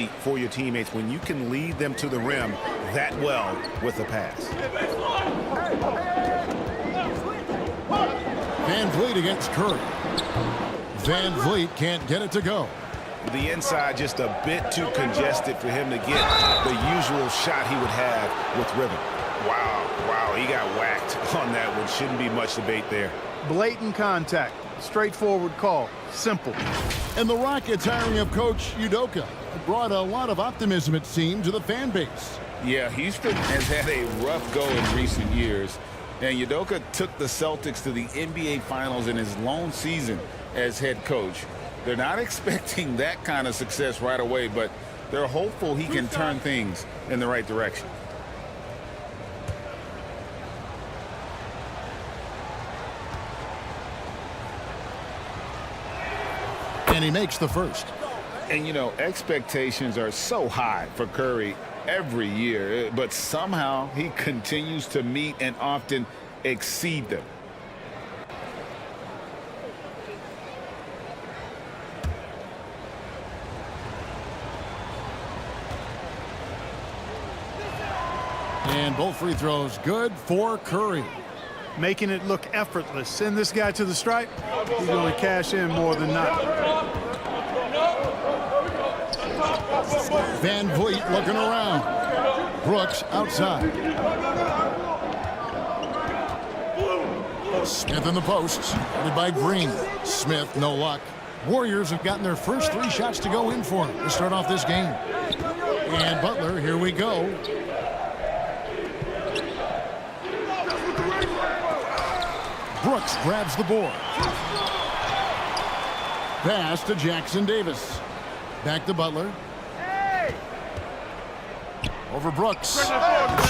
easy for your teammates when you can lead them to the rim that well with a pass. Van Vliet against Curry. Van Vliet can't get it to go. The inside just a bit too congested for him to get the usual shot he would have with rhythm. Wow, he got whacked on that one. Shouldn't be much debate there. Blatant contact. Straightforward call. Simple. And the Rockets hiring of Coach Udoka brought a lot of optimism, it seemed, to the fan base. Yeah, Houston has had a rough go in recent years. And Udoka took the Celtics to the NBA Finals in his lone season as head coach. They're not expecting that kind of success right away, but they're hopeful he can turn things in the right direction. And he makes the first. And, you know, expectations are so high for Curry every year, but somehow he continues to meet and often exceed them. And both free throws good for Curry. Making it look effortless. Send this guy to the stripe. He's going to cash in more than not. Van Vliet looking around. Brooks outside. Smith in the posts. Headed by Green. Smith, no luck. Warriors have gotten their first 3 shots to go in for him to start off this game. And Butler, here we go. Brooks grabs the board. Pass to Jackson Davis. Back to Butler. Over Brooks.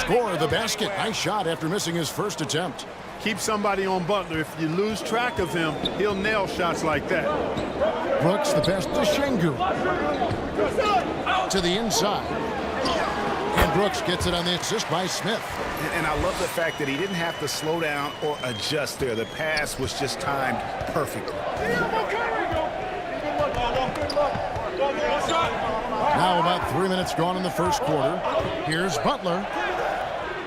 Score the basket. Nice shot after missing his first attempt. Keep somebody on Butler. If you lose track of him, he'll nail shots like that. Brooks, the pass to Şengün. To the inside. And Brooks gets it on the assist by Smith. And I love the fact that he didn't have to slow down or adjust there. The pass was just timed perfectly. Now about 3 minutes gone in the first quarter. Here's Butler.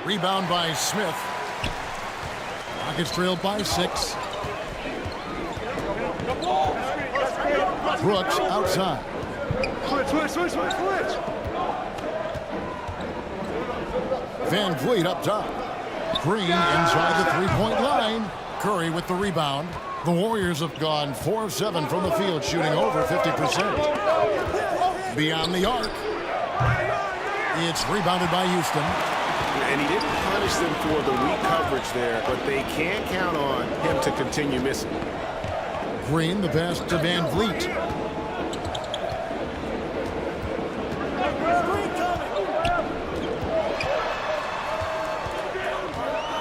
Rebound by Smith. Rockets trailed by 6. Brooks outside. Switch. Van Vliet up top. Green inside the three-point line. Curry with the rebound. The Warriors have gone 4 of 7 from the field, shooting over 50%. Beyond the arc. It's rebounded by Houston. And he didn't punish them for the weak coverage there, but they can't count on him to continue missing. Green, the pass to Van Vliet.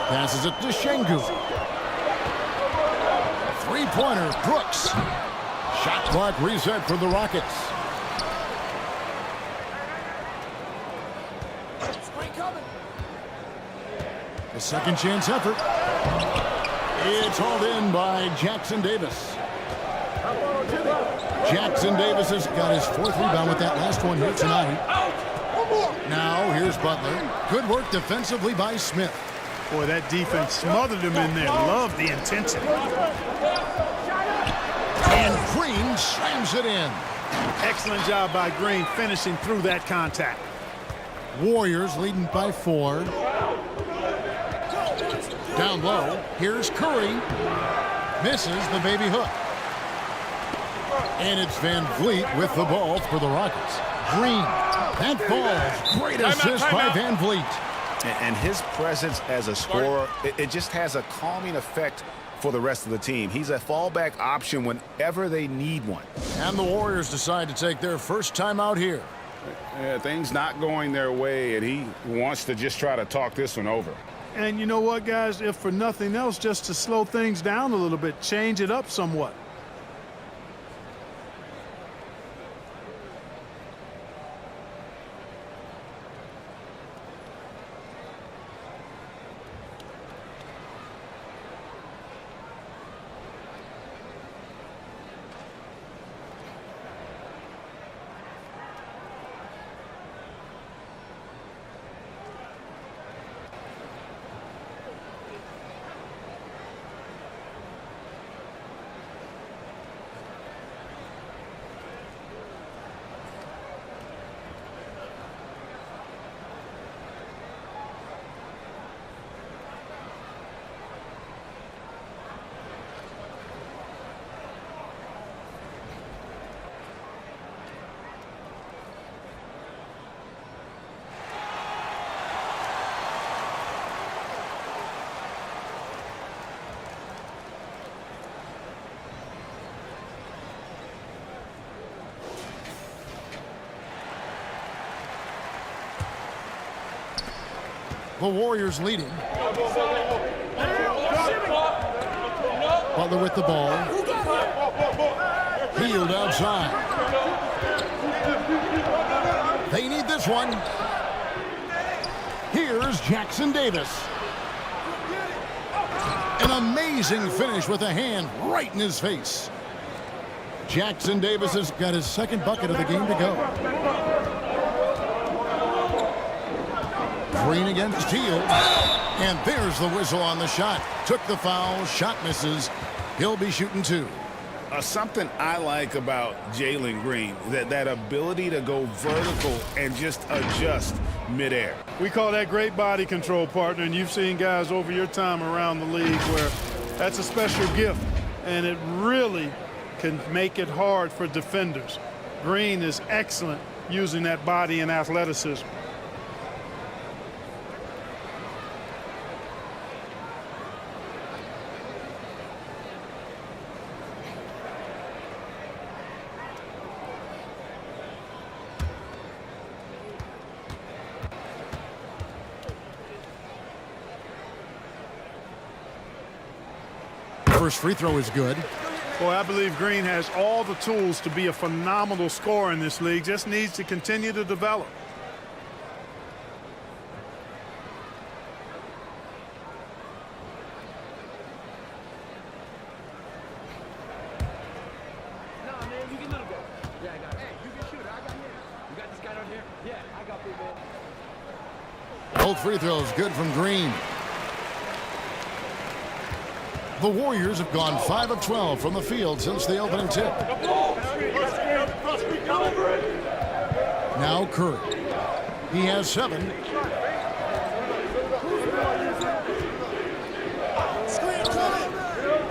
Passes it to Şengün. Three-pointer, Brooks. Shot clock reset for the Rockets. A second chance effort. It's hauled in by Jackson Davis. Jackson Davis has got his 4th rebound with that last one here tonight. Now here's Butler. Good work defensively by Smith. Boy, that defense smothered him in there. Love the intensity. And Green slams it in. Excellent job by Green finishing through that contact. Warriors leading by 4. Down low, here's Curry. Misses the baby hook. And it's Van Vliet with the ball for the Rockets. Green, that falls. Great assist by Van Vliet. And his presence as a scorer, it just has a calming effect for the rest of the team. He's a fallback option whenever they need one. And the Warriors decide to take their first time out here. Yeah, things not going their way, and he wants to just try to talk this one over. And you know what, guys? If for nothing else, just to slow things down a little bit, change it up somewhat. The Warriors leading. Butler with the ball. Field outside. They need this one. Here's Jackson Davis. An amazing finish with a hand right in his face. Jackson Davis has got his second bucket of the game to go. Green against Teal. And there's the whistle on the shot. Took the foul. Shot misses. He'll be shooting two. Something I like about Jalen Green, that ability to go vertical and just adjust midair. We call that great body control, partner, and you've seen guys over your time around the league where that's a special gift, and it really can make it hard for defenders. Green is excellent using that body and athleticism. First free throw is good. Boy, I believe Green has all the tools to be a phenomenal scorer in this league. Just needs to continue to develop. Both free throws good from Green. The Warriors have gone 5 of 12 from the field since the opening tip. Now Curry. He has 7.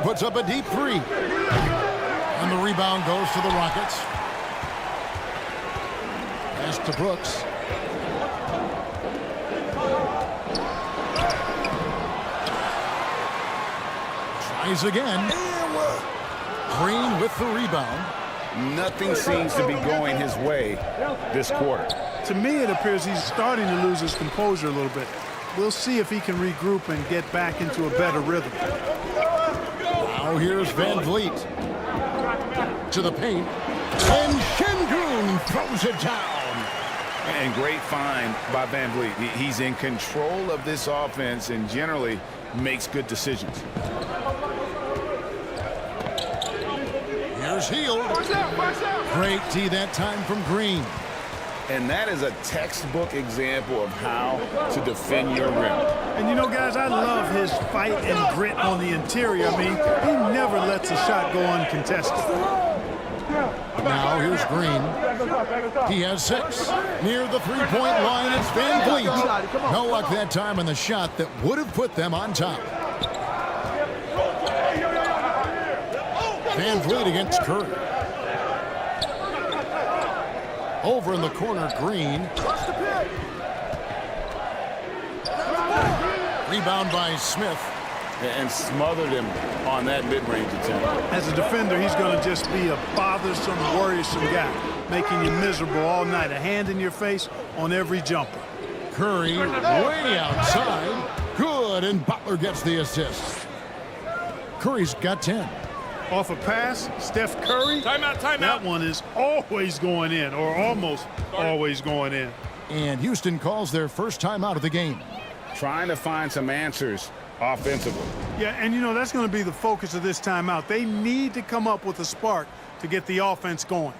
Puts up a deep 3. And the rebound goes to the Rockets. Pass to Brooks. Tries again. Green with the rebound. Nothing seems to be going his way this quarter. To me, it appears he's starting to lose his composure a little bit. We'll see if he can regroup and get back into a better rhythm. Now here's Van Vliet. To the paint. And Şengün throws it down. And great find by Van Vliet. He's in control of this offense and generally makes good decisions. Here's Hield. Great D that time from Green. And that is a textbook example of how to defend your rim. And you know, guys, I love his fight and grit on the interior. I mean, he never lets a shot go uncontested. Now here's Green. He has 6. Near the three-point line, it's Van Vliet. No luck that time on the shot that would have put them on top. Van Vliet against Curry. Over in the corner, Green. Rebound by Smith. And smothered him on that mid-range attempt. As a defender, he's going to just be a bothersome, worrisome guy, making you miserable all night. A hand in your face on every jumper. Curry way outside. Good, and Butler gets the assist. Curry's got 10. Off a pass, Steph Curry. Timeout. That one is always going in, or almost always going in. And Houston calls their first timeout of the game. Trying to find some answers offensively. Yeah, and you know, that's going to be the focus of this timeout. They need to come up with a spark to get the offense going.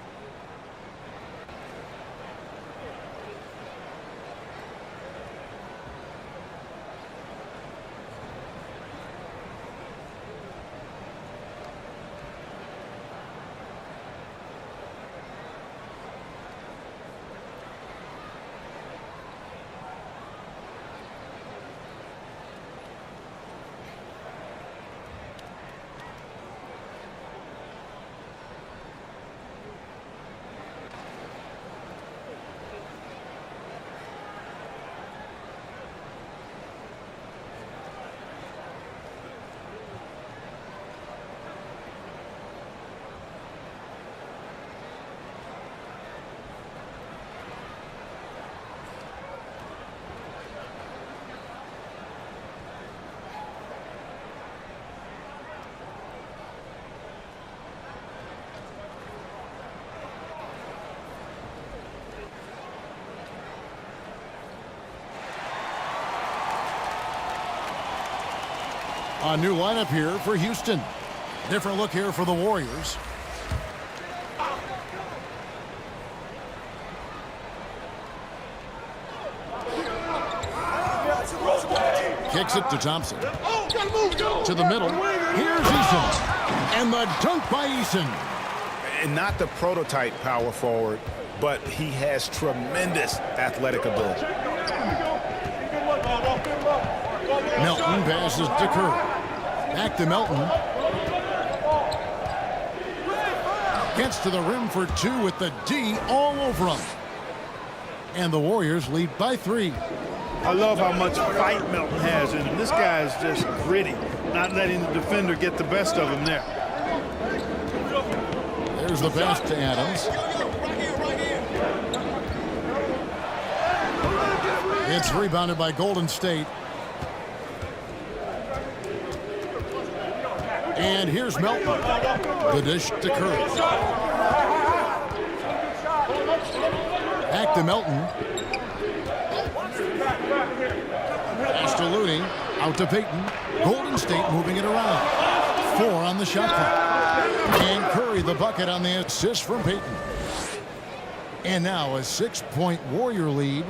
A new lineup here for Houston. Different look here for the Warriors. Kicks it to Thompson. To the middle. Here's Eason. And the dunk by Eason. And not the prototype power forward, but he has tremendous athletic ability. Melton passes to Curry. Back to Melton. Gets to the rim for two with the D all over him. And the Warriors lead by 3. I love how much fight Melton has in him. This guy is just gritty, not letting the defender get the best of him there. There's the pass to Adams. It's rebounded by Golden State. And here's Melton. The dish to Curry. Back to Melton. Pass to Looney. Out to Payton. Golden State moving it around. 4 on the shot clock. And Curry the bucket on the assist from Payton. And now a 6-point Warrior lead.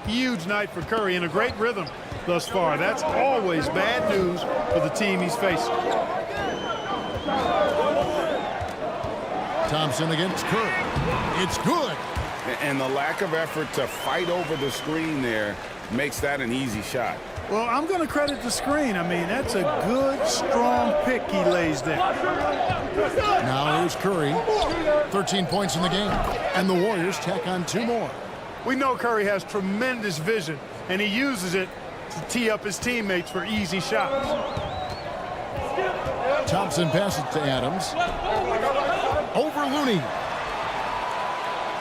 Huge night for Curry and a great rhythm thus far. That's always bad news for the team he's facing. Thompson against Curry. It's good. And the lack of effort to fight over the screen there makes that an easy shot. Well, I'm going to credit the screen. I mean, that's a good, strong pick he lays there. Now here's Curry. 13 points in the game. And the Warriors tack on 2 more. We know Curry has tremendous vision, and he uses it to tee up his teammates for easy shots. Thompson passes to Adams. Over Looney.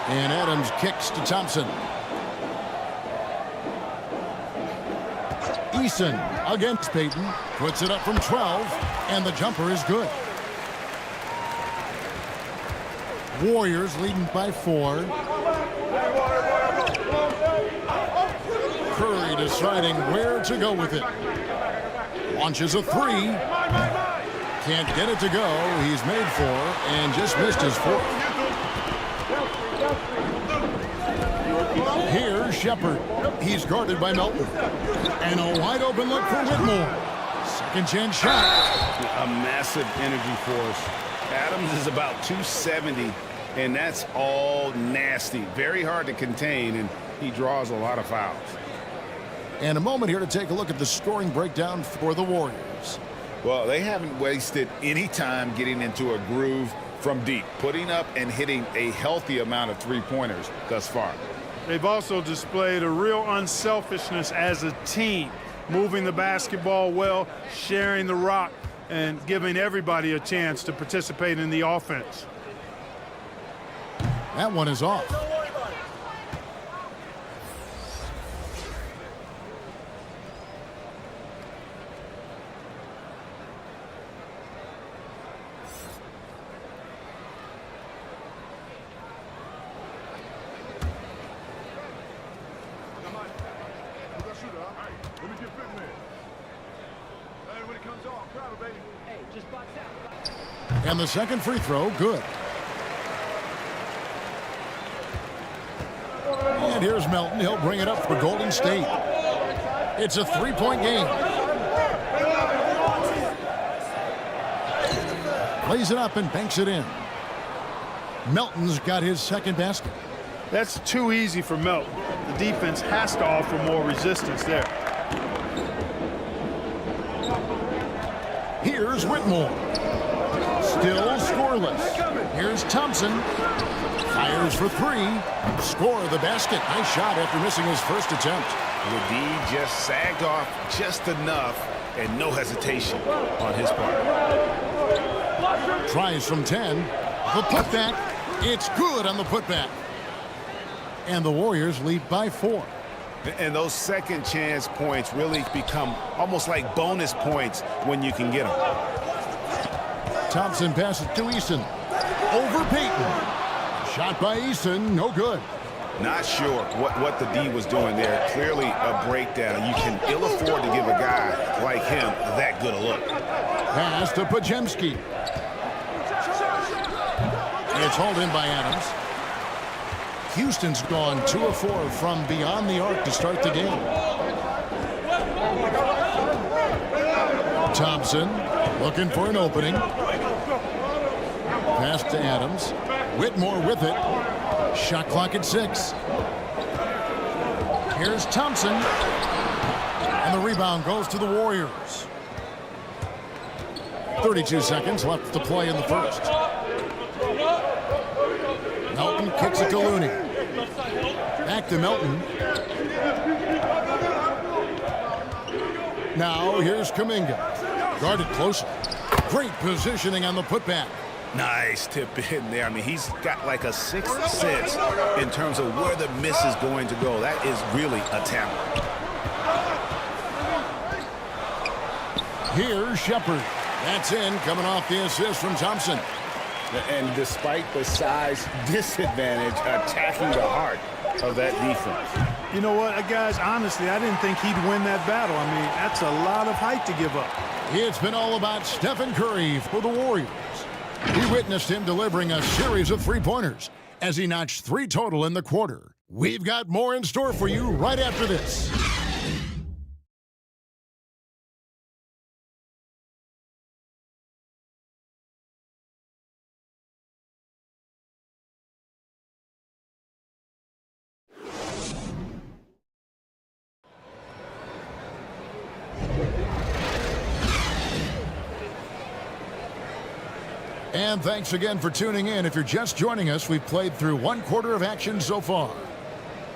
And Adams kicks to Thompson. Eason against Payton. Puts it up from 12. And the jumper is good. Warriors leading by 4. Curry deciding where to go with it. Launches a 3. Can't get it to go. He's made 4 and just missed his 4th. Here's Shepard. He's guarded by Melton. And a wide open look for Whitmore. Second chance shot. A massive energy force. Adams is about 270, and that's all nasty. Very hard to contain, and he draws a lot of fouls. And a moment here to take a look at the scoring breakdown for the Warriors. Well, they haven't wasted any time getting into a groove from deep, putting up and hitting a healthy amount of three-pointers thus far. They've also displayed a real unselfishness as a team, moving the basketball well, sharing the rock, and giving everybody a chance to participate in the offense. That one is off. And the second free throw, good. And here's Melton. He'll bring it up for Golden State. It's a 3-point game. Plays it up and banks it in. Melton's got his second basket. That's too easy for Melton. The defense has to offer more resistance there. Here's Whitmore. Still scoreless. Here's Thompson. Fires for 3. Score the basket. Nice shot after missing his first attempt. The D just sagged off just enough, and no hesitation on his part. Tries from 10. The putback. It's good on the putback. And the Warriors lead by 4. And those second chance points really become almost like bonus points when you can get them. Thompson passes to Eason. Over Payton. Shot by Eason, no good. Not sure what the D was doing there. Clearly a breakdown. You can ill afford to give a guy like him that good a look. Pass to Pajemski. It's hauled in by Adams. Houston's gone 2 of 4 from beyond the arc to start the game. Thompson looking for an opening. Pass to Adams. Whitmore with it. Shot clock at 6. Here's Thompson. And the rebound goes to the Warriors. 32 seconds left to play in the first. Melton kicks it to Looney. Back to Melton. Now here's Kuminga. Guarded closer. Great positioning on the putback. Nice tip in there. I mean, he's got like a sixth sense in terms of where the miss is going to go. That is really a talent. Here's Shepard. That's in, coming off the assist from Thompson. And despite the size disadvantage, attacking the heart of that defense. You know what, guys, honestly, I didn't think he'd win that battle. I mean, that's a lot of height to give up. It's been all about Stephen Curry for the Warriors. We witnessed him delivering a series of three-pointers as he notched 3 total in the quarter. We've got more in store for you right after this. And thanks again for tuning in. If you're just joining us, we've played through 1 quarter of action so far.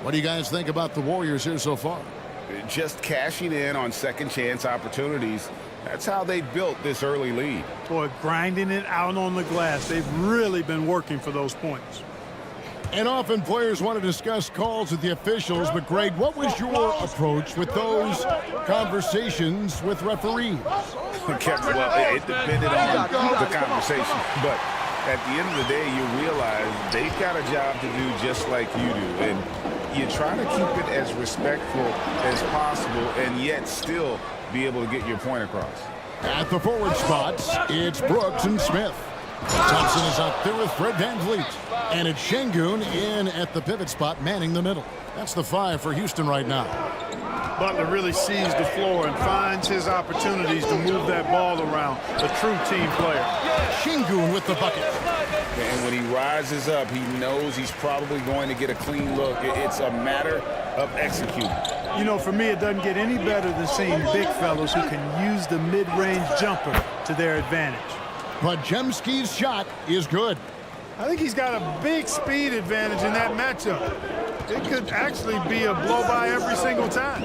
What do you guys think about the Warriors here so far? Just cashing in on second chance opportunities. That's how they built this early lead. Boy, grinding it out on the glass. They've really been working for those points. And often players want to discuss calls with the officials, but Greg, what was your approach with those conversations with referees? Well, it depended on the conversation, but at the end of the day, you realize they've got a job to do just like you do, and you try to keep it as respectful as possible and yet still be able to get your point across. At the forward spots, it's Brooks and Smith. Thompson is out there with Fred VanVleet. And it's Şengün in at the pivot spot, manning the middle. That's the 5 for Houston right now. Butler really sees the floor and finds his opportunities to move that ball around. A true team player. Şengün with the bucket. And when he rises up, he knows he's probably going to get a clean look. It's a matter of executing. You know, for me, it doesn't get any better than seeing big fellows who can use the mid-range jumper to their advantage. Pajemski's shot is good. I think he's got a big speed advantage in that matchup. It could actually be a blow-by every single time.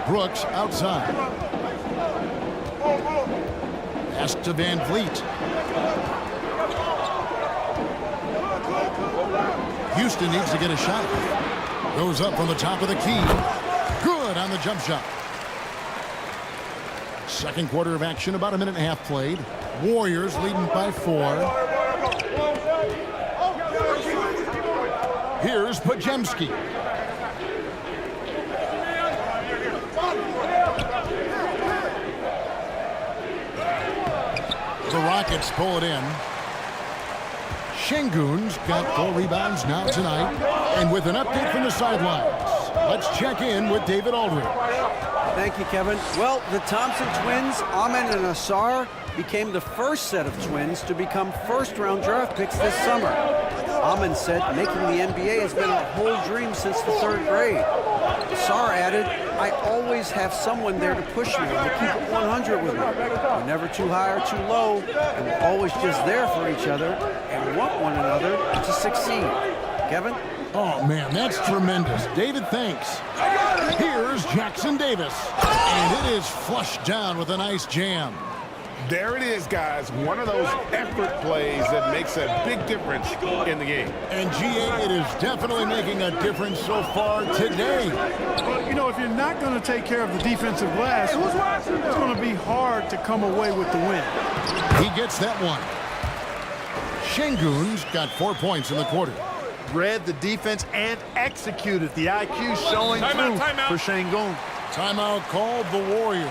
Brooks outside. Pass to VanVleet. Houston needs to get a shot. Goes up from the top of the key. Good on the jump shot. Second quarter of action, about a minute and a half played. Warriors leading by 4. Here's Pajemski. The Rockets pull it in. Şengün's got 4 rebounds now tonight. And with an update from the sidelines, let's check in with David Aldridge. Thank you, Kevin. Well, the Thompson twins, Amen and Asar, became the first set of twins to become first-round draft picks this summer. Amen said making the NBA has been a whole dream since the 3rd grade. Asar added, I always have someone there to push me and to keep it 100 with me. We're never too high or too low, and we're always just there for each other and want one another to succeed. Kevin? Oh, man, that's tremendous. David, thanks. Here's Jackson Davis. And it is flushed down with a nice jam. There it is, guys. One of those effort plays that makes a big difference in the game. And, GA, it is definitely making a difference so far today. Well, you know, if you're not going to take care of the defensive glass, it's going to be hard to come away with the win. He gets that one. Şengün's got 4 points in the quarter. Read the defense and executed. The IQ showing through for Şengün. Timeout called the Warriors.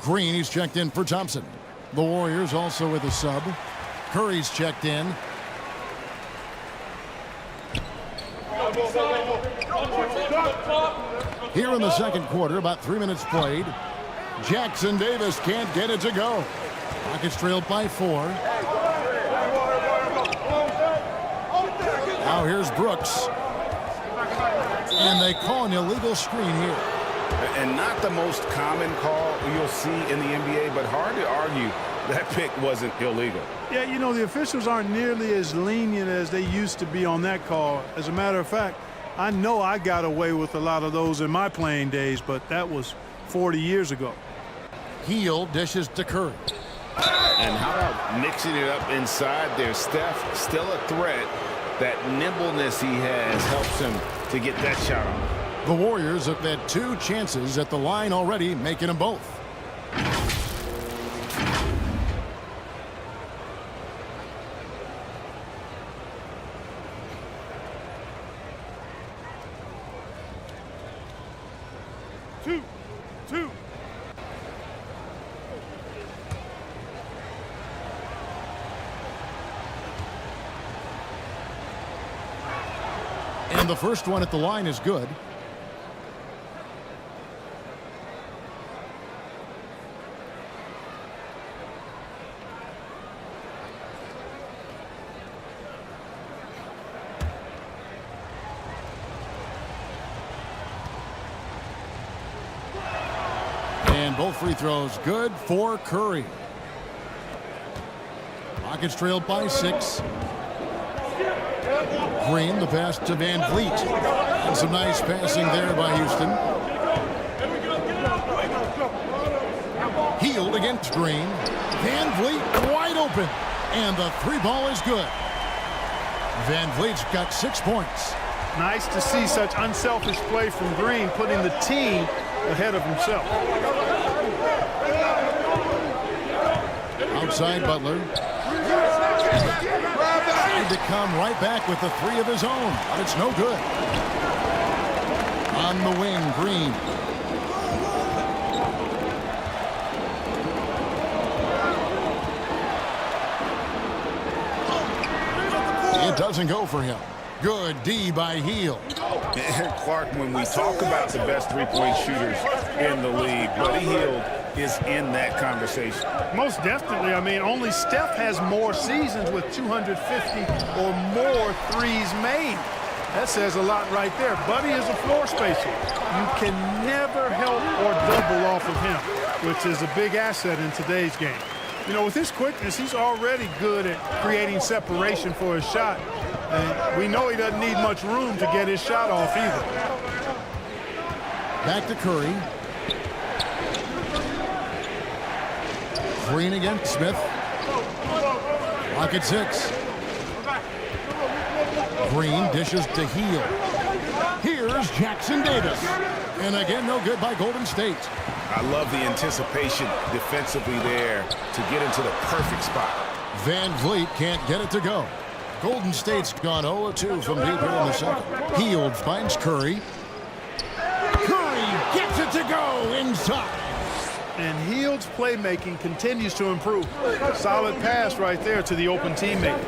Green, he's checked in for Thompson. The Warriors also with a sub. Curry's checked in. Here in the second quarter, about 3 minutes played. Jackson Davis can't get it to go. Rockets trailed by 4. Now here's Brooks. And they call an illegal screen here. And not the most common call you'll see in the NBA, but hard to argue that pick wasn't illegal. Yeah, you know, the officials aren't nearly as lenient as they used to be on that call. As a matter of fact, I know I got away with a lot of those in my playing days, but that was 40 years ago. Heel dishes to Curry. And how about mixing it up inside there? Steph, still a threat. That nimbleness he has helps him to get that shot off. The Warriors have had 2 chances at the line already, making them both. Two. And the first one at the line is good. And both free throws good for Curry. Rockets trailed by 6. Green, the pass to Van Vliet. And some nice passing there by Houston. Healed against Green. Van Vliet wide open. And the 3-ball is good. Van Vliet's got 6 points. Nice to see such unselfish play from Green, putting the team ahead of himself. Outside Butler. Tried to come right back with the 3 of his own, but it's no good. On the wing, Green. It doesn't go for him. Good D by Heel. And Clark, when we talk about the best three-point shooters in the league, Buddy Hield is in that conversation. Most definitely. I mean, only Steph has more seasons with 250 or more threes made. That says a lot right there. Buddy is a floor spacer. You can never help or double off of him, which is a big asset in today's game. You know, with his quickness, he's already good at creating separation for his shot. And we know he doesn't need much room to get his shot off either. Back to Curry. Green against Smith. Rocket 6. Green dishes to Heel. Here's Jackson Davis. And again, no good by Golden State. I love the anticipation defensively there to get into the perfect spot. Van Vliet can't get it to go. Golden State's gone 0-2 from deep here in the second. Hield finds Curry. Curry gets it to go inside. And Hield's playmaking continues to improve. Solid pass right there to the open teammate.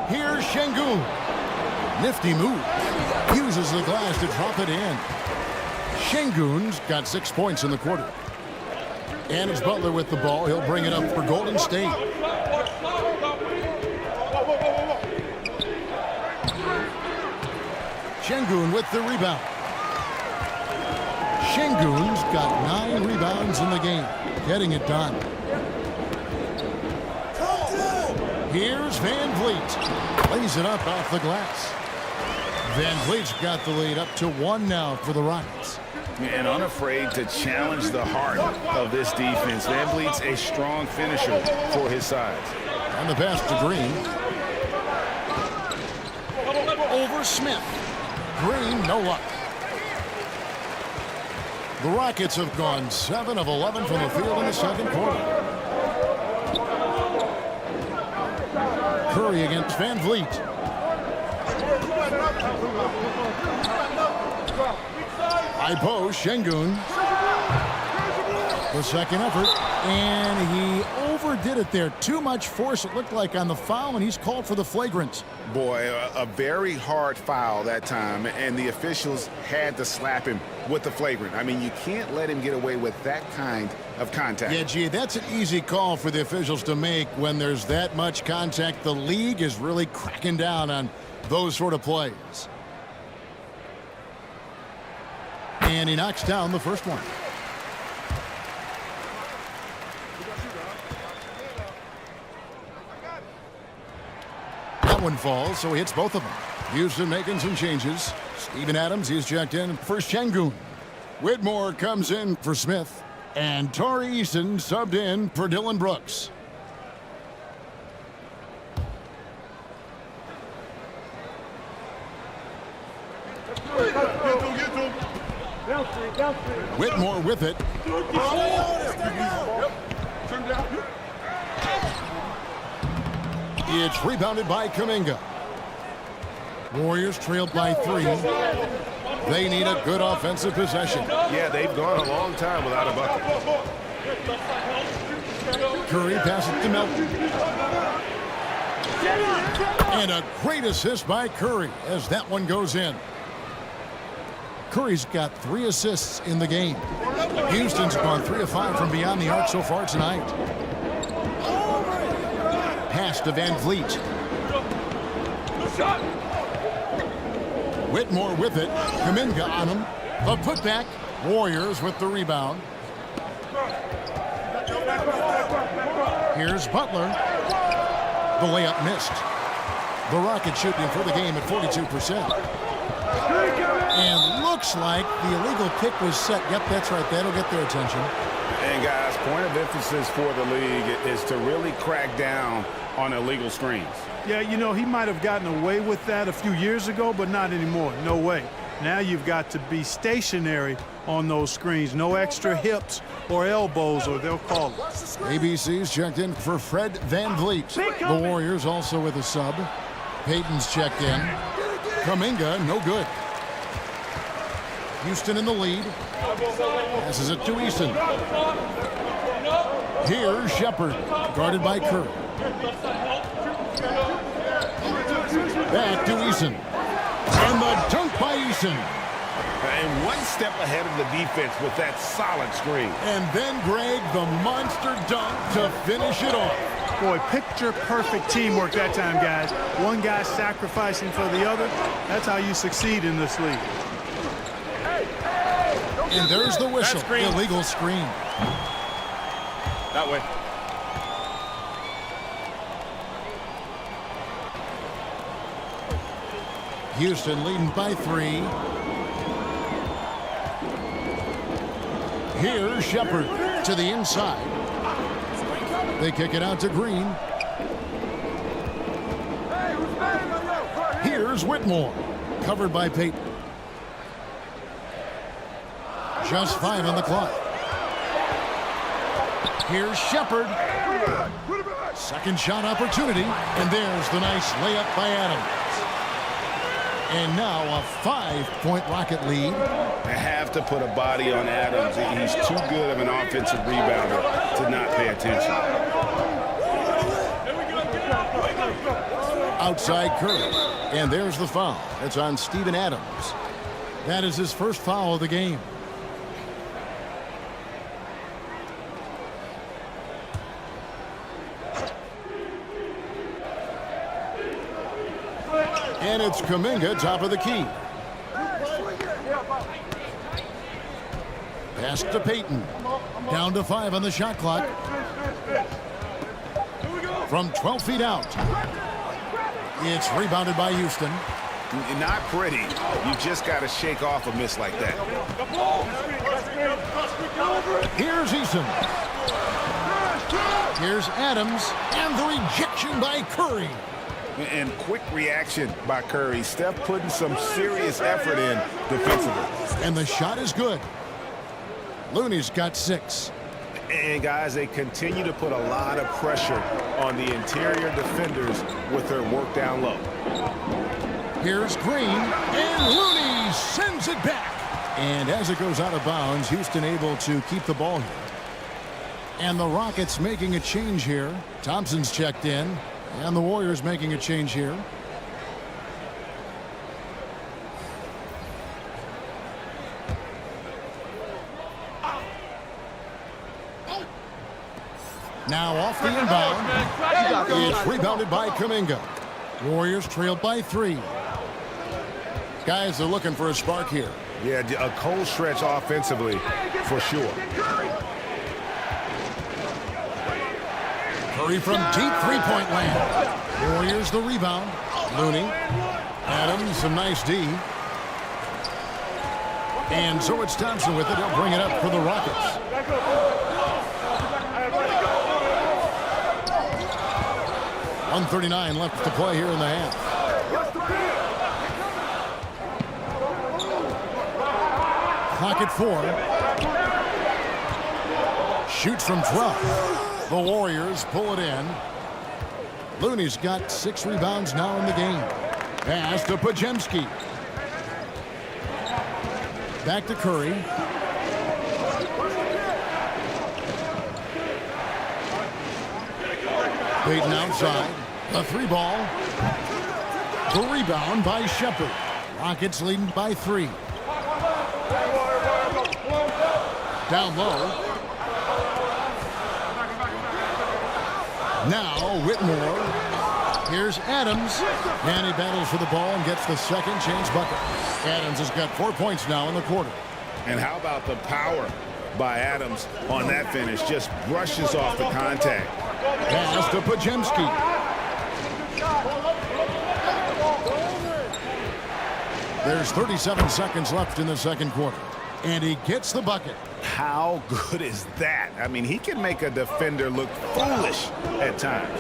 Here's Şengün. Nifty move. Uses the glass to drop it in. Şengün's got 6 points in the quarter. And it's Butler with the ball. He'll bring it up for Golden State. Şengün with the rebound. Şengün's got 9 rebounds in the game, getting it done. Here's Van Vliet. Lays it up off the glass. Van Vliet's got the lead up to 1 now for the Rockets. And unafraid to challenge the heart of this defense. Van Vliet's a strong finisher for his size. And the pass to Green. Over Smith. Green, no luck. The Rockets have gone 7 of 11 from the field in the second quarter. Curry against Van Vliet. High post, Şengün. The second effort, and he overdid it there. Too much force, it looked like, on the foul, and he's called for the flagrant. Boy, a very hard foul that time, and the officials had to slap him with the flagrant. I mean, you can't let him get away with that kind of contact. Yeah, gee, that's an easy call for the officials to make when there's that much contact. The league is really cracking down on those sort of plays. And he knocks down the first one. That one falls, so he hits both of them. Houston making some changes. Steven Adams, he's checked in for Şengün. Whitmore comes in for Smith. And Tari Eason subbed in for Dylan Brooks. Whitmore with it. It's rebounded by Kuminga. Warriors trailed by 3. They need a good offensive possession. Yeah, they've gone a long time without a bucket. Curry passes to Melton. And a great assist by Curry as that one goes in. Curry's got 3 assists in the game. Houston's gone 3 of 5 from beyond the arc so far tonight. Pass to Van Vliet. Whitmore with it. Kuminga on him. A putback. Warriors with the rebound. Here's Butler. The layup missed. The Rockets shooting for the game at 42%. And looks like the illegal kick was set. Yep, that's right. That'll get their attention. And guys, point of emphasis for the league is to really crack down on illegal screens. Yeah, you know, he might have gotten away with that a few years ago, but not anymore. No way. Now you've got to be stationary on those screens. No extra hips or elbows, or they'll call it. ABC's checked in for Fred Van Vliet. The Warriors also with a sub. Payton's checked in. Kuminga, no good. Houston in the lead. Passes it to Eason. Here's Shepard, guarded by Curry. Back to Eason. And the dunk by Eason. And one step ahead of the defense with that solid screen. And then Greg, the monster dunk to finish it off. Boy, picture-perfect teamwork that time, guys. One guy sacrificing for the other. That's how you succeed in this league. And there's the whistle. Illegal screen. That way. Houston leading by 3. Here's Shepard to the inside. They kick it out to Green. Here's Whitmore, covered by Payton. Just 5 on the clock. Here's Shepard. Second shot opportunity, and there's the nice layup by Adams. And now a 5-point Rocket lead. I have to put a body on Adams. He's too good of an offensive rebounder to not pay attention. Outside Curry, and there's the foul. It's on Steven Adams. That is his first foul of the game. And it's Kuminga, top of the key. Pass to Payton. Down to 5 on the shot clock. From 12 feet out. It's rebounded by Houston. Not pretty. You just got to shake off a miss like that. Here's Eason. Here's Adams. And the rejection by Curry. And quick reaction by Curry. Steph putting some serious effort in defensively. And the shot is good. Looney's got 6. And guys, they continue to put a lot of pressure on the interior defenders with their work down low. Here's Green, and Looney sends it back. And as it goes out of bounds, Houston able to keep the ball here. And the Rockets making a change here. Thompson's checked in, and the Warriors making a change here. Now off the inbound. It's rebounded by Kuminga. Warriors trailed by 3. Guys are looking for a spark here. Yeah, a cold stretch offensively for sure. Curry from deep three-point land. Warriors the rebound. Looney. Adams, some nice D. And so it's Thompson with it. He'll bring it up for the Rockets. .139 left to play here in the half. Clock at 4. Shoots from 12. The Warriors pull it in. Looney's got 6 rebounds now in the game. Pass to Podziemski. Back to Curry. Payton outside. The 3 ball. The rebound by Shepard. Rockets leading by 3. Down low. Now Whitmore. Here's Adams. And he battles for the ball and gets the second chance bucket. Adams has got 4 points now in the quarter. And how about the power by Adams on that finish? Just brushes off the contact. Pass to Podziemski. There's 37 seconds left in the second quarter. And he gets the bucket. How good is that? I mean, he can make a defender look foolish at times.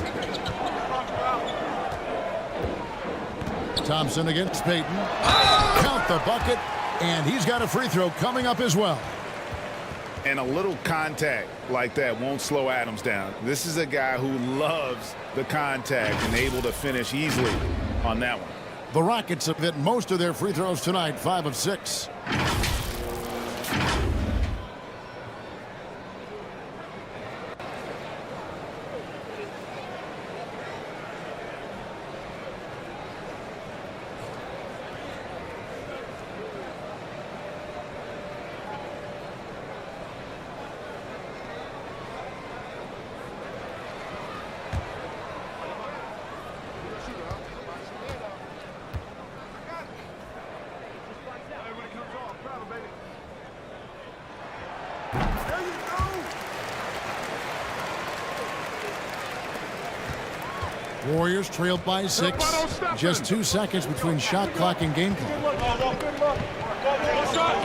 Thompson against Payton. Count the bucket. And he's got a free throw coming up as well. And a little contact like that won't slow Adams down. This is a guy who loves the contact and able to finish easily on that one. The Rockets have hit most of their free throws tonight, 5 of 6. Warriors trailed by 6. Just 2 seconds between shot clock and game clock.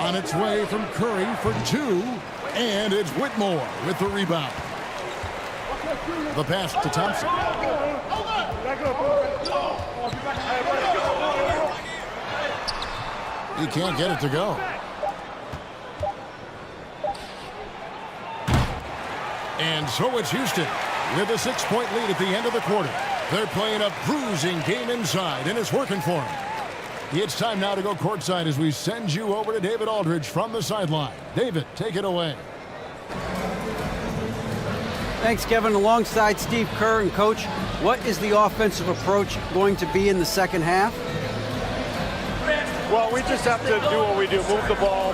On its way from Curry for 2. And it's Whitmore with the rebound. The pass to Thompson. He can't get it to go. And so it's Houston with a 6-point lead at the end of the quarter. They're playing a bruising game inside, and it's working for them. It's time now to go courtside as we send you over to David Aldridge from the sideline. David, take it away. Thanks, Kevin. Alongside Steve Kerr and Coach, what is the offensive approach going to be in the second half? Well, we just have to do what we do, move the ball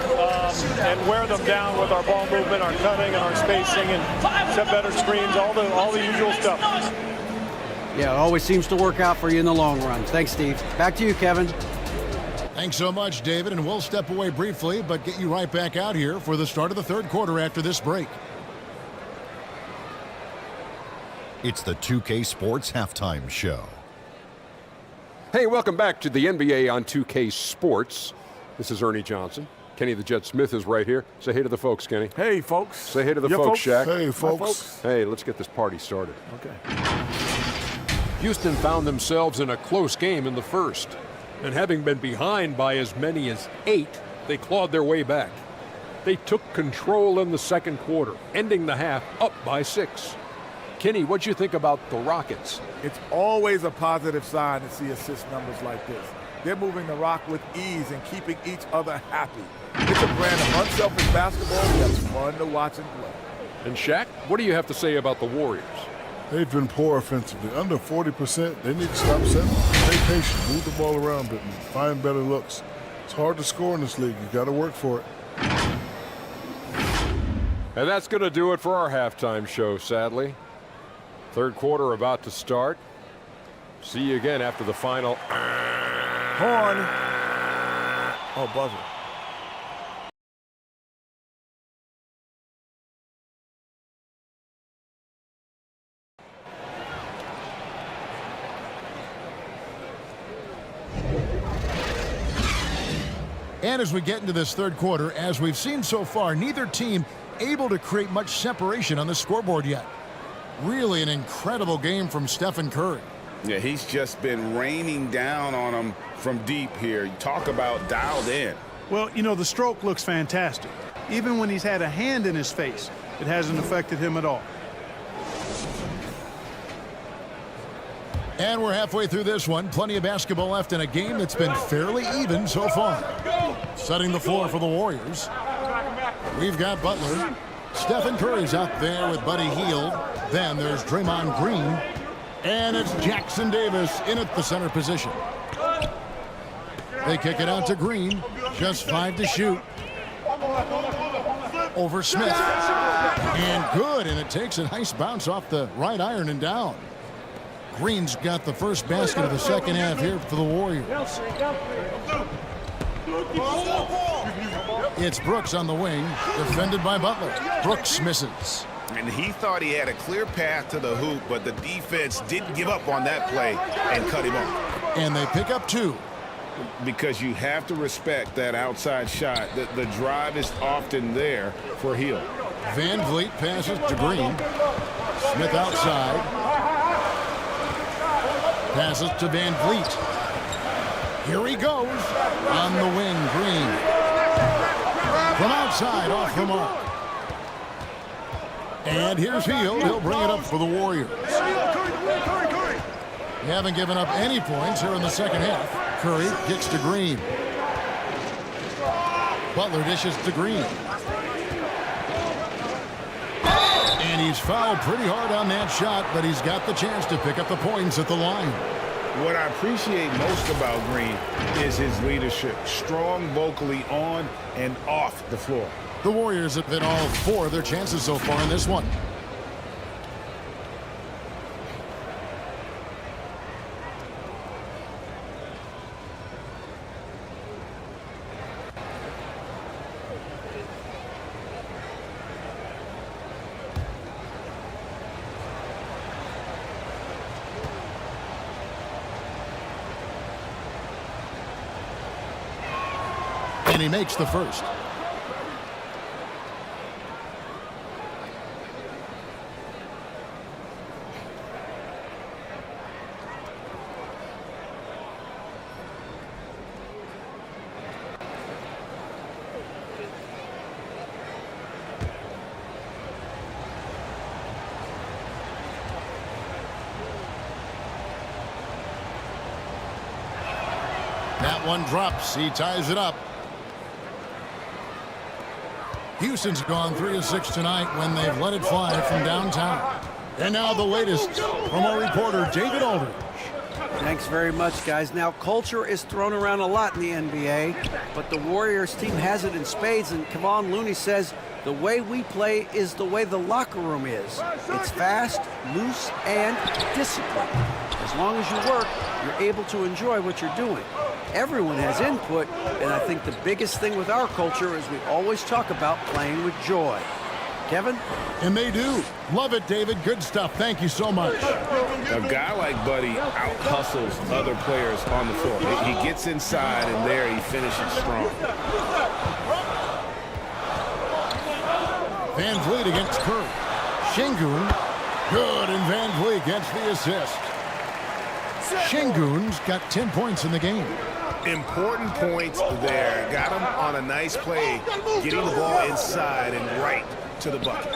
and wear them down with our ball movement, our cutting, and our spacing, and set better screens, all the usual stuff. Yeah, it always seems to work out for you in the long run. Thanks, Steve. Back to you, Kevin. Thanks so much, David, and we'll step away briefly, but get you right back out here for the start of the third quarter after this break. It's the 2K Sports Halftime Show. Hey, welcome back to the NBA on 2K Sports. This is Ernie Johnson. Kenny the Jet Smith is right here. Say hey to the folks, Kenny. Hey, folks. Say hey to the folks, Shaq. Hey, folks. Hey, let's get this party started. Okay. Houston found themselves in a close game in the first. And having been behind by as many as 8, they clawed their way back. They took control in the second quarter, ending the half up by 6. Kenny, what'd you think about the Rockets? It's always a positive sign to see assist numbers like this. They're moving the rock with ease and keeping each other happy. It's a brand of unselfish basketball that's fun to watch and play. And Shaq, what do you have to say about the Warriors? They've been poor offensively. Under 40%, they need to stop settling. Stay patient, move the ball around a bit, and find better looks. It's hard to score in this league. You got to work for it. And that's going to do it for our halftime show, sadly. Third quarter about to start. See you again after the final. Horn. Oh, buzzer. And as we get into this third quarter, as we've seen so far, neither team able to create much separation on the scoreboard yet. Really an incredible game from Stephen Curry. Yeah, he's just been raining down on them from deep here. You talk about dialed in. Well, you know, the stroke looks fantastic. Even when he's had a hand in his face, it hasn't affected him at all. And we're halfway through this one. Plenty of basketball left in a game that's been fairly even so far. Setting the floor for the Warriors. We've got Butler. Stephen Curry's out there with Buddy Hield. Then there's Draymond Green. And it's Jackson Davis in at the center position. They kick it out to Green. Just 5 to shoot. Over Smith. And good, and it takes a nice bounce off the right iron and down. Green's got the first basket of the second half here for the Warriors. It's Brooks on the wing, defended by Butler. Brooks misses. And he thought he had a clear path to the hoop, but the defense didn't give up on that play and cut him off. And they pick up 2. Because you have to respect that outside shot. The drive is often there for Hield. Van Vliet passes to Green. Smith outside. Passes to Van Vliet. Here he goes. On the wing, Green. From outside, off the mark. And here's Hield. He'll bring it up for the Warriors. They haven't given up any points here in the second half. Curry gets to Green. Butler dishes to Green. And he's fouled pretty hard on that shot, but he's got the chance to pick up the points at the line. What I appreciate most about Green is his leadership. Strong vocally on and off the floor. The Warriors have hit all 4 of their chances so far in this one. And he makes the first. That one drops. He ties it up. Houston's gone 3 of 6 tonight when they've let it fly from downtown. And now the latest from our reporter, David Aldridge. Thanks very much, guys. Now, culture is thrown around a lot in the NBA, but the Warriors team has it in spades, and Kevon Looney says the way we play is the way the locker room is. It's fast, loose, and disciplined. As long as you work, you're able to enjoy what you're doing. Everyone has input, and I think the biggest thing with our culture is we always talk about playing with joy. Kevin? And they do. Love it, David. Good stuff. Thank you so much. A guy like Buddy out-hustles other players on the floor. He gets inside, and there he finishes strong. Van Vliet against Curry. Şengün. Good, and Van Vliet gets the assist. Şengün's got 10 points in the game. Important points there. Got him on a nice play, getting the ball inside and right to the bucket.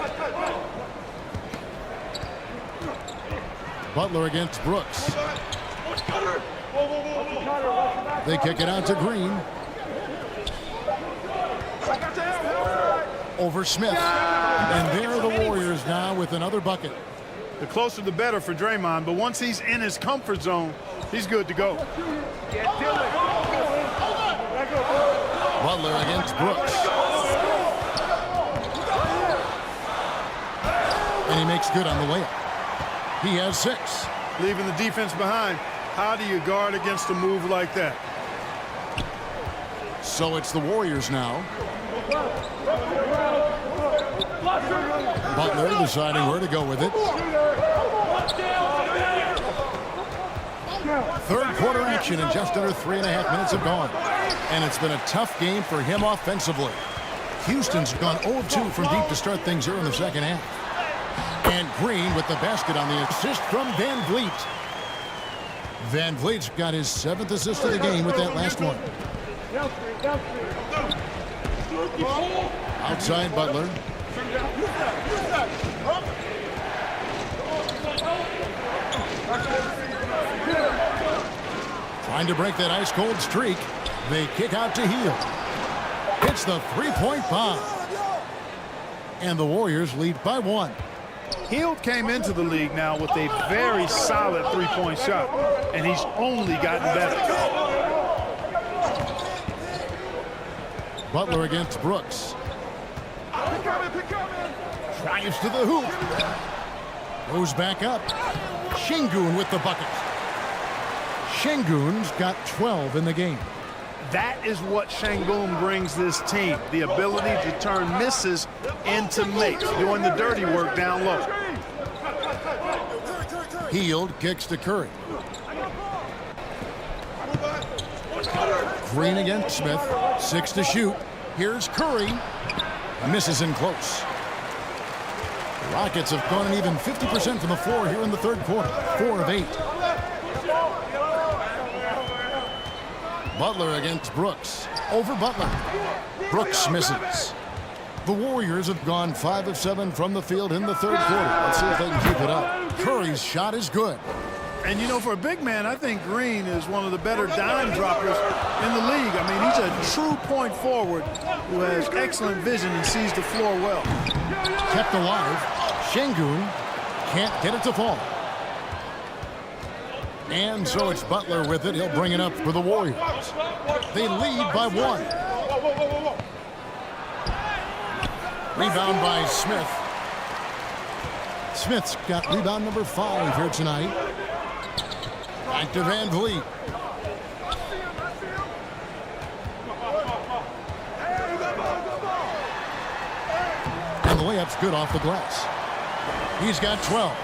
Butler against Brooks. They kick it out to Green. Over Smith. And there are the Warriors now with another bucket. The closer the better for Draymond, but once he's in his comfort zone, he's good to go. Butler against Brooks. And he makes good on the layup. He has 6. Leaving the defense behind. How do you guard against a move like that? So it's the Warriors now. Butler deciding where to go with it. Third quarter action in just under 3.5 minutes have gone. And it's been a tough game for him offensively. Houston's gone 0 of 2 from deep to start things here in the second half. And Green with the basket on the assist from Van Vliet. Van Vliet's got his 7th assist of the game with that last one. Outside Butler. Trying to break that ice-cold streak. They kick out to Hield. It's the three-point bomb. And the Warriors lead by 1. Hield came into the league now with a very solid three-point shot, and he's only gotten better. Butler against Brooks. Drives to the hoop. Goes back up. Şengün with the bucket. Şengün's got 12 in the game. That is what Şengün brings this team, the ability to turn misses into makes, doing the dirty work down low. Hield kicks to Curry. Green against Smith. 6 to shoot. Here's Curry. Misses in close. The Rockets have gone an even 50% from the floor here in the third quarter. 4 of 8. Butler against Brooks. Over Butler. Brooks misses. The Warriors have gone 5 of 7 from the field in the third quarter. Let's see if they can keep it up. Curry's shot is good. And, you know, for a big man, I think Green is one of the better dime droppers in the league. I mean, he's a true point forward who has excellent vision and sees the floor well. Kept alive. Şengün can't get it to fall. And so it's Butler with it. He'll bring it up for the Warriors. They lead by 1. Rebound by Smith. Smith's got rebound number 5 here tonight. Back to Van Vliet. And the layup's good off the glass. He's got 12.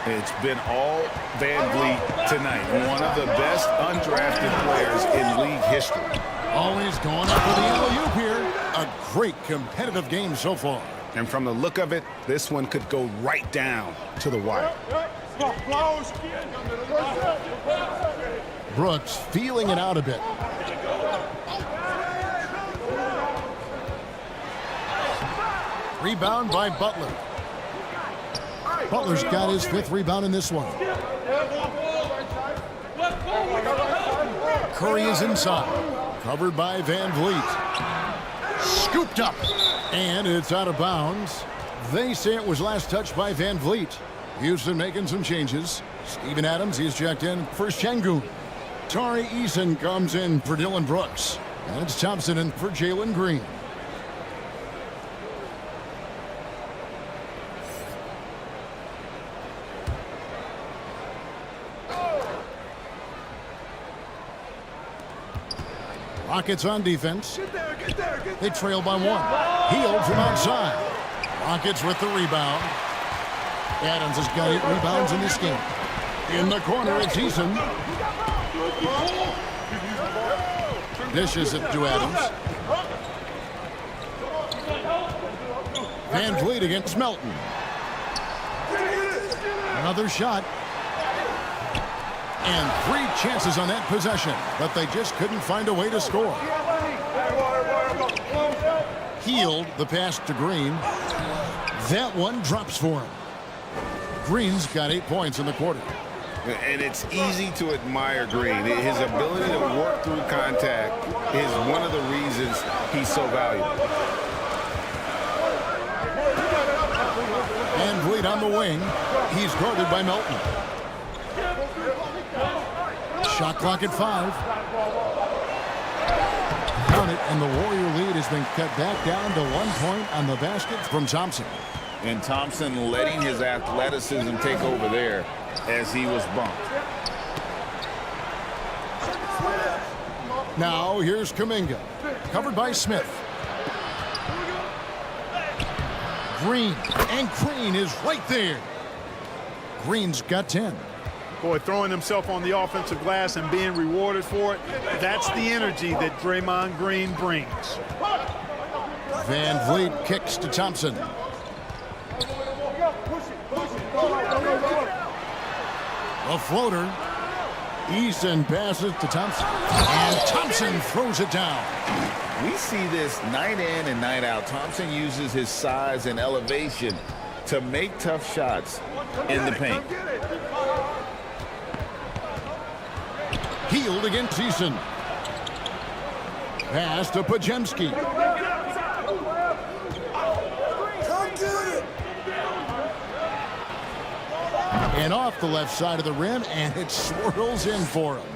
It's been all Van Vliet tonight. One of the best undrafted players in league history. Always going up for the alley-oop here. A great competitive game so far. And from the look of it, this one could go right down to the wire. Brooks feeling it out a bit. Rebound by Butler. Butler's got his 5th rebound in this one. Curry is inside. Covered by Van Vliet. Scooped up. And it's out of bounds. They say it was last touched by Van Vliet. Houston making some changes. Steven Adams, he's checked in for Şengün. Tari Eason comes in for Dylan Brooks. And it's Thompson in for Jalen Green. Rockets on defense. They trail by 1. Hield from outside. Rockets with the rebound. Adams has got 8 rebounds in this game. In the corner, it's Eason. Dishes it to Adams. Van Vliet against Melton. Another shot. And 3 chances on that possession, but they just couldn't find a way to score. Hield the pass to Green. That one drops for him. Green's got 8 points in the quarter. And it's easy to admire Green. His ability to work through contact is one of the reasons he's so valuable. Van Vliet on the wing. He's guarded by Melton. Shot clock at 5. Count it, and the Warrior lead has been cut back down to 1 point on the basket from Thompson. And Thompson letting his athleticism take over there as he was bumped. Now here's Kuminga, covered by Smith. Green, and Green is right there. Green's got 10. Boy, throwing himself on the offensive glass and being rewarded for it, that's the energy that Draymond Green brings. Van Vliet kicks to Thompson. A floater. Eason passes to Thompson. And Thompson throws it down. We see this night in and night out. Thompson uses his size and elevation to make tough shots in the paint. Hield against Eason. Pass to Podziemski. And off the left side of the rim, and it swirls in for him.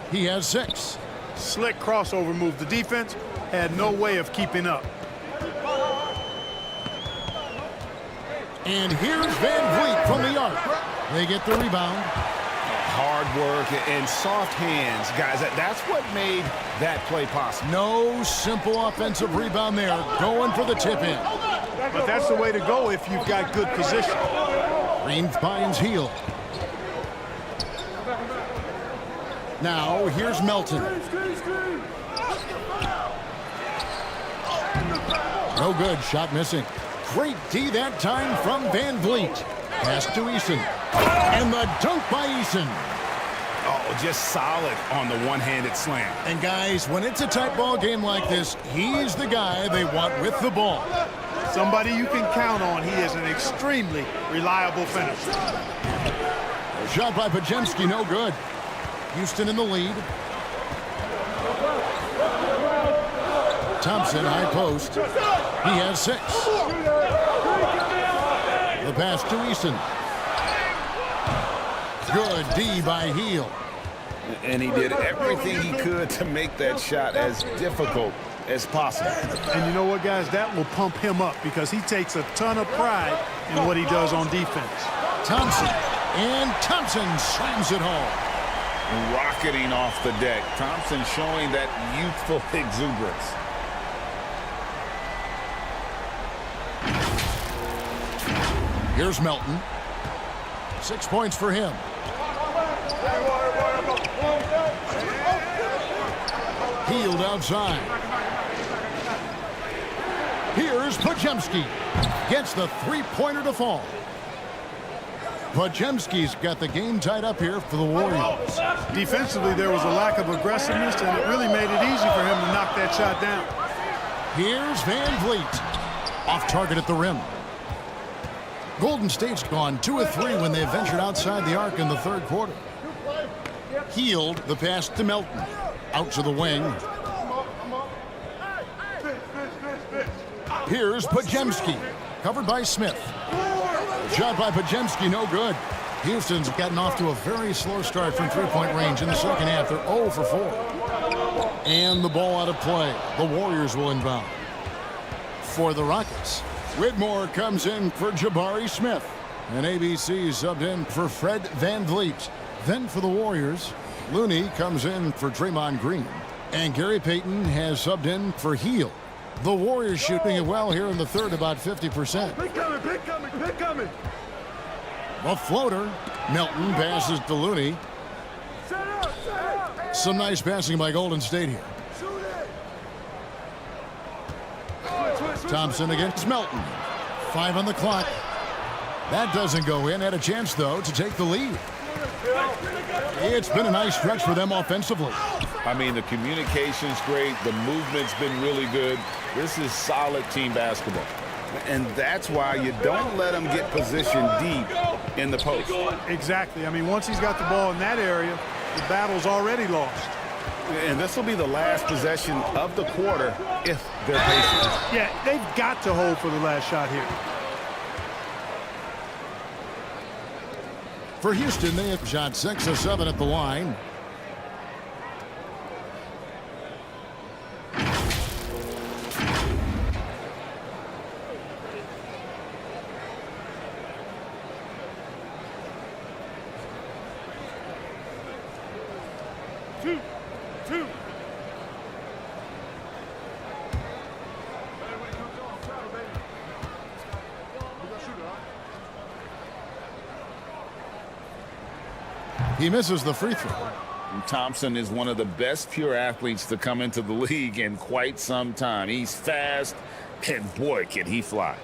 He has 6. Slick crossover move. The defense had no way of keeping up. And here's Van Vliet from the arc. They get the rebound. Hard work and soft hands, guys. That's what made that play possible. No simple offensive rebound there. Going for the tip-in. But that's the way to go if you've got good position. Green finds Hield. Now here's Melton. No good. Shot missing. Great D that time from Van Vliet. Pass to Eason. And the dunk by Eason. Oh, just solid on the one-handed slam. And guys, when it's a tight ball game like this, he's the guy they want with the ball. Somebody you can count on. He is an extremely reliable finisher. Shot by Podziemski, no good. Houston in the lead. Thompson, high post. He has 6. The pass to Eason. Good D by Hield. And he did everything he could to make that shot as difficult as possible. And you know what, guys? That will pump him up because he takes a ton of pride in what he does on defense. Thompson. And Thompson slams it home. Rocketing off the deck. Thompson showing that youthful exuberance. Here's Melton. 6 points for him. Hield outside. Here's Podziemski. Gets the three-pointer to fall. Podziemski's got the game tied up here for the Warriors. Defensively, there was a lack of aggressiveness, and it really made it easy for him to knock that shot down. Here's Van Vliet. Off target at the rim. Golden State's gone 2 of 3 when they ventured outside the arc in the third quarter. Healed the pass to Melton. Out to the wing. Here's Pajemski. Covered by Smith. Shot by Pajemski, no good. Houston's gotten off to a very slow start from three-point range in the second half. They're 0 for 4. And the ball out of play. The Warriors will inbound. For the Rockets, Whitmore comes in for Jabari Smith. And ABC subbed in for Fred VanVleet. Then for the Warriors, Looney comes in for Draymond Green. And Gary Payton has subbed in for Hield. The Warriors shooting it well here in the third, about 50%. Pick coming. A floater. Melton passes to Looney. Some nice passing by Golden State here. Thompson against Melton. 5 on the clock. That doesn't go in. Had a chance, though, to take the lead. It's been a nice stretch for them offensively. I mean, the communication's great. The movement's been really good. This is solid team basketball. And that's why you don't let them get positioned deep in the post. Exactly. I mean, once he's got the ball in that area, the battle's already lost. And this will be the last possession of the quarter if they're patient. Yeah, they've got to hold for the last shot here. For Houston, they have shot 6 of 7 at the line. Two. He misses the free throw. Thompson is one of the best pure athletes to come into the league in quite some time. He's fast, and boy, can he fly.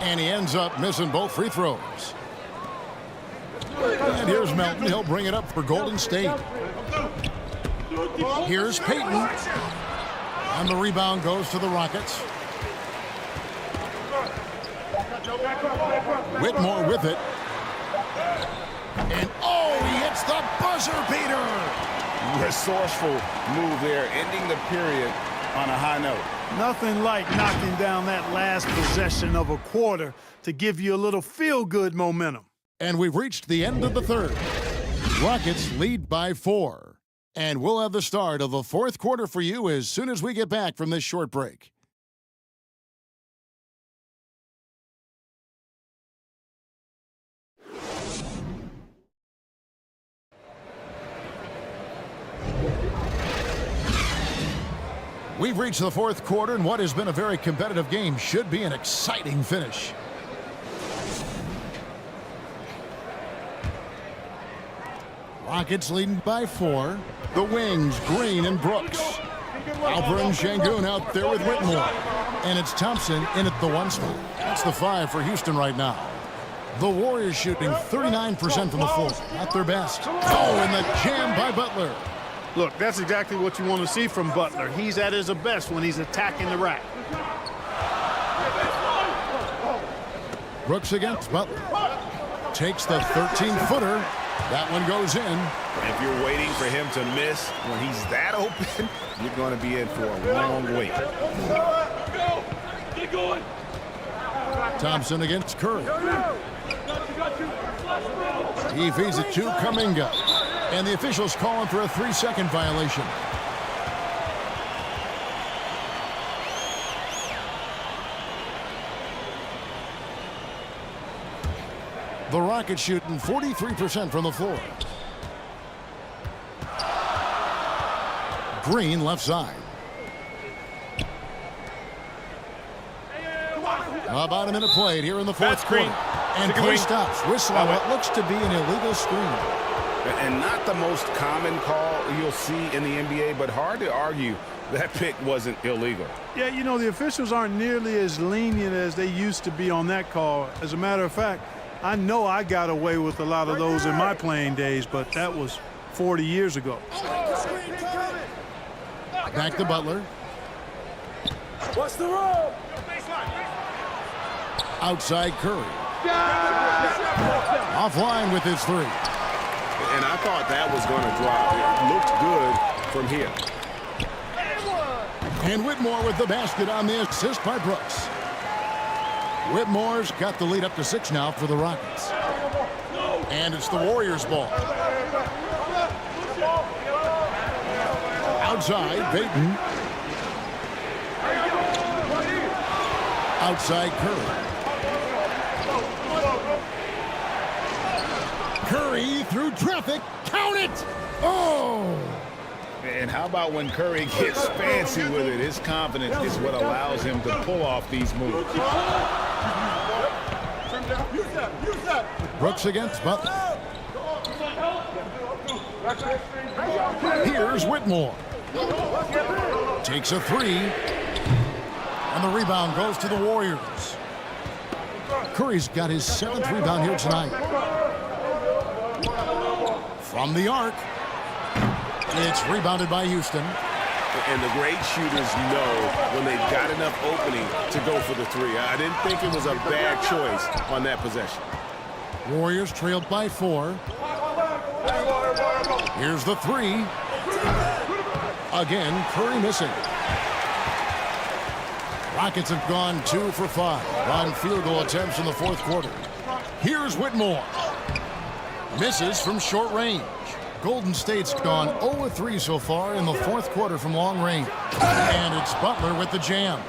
And he ends up missing both free throws. And here's Melton. He'll bring it up for Golden State. Here's Payton. And the rebound goes to the Rockets. Whitmore with it. And he hits the buzzer beater. Resourceful move there, ending the period on a high note. Nothing like knocking down that last possession of a quarter to give you a little feel-good momentum. And we've reached the end of the third. Rockets lead by 4. And we'll have the start of the fourth quarter for you as soon as we get back from this short break. We've reached the fourth quarter, and what has been a very competitive game should be an exciting finish. Rockets leading by 4. The wings, Green and Brooks. Alperen Şengün out there with Whitmore. And it's Thompson in at the 1 spot. That's the 5 for Houston right now. The Warriors shooting 39% from the floor. Not their best. And the jam by Butler. Look, that's exactly what you want to see from Butler. He's at his best when he's attacking the rack. Brooks against Butler. Takes the 13-footer. That one goes in. If you're waiting for him to miss when he's that open, you're going to be in for a long wait. Get going. Thompson against Curry. He feeds it to Kuminga. And the officials calling for a 3-second violation. The Rockets shooting 43% from the floor. Green left side. About a minute played here in the fourth quarter. And play stops. Whistle on what looks to be an illegal screen. And not the most common call you'll see in the NBA, but hard to argue that pick wasn't illegal. Yeah, you know, the officials aren't nearly as lenient as they used to be on that call. As a matter of fact, I know I got away with a lot of those in my playing days, but that was 40 years ago. Back to Butler. What's the roll? Outside Curry. Offline with his three. And I thought that was going to drop. It looked good from here. And Whitmore with the basket on the assist by Brooks. Whitmore's got the lead up to 6 now for the Rockets. And it's the Warriors' ball. Outside, Payton. Outside, Curry. Curry through traffic. Count it! Oh! And how about when Curry gets fancy with it? His confidence is what allows him to pull off these moves. Brooks against Butler. Here's Whitmore. Takes a three. And the rebound goes to the Warriors. Curry's got his 7th rebound here tonight. From the arc. It's rebounded by Houston. And the great shooters know when they've got enough opening to go for the three. I didn't think it was a bad choice on that possession. Warriors trailed by 4. Here's the three. Again, Curry missing. Rockets have gone 2 for 5 on field goal attempts in the 4th quarter. Here's Whitmore. Misses from short range. Golden State's gone 0-3 so far in the 4th quarter from long range. And it's Butler with the jam.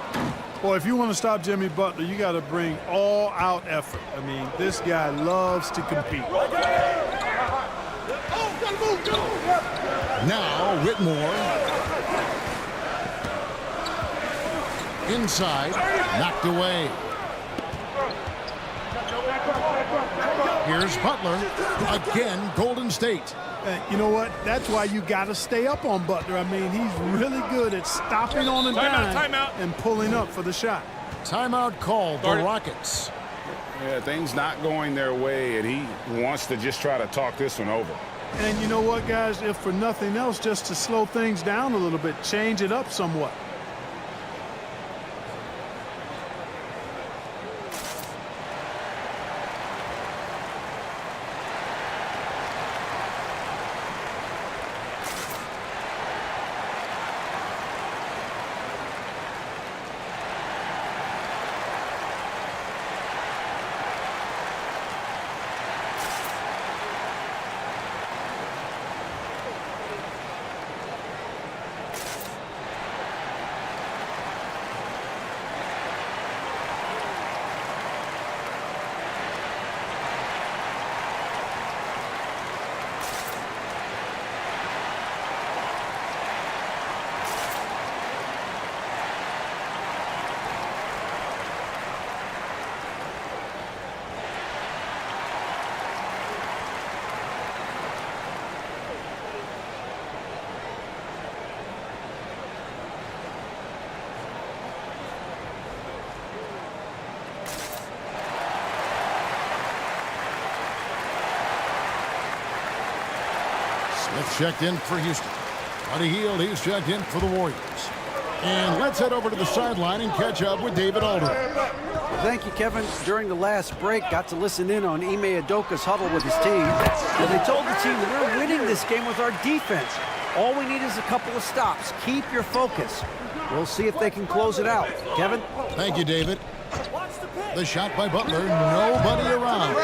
Boy, if you want to stop Jimmy Butler, you got to bring all-out effort. I mean, this guy loves to compete. Now Whitmore. Inside, knocked away. Here's Butler. Again, Golden State. You know what? That's why you got to stay up on Butler. I mean, he's really good at stopping on a dime and pulling up for the shot. Timeout called, the Rockets. Yeah, things not going their way, and he wants to just try to talk this one over. And you know what, guys? If for nothing else, just to slow things down a little bit, change it up somewhat. Smith checked in for Houston. Buddy Hield, he's checked in for the Warriors. And let's head over to the sideline and catch up with David Aldridge. Thank you, Kevin. During the last break, got to listen in on Ime Udoka's huddle with his team. And they told the team that we're winning this game with our defense. All we need is a couple of stops. Keep your focus. We'll see if they can close it out. Kevin? Thank you, David. The shot by Butler, nobody around.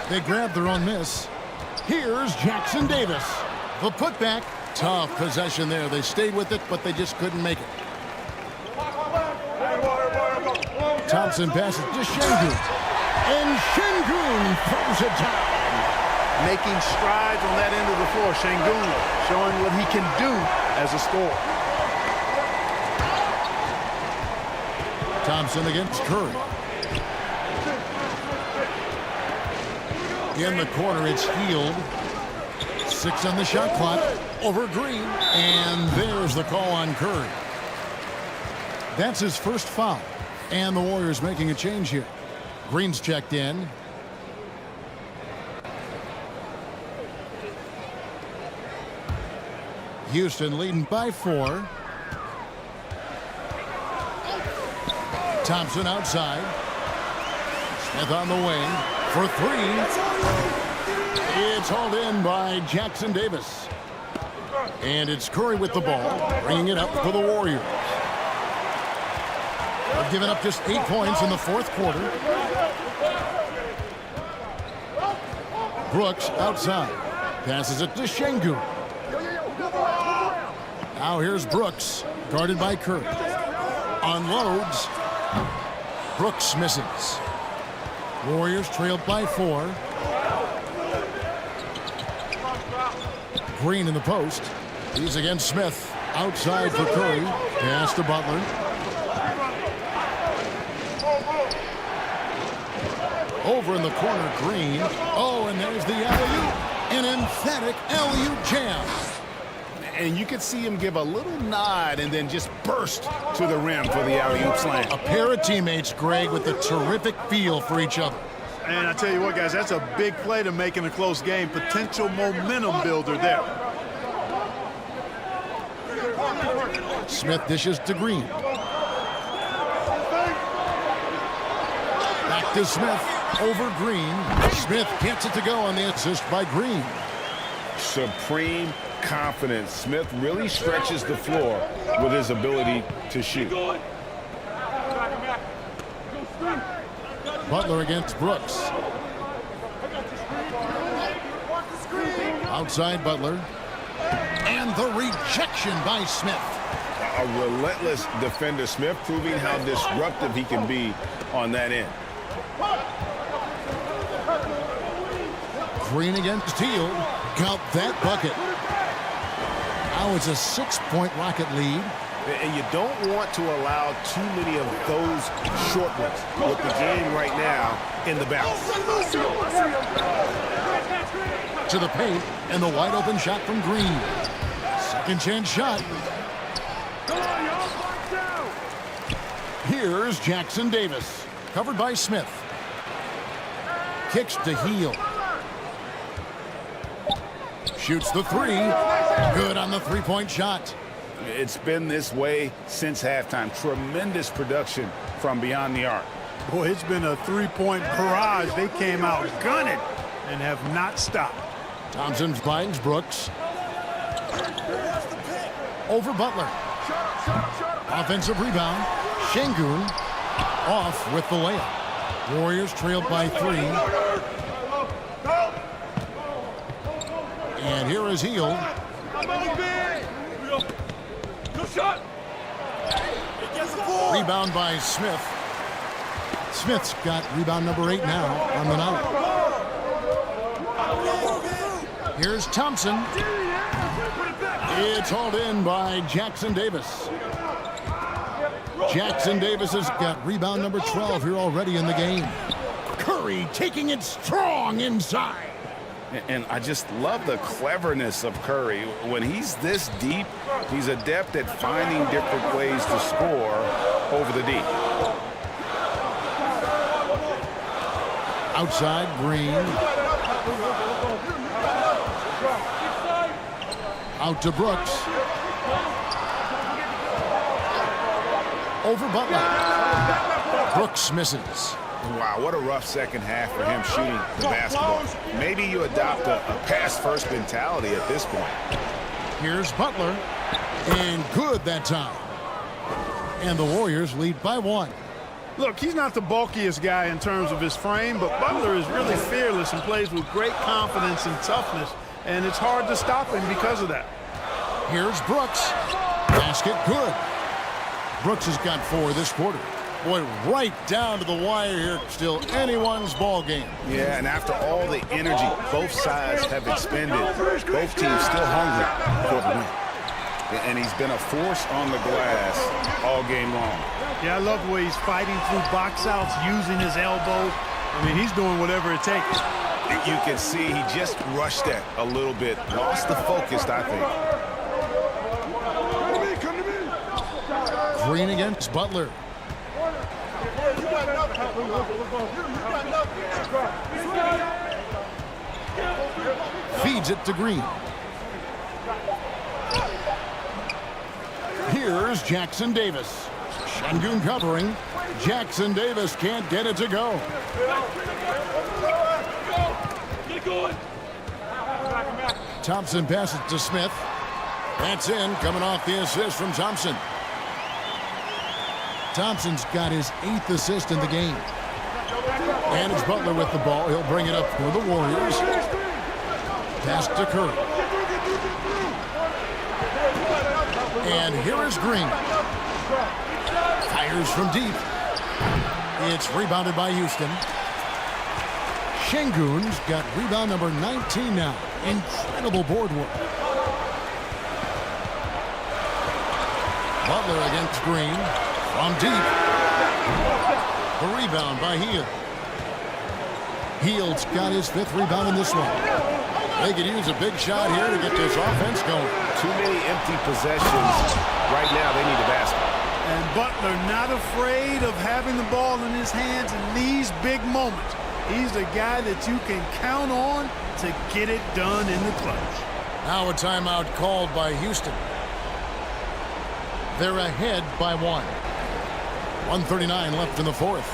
They grabbed their own miss. Here's Jackson Davis. The putback, tough possession there. They stayed with it, but they just couldn't make it. Thompson passes to Şengün. And Şengün throws it down. Making strides on that end of the floor. Şengün showing what he can do as a scorer. Thompson against Curry. In the corner, it's Hield. 6 on the shot clock. Over Green. And there's the call on Curry. That's his first foul. And the Warriors making a change here. Green's checked in. Houston leading by 4. Thompson outside. Smith on the wing for 3. It's hauled in by Jackson Davis. And it's Curry with the ball, bringing it up for the Warriors. They've given up just 8 points in the fourth quarter. Brooks outside. Passes it to Şengün. Now here's Brooks, guarded by Curry. Unloads. Brooks misses. Warriors trailed by 4. Green in the post. He's against Smith. Outside for Curry. Pass to Butler. Over in the corner, Green. Oh, and there's the alley-oop. An emphatic alley-oop jam. And you could see him give a little nod and then just burst to the rim for the alley-oop slam. A pair of teammates, Greg, with a terrific feel for each other. And I tell you what, guys, that's a big play to make in a close game. Potential momentum builder there. Smith dishes to Green. Back to Smith. Over Green. Smith gets it to go on the assist by Green. Supreme confidence. Smith really stretches the floor with his ability to shoot. Butler against Brooks. Outside Butler. And the rejection by Smith. A relentless defender. Smith proving how disruptive he can be on that end. Green against Teal. Count that bucket. Now it's a 6-point Rocket lead. And you don't want to allow too many of those short ones with the game right now in the balance. To the paint, and the wide open shot from Green. Second chance shot. Here's Jackson Davis, covered by Smith. Kicks to Heel. Shoots the 3. Good on the 3-point shot. It's been this way since halftime. Tremendous production from beyond the arc. Boy, it's been a 3-point barrage. They came out gunning and have not stopped. Thompson finds Brooks. Over Butler. Offensive rebound. Şengün off with the layup. Warriors trailed by 3. And here is Heel. Rebound by Smith. Smith's got rebound number 8 now on the night. Here's Thompson. It's hauled in by Jackson Davis. Jackson Davis has got rebound number 12 here already in the game. Curry taking it strong inside. And I just love the cleverness of Curry. When he's this deep, he's adept at finding different ways to score over the deep. Outside, Green. Out to Brooks. Over Butler. Brooks misses. Wow, what a rough second half for him shooting the basketball. Maybe you adopt a pass-first mentality at this point. Here's Butler. And good that time. And the Warriors lead by 1. Look, he's not the bulkiest guy in terms of his frame, but Butler is really fearless and plays with great confidence and toughness, and it's hard to stop him because of that. Here's Brooks. Basket good. Brooks has got 4 this quarter. Boy, right down to the wire here. Still anyone's ball game. Yeah, and after all the energy both sides have expended, both teams still hungry for the win. And he's been a force on the glass all game long. Yeah, I love the way he's fighting through box outs, using his elbows. I mean, he's doing whatever it takes. You can see he just rushed that a little bit. Lost the focus, I think. Green against Butler. Feeds it to Green. Here's Jackson Davis. Şengün covering. Jackson Davis can't get it to go. Thompson passes to Smith. That's in, coming off the assist from Thompson. Thompson's got his 8th assist in the game. And it's Butler with the ball. He'll bring it up for the Warriors. Pass to Curry. And here is Green. Fires from deep. It's rebounded by Houston. Şengün's got rebound number 19 now. Incredible board work. Butler against Green. From deep. The rebound by Hield. Hield's got his 5th rebound in this one. They could use a big shot here to get this offense going. Too many empty possessions. Right now, they need a basket. And Butler not afraid of having the ball in his hands in these big moments. He's the guy that you can count on to get it done in the clutch. Now a timeout called by Houston. They're ahead by 1. 1:39 left in the 4th.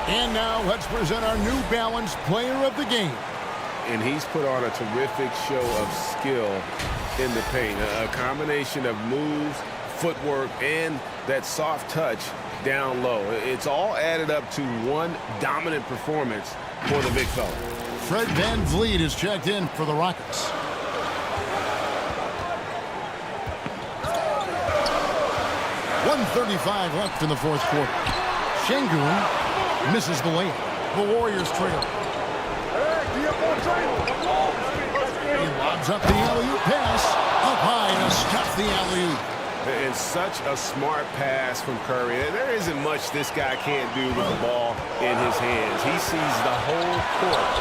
And now let's present our New Balance Player of the Game. And he's put on a terrific show of skill in the paint. A combination of moves, footwork, and that soft touch down low. It's all added up to one dominant performance for the big fella. Fred VanVleet is checked in for the Rockets. .135 left in the 4th quarter. Şengün misses the layup. The Warriors trail. He lobs up the alley-oop pass. Up high to stuff the alley-oop. And such a smart pass from Curry. There isn't much this guy can't do with the ball in his hands. He sees the whole court.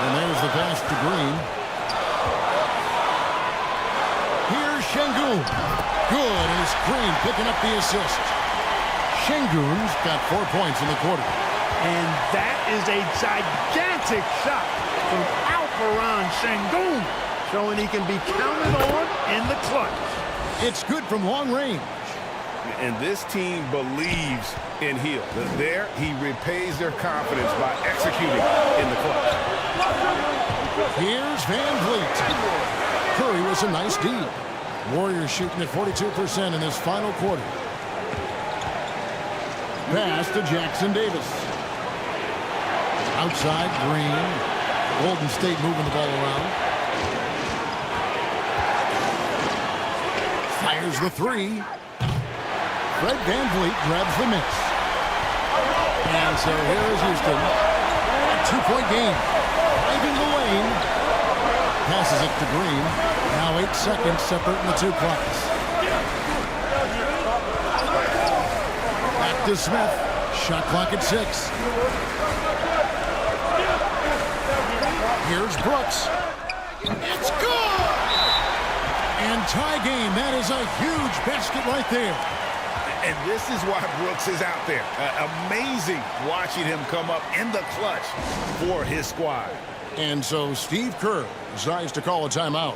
And there's the pass to Green. Here's Şengün. Good, and it's Green picking up the assist. Şengün's got 4 points in the quarter. And that is a gigantic shot from Alperen Şengün, showing he can be counted on in the clutch. It's good from long range. And this team believes in Hield. There, he repays their confidence by executing in the clutch. Here's VanVleet. Curry was a nice D. Warriors shooting at 42% in this final quarter. Pass to Jackson Davis. Outside, Green. Golden State moving the ball around. Fires the 3. Fred VanVleet grabs the miss. And so here is Houston. A 2-point game. Driving the lane. Passes it to Green. Now 8 seconds separating the two clocks. Back to Smith. Shot clock at 6. Here's Brooks. It's good! And tie game. That is a huge basket right there. And this is why Brooks is out there. Amazing watching him come up in the clutch for his squad. And so Steve Kerr decides to call a timeout.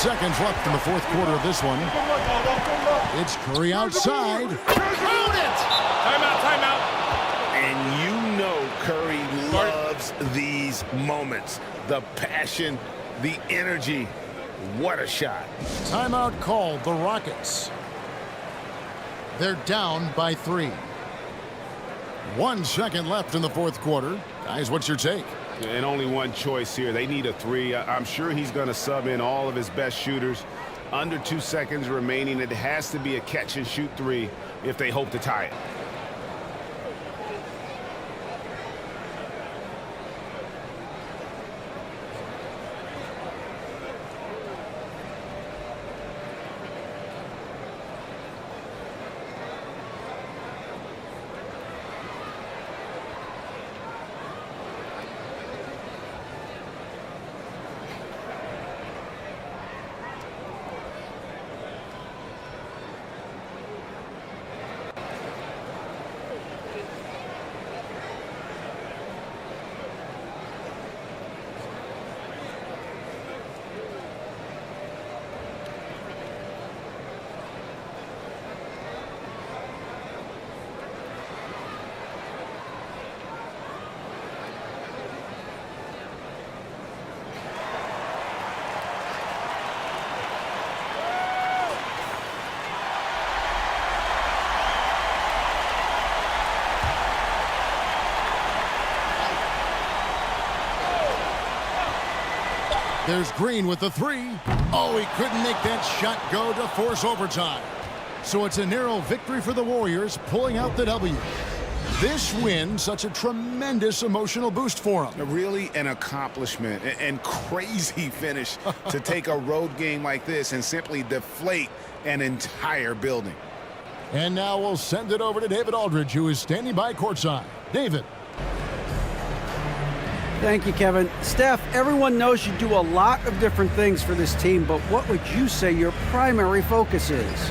seconds left in the fourth quarter of this one. It's Curry outside. Count it! Timeout. And you know Curry loves these moments. The passion, the energy. What a shot. Timeout called the Rockets. They're down by 3. 1 second left in the fourth quarter. Guys, what's your take? And only one choice here. They need a 3. I'm sure he's going to sub in all of his best shooters. Under 2 seconds remaining. It has to be a catch-and-shoot 3 if they hope to tie it. There's Green with the 3. Oh, he couldn't make that shot go to force overtime. So it's a narrow victory for the Warriors, pulling out the W. This win, such a tremendous emotional boost for them. Really an accomplishment and crazy finish to take a road game like this and simply deflate an entire building. And now we'll send it over to David Aldridge, who is standing by courtside. David. Thank you, Kevin. Steph, everyone knows you do a lot of different things for this team, but what would you say your primary focus is?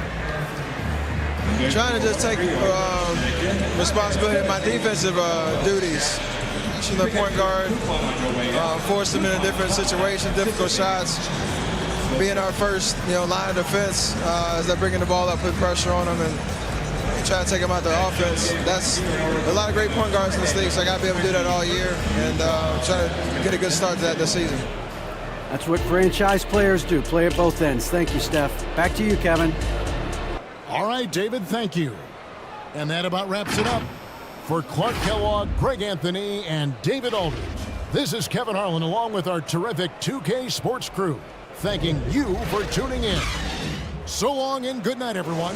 Trying to just take responsibility of my defensive duties. Pushing the point guard, force them in a different situation, difficult shots. Being our first, line of defense as they're bringing the ball up, put pressure on them, and try to take them out their offense. That's a lot of great point guards in this league, so I got to be able to do that all year and try to get a good start to that this season. That's what franchise players do, play at both ends. Thank you, Steph. Back to you, Kevin. All right, David, thank you. And that about wraps it up. For Clark Kellogg, Greg Anthony, and David Aldridge, this is Kevin Harlan along with our terrific 2K Sports crew, thanking you for tuning in. So long and good night, everyone.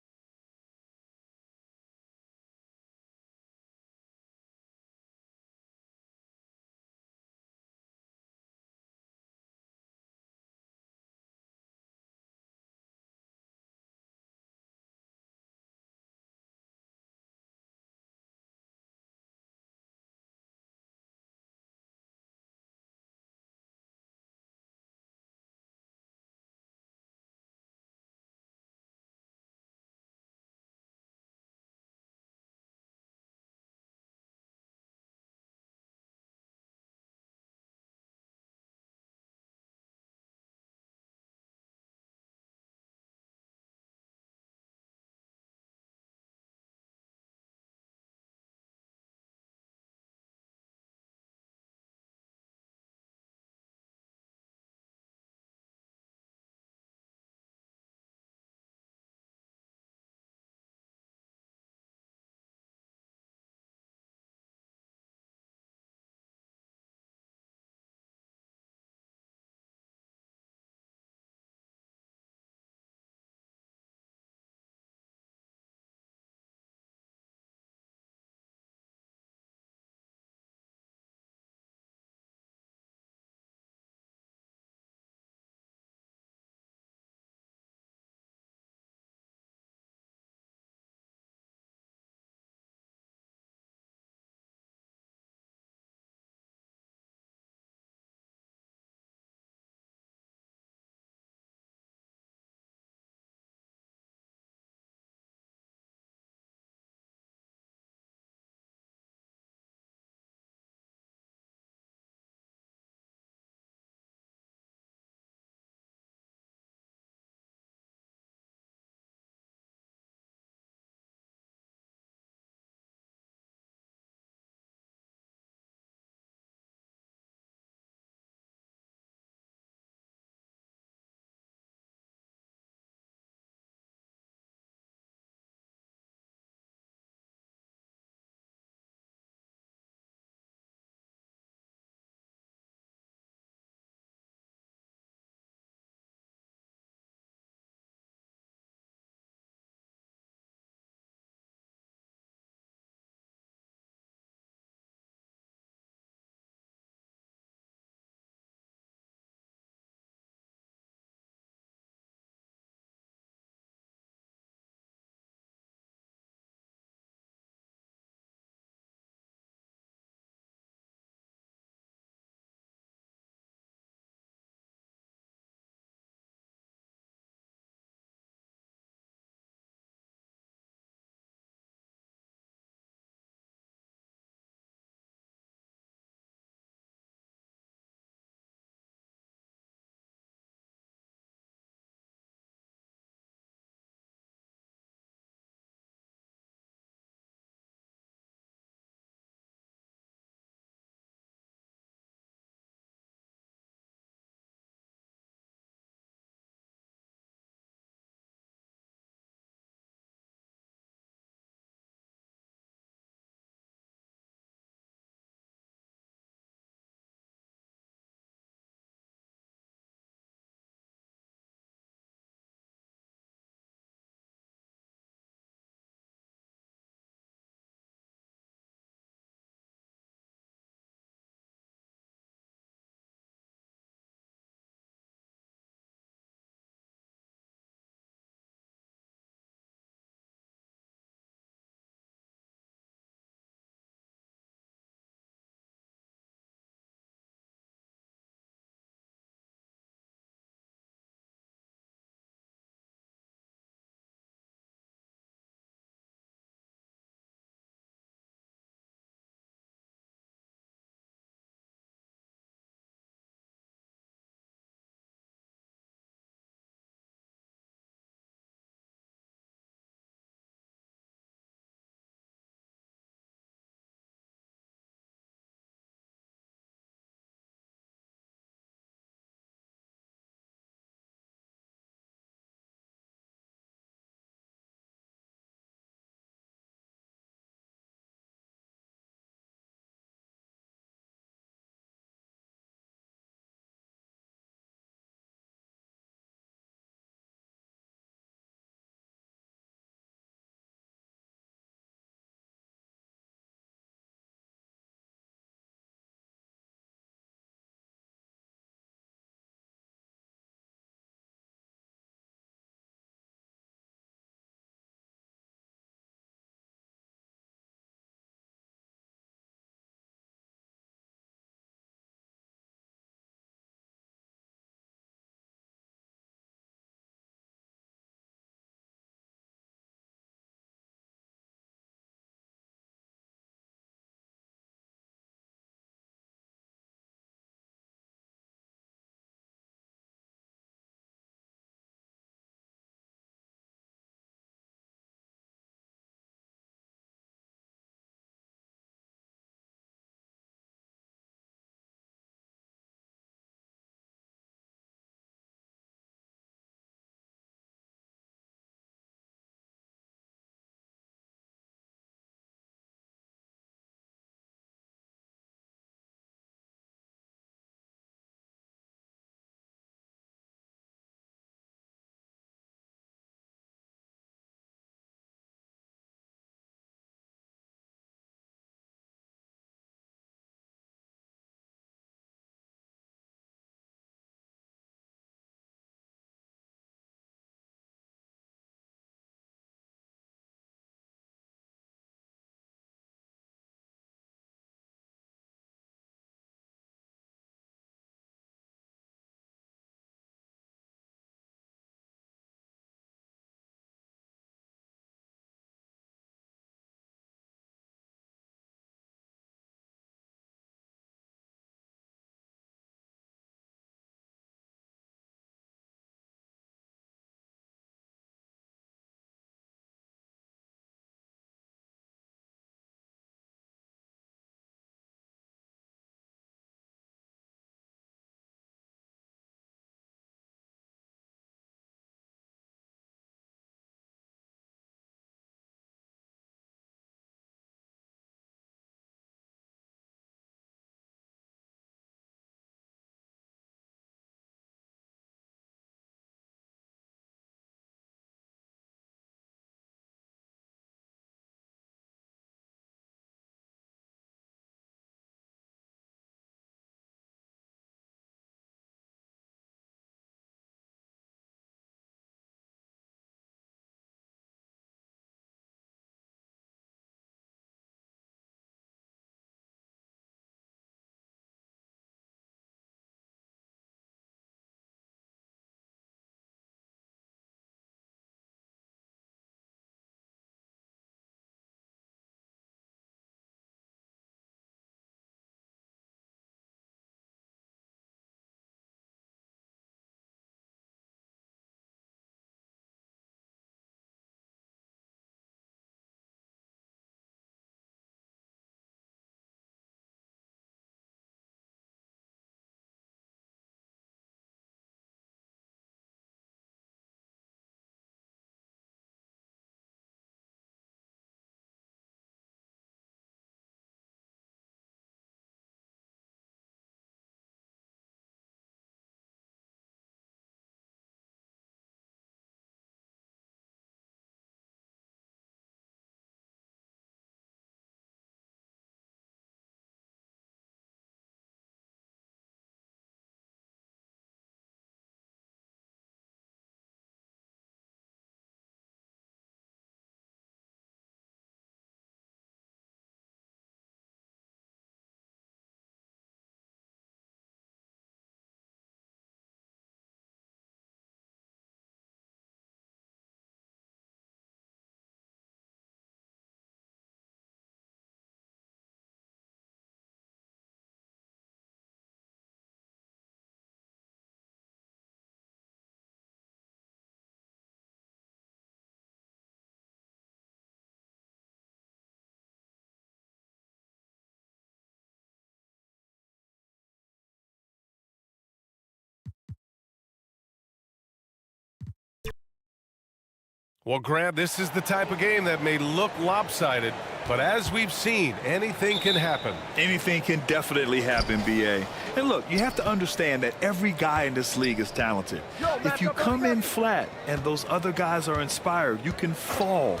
Well, Grant, this is the type of game that may look lopsided, but as we've seen, anything can happen. Anything can definitely happen, B.A. And look, you have to understand that every guy in this league is talented. If you come in flat and those other guys are inspired, you can fall.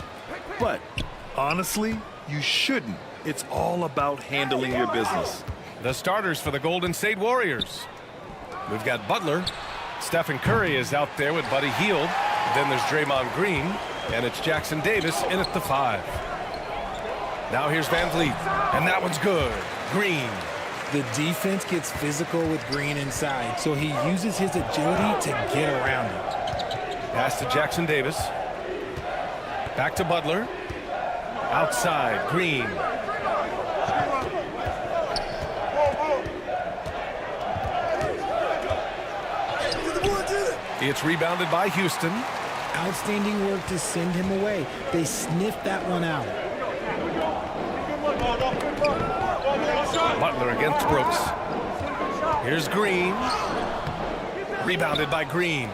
But honestly, you shouldn't. It's all about handling your business. The starters for the Golden State Warriors. We've got Butler. Stephen Curry is out there with Buddy Hield. Then there's Draymond Green, and it's Jackson Davis in at the 5. Now here's Van Vliet, and that one's good. Green. The defense gets physical with Green inside, so he uses his agility to get around it. Pass to Jackson Davis. Back to Butler. Outside, Green. It's rebounded by Houston. Outstanding work to send him away. They sniffed that one out. Butler against Brooks. Here's Green. Rebounded by Green.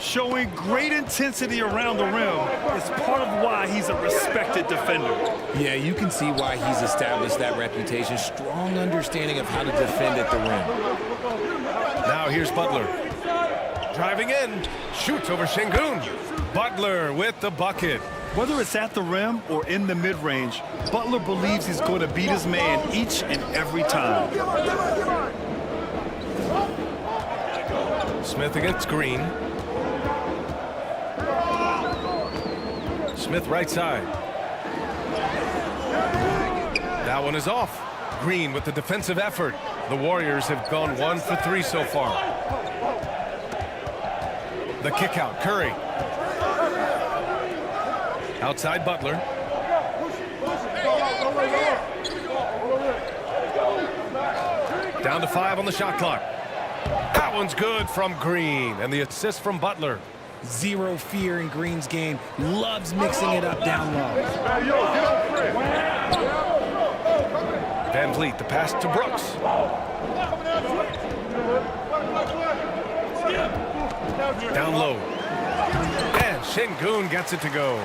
Showing great intensity around the rim is part of why he's a respected defender. Yeah, you can see why he's established that reputation. Strong understanding of how to defend at the rim. Now here's Butler. Driving in. Shoots over Şengün. Butler with the bucket. Whether it's at the rim or in the mid-range, Butler believes he's going to beat his man each and every time. Smith against Green. Smith right side. That one is off. Green with the defensive effort. The Warriors have gone 1 for 3 so far. The kick out, Curry. Outside Butler. Down to 5 on the shot clock. That one's good from Green, and the assist from Butler. Zero fear in Green's game. Loves mixing it up down low. Van Vliet, the pass to Brooks. Down low. And Şengün gets it to go.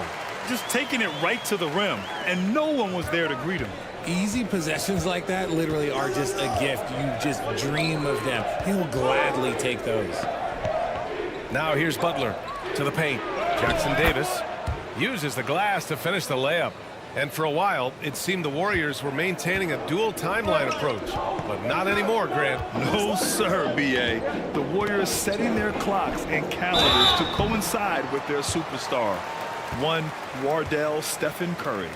Just taking it right to the rim, and no one was there to greet him. Easy possessions like that literally are just a gift. You just dream of them. He'll gladly take those. Now here's Butler to the paint. Jackson Davis uses the glass to finish the layup. And for a while, it seemed the Warriors were maintaining a dual timeline approach. But not anymore, Grant. No, sir, B.A. The Warriors setting their clocks and calendars to coincide with their superstar. One Wardell Stephen Curry.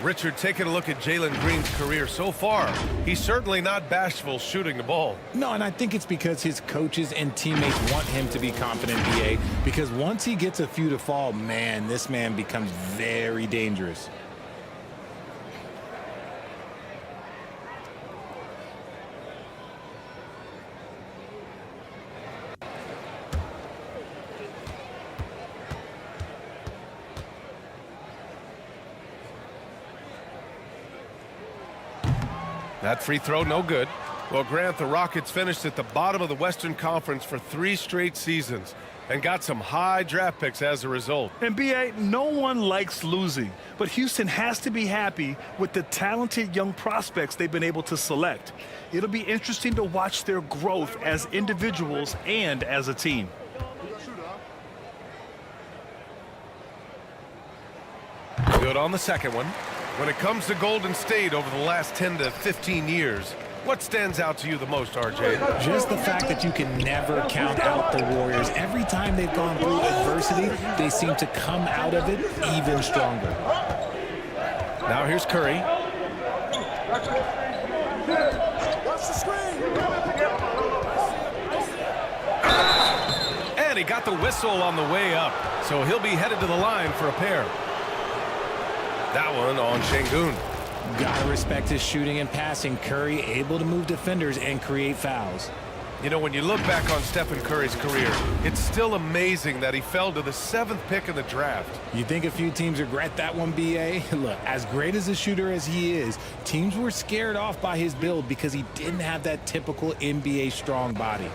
Richard, taking a look at Jalen Green's career so far, he's certainly not bashful shooting the ball. No, and I think it's because his coaches and teammates want him to be confident, BA, because once he gets a few to fall, man, this man becomes very dangerous. That free throw, no good. Well, Grant, the Rockets finished at the bottom of the Western Conference for 3 straight seasons and got some high draft picks as a result. And, B.A., no one likes losing, but Houston has to be happy with the talented young prospects they've been able to select. It'll be interesting to watch their growth as individuals and as a team. Good on the second one. When it comes to Golden State over the last 10 to 15 years, what stands out to you the most, RJ? Just the fact that you can never count out the Warriors. Every time they've gone through adversity, they seem to come out of it even stronger. Now here's Curry. And he got the whistle on the way up, so he'll be headed to the line for a pair. That one on Şengün. Gotta respect his shooting and passing. Curry able to move defenders and create fouls. You know, when you look back on Stephen Curry's career, it's still amazing that he fell to the 7th pick in the draft. You think a few teams regret that one, BA? Look, as great as a shooter as he is, teams were scared off by his build because he didn't have that typical NBA strong body.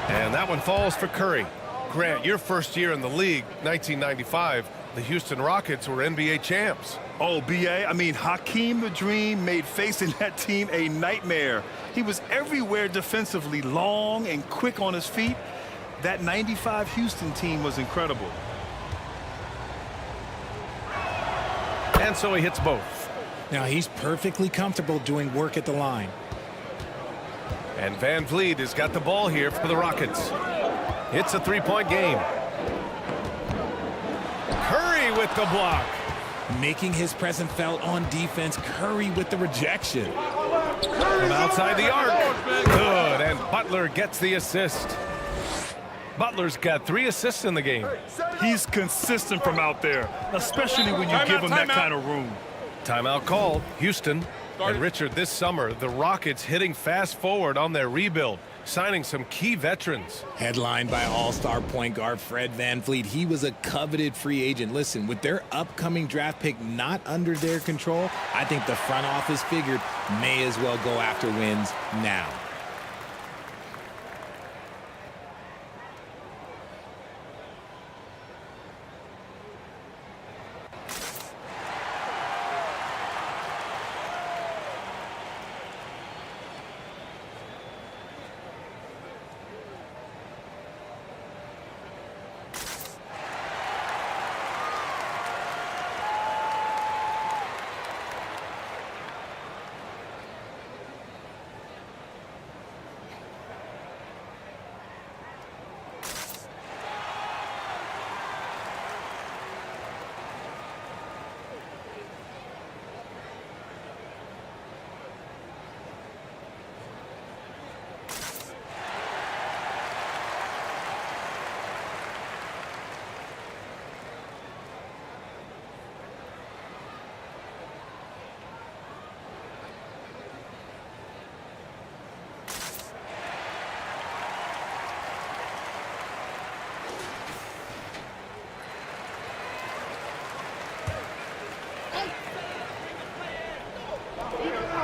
And that one falls for Curry. Grant, your first year in the league, 1995, the Houston Rockets were NBA champs. Oh, B.A., I mean, Hakeem the Dream made facing that team a nightmare. He was everywhere defensively, long and quick on his feet. That 95 Houston team was incredible. And so he hits both. Now he's perfectly comfortable doing work at the line. And Van Vliet has got the ball here for the Rockets. It's a three-point game. Curry with the block. Making his presence felt on defense. Curry with the rejection. From outside the arc. Good, and Butler gets the assist. Butler's got 3 assists in the game. He's consistent from out there, especially when you give him that kind of room. Timeout called. Houston. And Richard, this summer, the Rockets hitting fast forward on their rebuild, signing some key veterans. Headlined by all-star point guard Fred VanVleet. He was a coveted free agent. Listen, with their upcoming draft pick not under their control, I think the front office figured may as well go after wins now.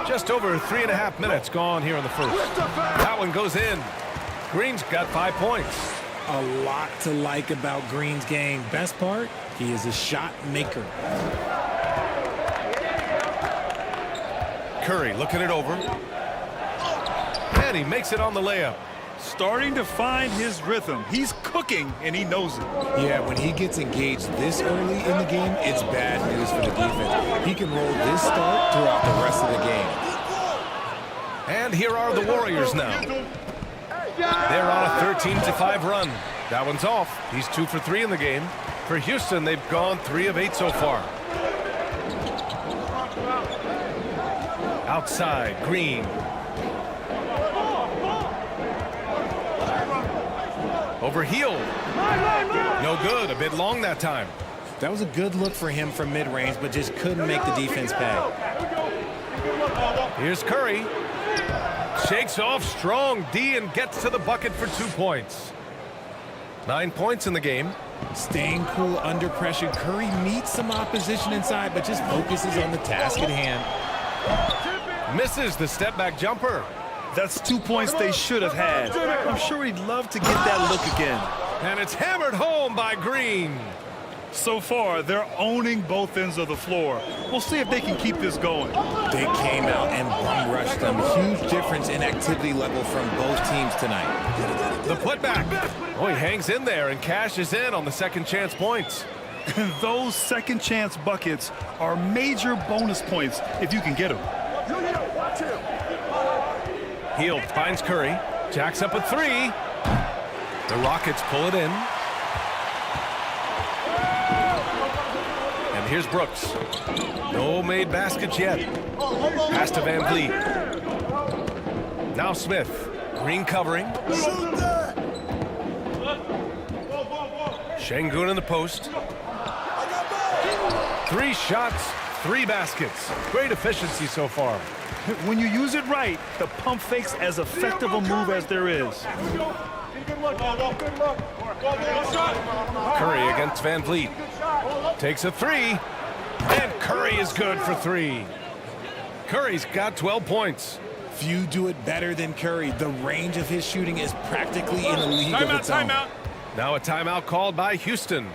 Just over 3.5 minutes gone here in the first. That one goes in. Green's got 5 points. A lot to like about Green's game. Best part, he is a shot maker. Curry looking it over. And he makes it on the layup. Starting to find his rhythm. He's cooking, and he knows it. Yeah, when he gets engaged this early in the game, it's bad news for the defense. He can roll this start throughout the rest of the game. And here are the Warriors now. They're on a 13-5 run. That one's off. He's 2 for 3 in the game. For Houston, they've gone 3 of 8 so far. Outside, Green. Over heel. No good. A bit long that time. That was a good look for him from mid-range, but just couldn't make the defense pay. Here's Curry. Shakes off strong D and gets to the bucket for 2 points. 9 points in the game. Staying cool under pressure. Curry meets some opposition inside, but just focuses on the task at hand. Misses the step-back jumper. That's 2 points they should have had. I'm sure he'd love to get that look again. And it's hammered home by Green. So far, they're owning both ends of the floor. We'll see if they can keep this going. They came out and bum rushed them. Huge difference in activity level from both teams tonight. The putback. Oh, he hangs in there and cashes in on the second chance points. Those second chance buckets are major bonus points if you can get them. Hield finds Curry. Jacks up a 3. The Rockets pull it in. And here's Brooks. No made baskets yet. Pass to Van Vliet. Now Smith. Green covering. Şengün in the post. 3 shots, 3 baskets. Great efficiency so far. When you use it right, the pump fake's as effective a move as there is. Curry against Van Vliet. Takes a 3. And Curry is good for 3. Curry's got 12 points. Few do it better than Curry. The range of his shooting is practically in a league of its own. Now a timeout called by Houston.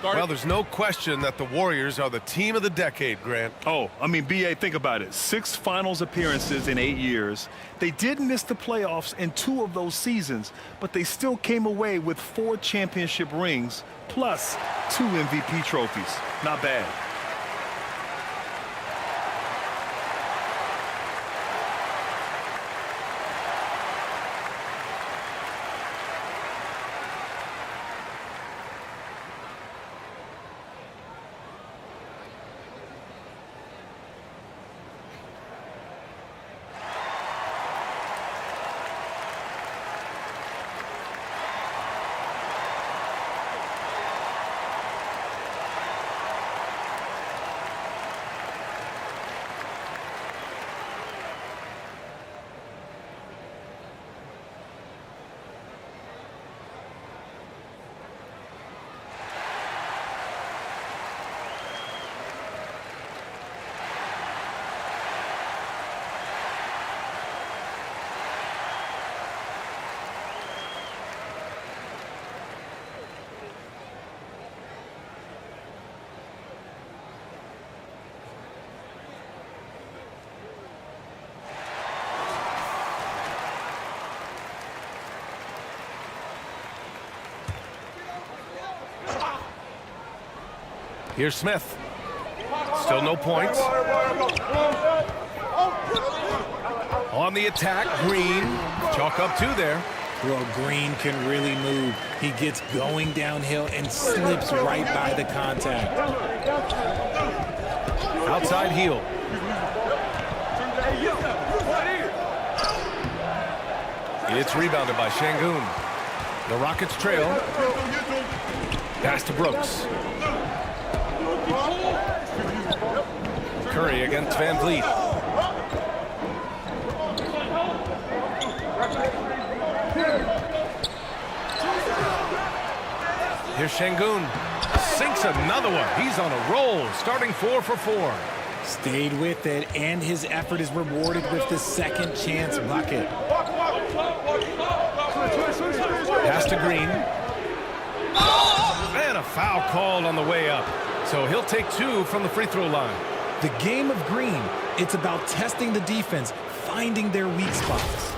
Well, there's no question that the Warriors are the team of the decade, Grant. Oh, I mean, B.A., think about it. 6 finals appearances in 8 years. They did miss the playoffs in 2 of those seasons, but they still came away with 4 championship rings plus 2 MVP trophies. Not bad. Here's Smith. Still no points. On the attack, Green. Chalk up 2 there. Well, Green can really move. He gets going downhill and slips right by the contact. Outside heel. It's rebounded by Şengün. The Rockets trail. Pass to Brooks. Curry against Van Vliet. Here's Şengün. Sinks another one. He's on a roll, starting 4 for 4. Stayed with it, and his effort is rewarded with the second chance bucket. Pass to Green. And a foul called on the way up. So he'll take 2 from the free throw line. The game of Green, it's about testing the defense, finding their weak spots.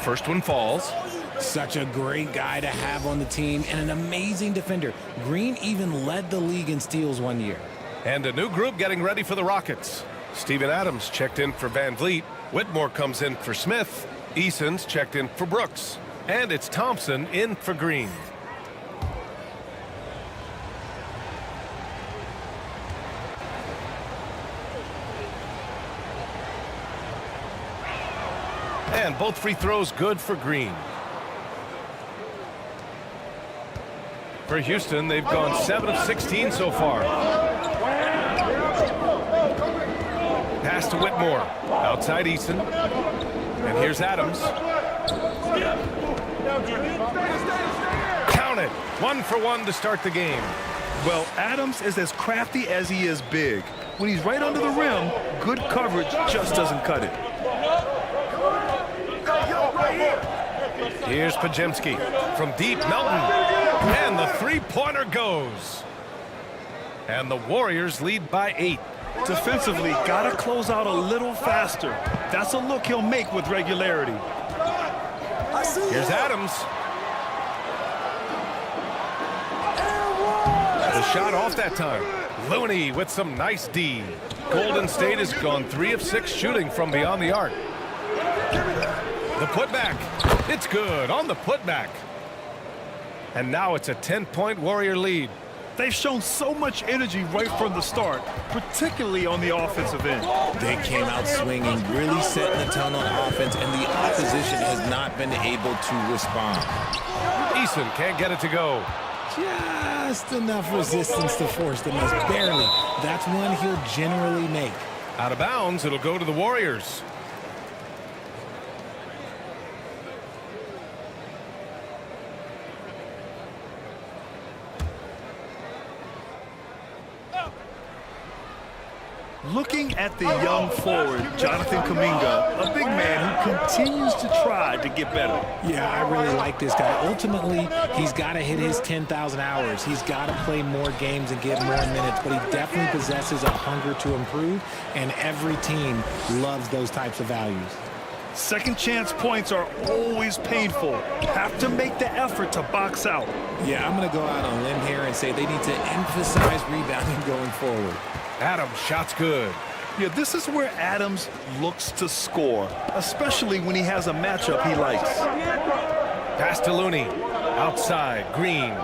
First one falls. Such a great guy to have on the team and an amazing defender. Green even led the league in steals one year. And a new group getting ready for the Rockets. Steven Adams checked in for Van Vliet. Whitmore comes in for Smith. Eason's checked in for Brooks. And it's Thompson in for Green. And both free throws good for Green. For Houston, they've gone 7 of 16 so far. Pass to Whitmore. Outside Eason. And here's Adams. Count it. 1 for 1 to start the game. Well, Adams is as crafty as he is big. When he's right under the rim, good coverage just doesn't cut it. Here's Pajemski from deep. Melton. And the three-pointer goes. And the Warriors lead by 8. Defensively, got to close out a little faster. That's a look he'll make with regularity. Here's Adams. The shot off that time. Looney with some nice D. Golden State has gone 3 of 6 shooting from beyond the arc. The putback. It's good on the putback. And now it's a 10-point Warrior lead. They've shown so much energy right from the start, particularly on the offensive end. They came out swinging, really setting the tone on offense, and the opposition has not been able to respond. Eason can't get it to go. Just enough resistance to force the miss, barely. That's one he'll generally make. Out of bounds, it'll go to the Warriors. Looking at the young forward, Jonathan Kuminga, a big man who continues to try to get better. Yeah, I really like this guy. Ultimately, he's got to hit his 10,000 hours. He's got to play more games and get more minutes, but he definitely possesses a hunger to improve, and every team loves those types of values. Second chance points are always painful. Have to make the effort to box out. Yeah, I'm going to go out on a limb here and say they need to emphasize rebounding going forward. Adams, shot's good. Yeah, this is where Adams looks to score, especially when he has a matchup he likes. Pass to Looney. Outside, Green.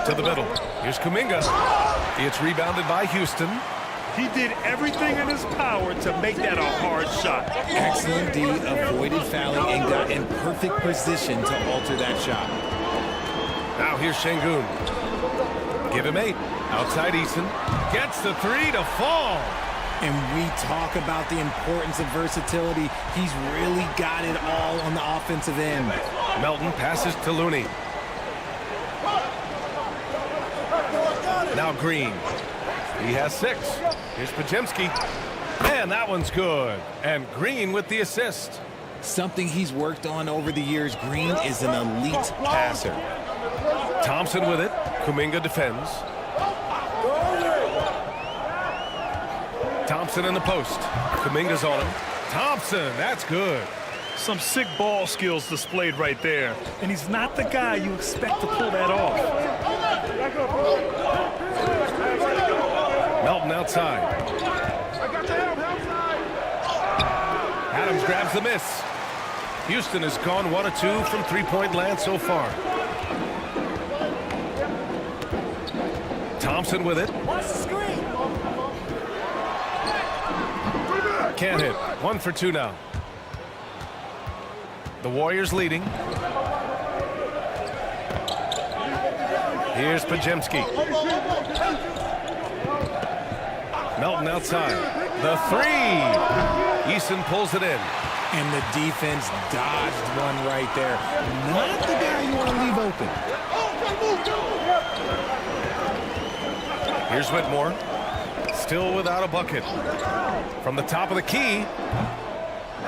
To the middle. Here's Kuminga. It's rebounded by Houston. He did everything in his power to make that a hard shot. Excellent D, avoided fouling and got in perfect position to alter that shot. Now here's Şengün. Give him 8. Outside Eason. Gets the 3 to fall. And we talk about the importance of versatility. He's really got it all on the offensive end. Melton passes to Looney. Now Green. He has 6. Here's Podziemski. Man, that one's good. And Green with the assist. Something he's worked on over the years. Green is an elite passer. Thompson with it. Kuminga defends. Thompson in the post. Kuminga's on him. Thompson, that's good. Some sick ball skills displayed right there. And he's not the guy you expect to pull that off. Melton outside. Adams grabs the miss. Houston has gone 1 of 2 from three-point land so far. Thompson with it. Can't hit. 1 for 2 now. The Warriors leading. Here's Podziemski. Melton outside. The 3. Eason pulls it in. And the defense dodged one right there. Not the guy you want to leave open. Here's Whitmore. Still without a bucket. From the top of the key.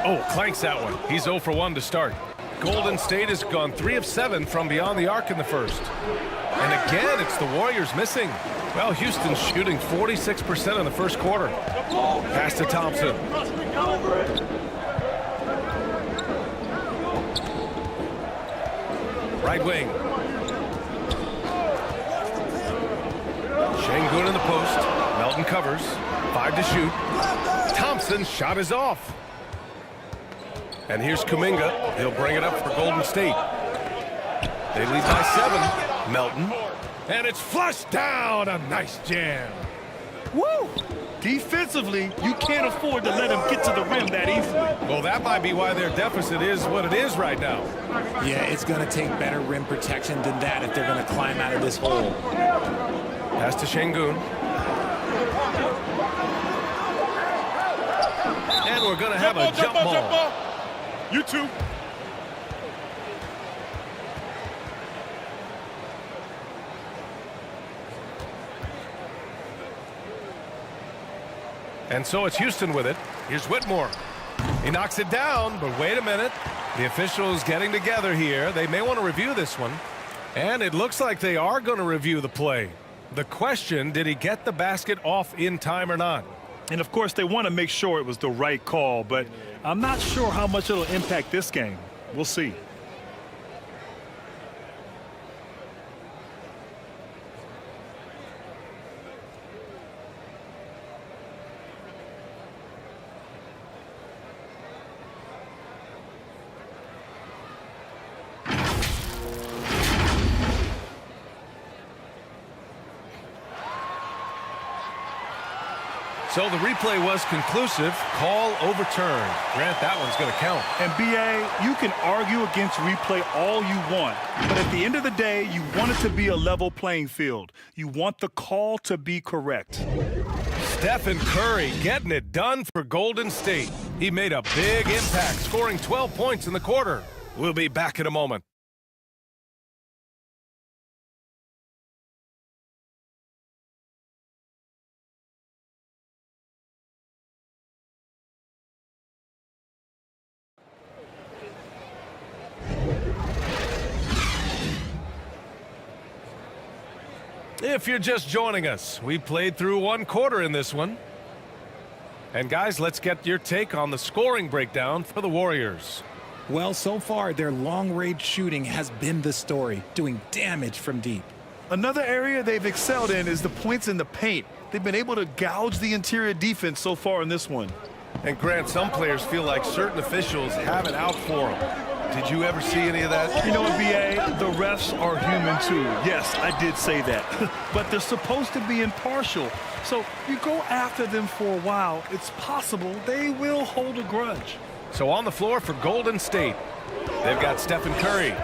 Oh, clanks that one. He's 0 for 1 to start. Golden State has gone 3 of 7 from beyond the arc in the first. And again, it's the Warriors missing. Well, Houston's shooting 46% in the first quarter. Pass to Thompson. Right wing. Şengün in the post. Melton covers. 5 to shoot. Thompson's shot is off. And here's Kuminga. He'll bring it up for Golden State. They lead by 7. Melton. And it's flushed down. A nice jam. Woo! Defensively, you can't afford to let him get to the rim that easily. Well, that might be why their deficit is what it is right now. Yeah, it's going to take better rim protection than that if they're going to climb out of this hole. Pass to Şengün. And we're going to have a jump ball. You too. And so it's Houston with it. Here's Whitmore. He knocks it down, but wait a minute. The officials getting together here. They may want to review this one. And it looks like they are going to review the play. The question, did he get the basket off in time or not? And of course, they want to make sure it was the right call, but I'm not sure how much it'll impact this game. We'll see. So the replay was conclusive. Call overturned. Grant, that one's going to count. And BA, you can argue against replay all you want, but at the end of the day, you want it to be a level playing field. You want the call to be correct. Stephen Curry getting it done for Golden State. He made a big impact, scoring 12 points in the quarter. We'll be back in a moment. If you're just joining us, we played through one quarter in this one. And guys, let's get your take on the scoring breakdown for the Warriors. Well, so far, their long-range shooting has been the story, doing damage from deep. Another area they've excelled in is the points in the paint. They've been able to gouge the interior defense so far in this one. And Grant, some players feel like certain officials have it out for them. Did you ever see any of that? You know what, BA? The refs are human too. Yes, I did say that. But they're supposed to be impartial. So you go after them for a while, it's possible they will hold a grudge. So on the floor for Golden State, they've got Stephen Curry,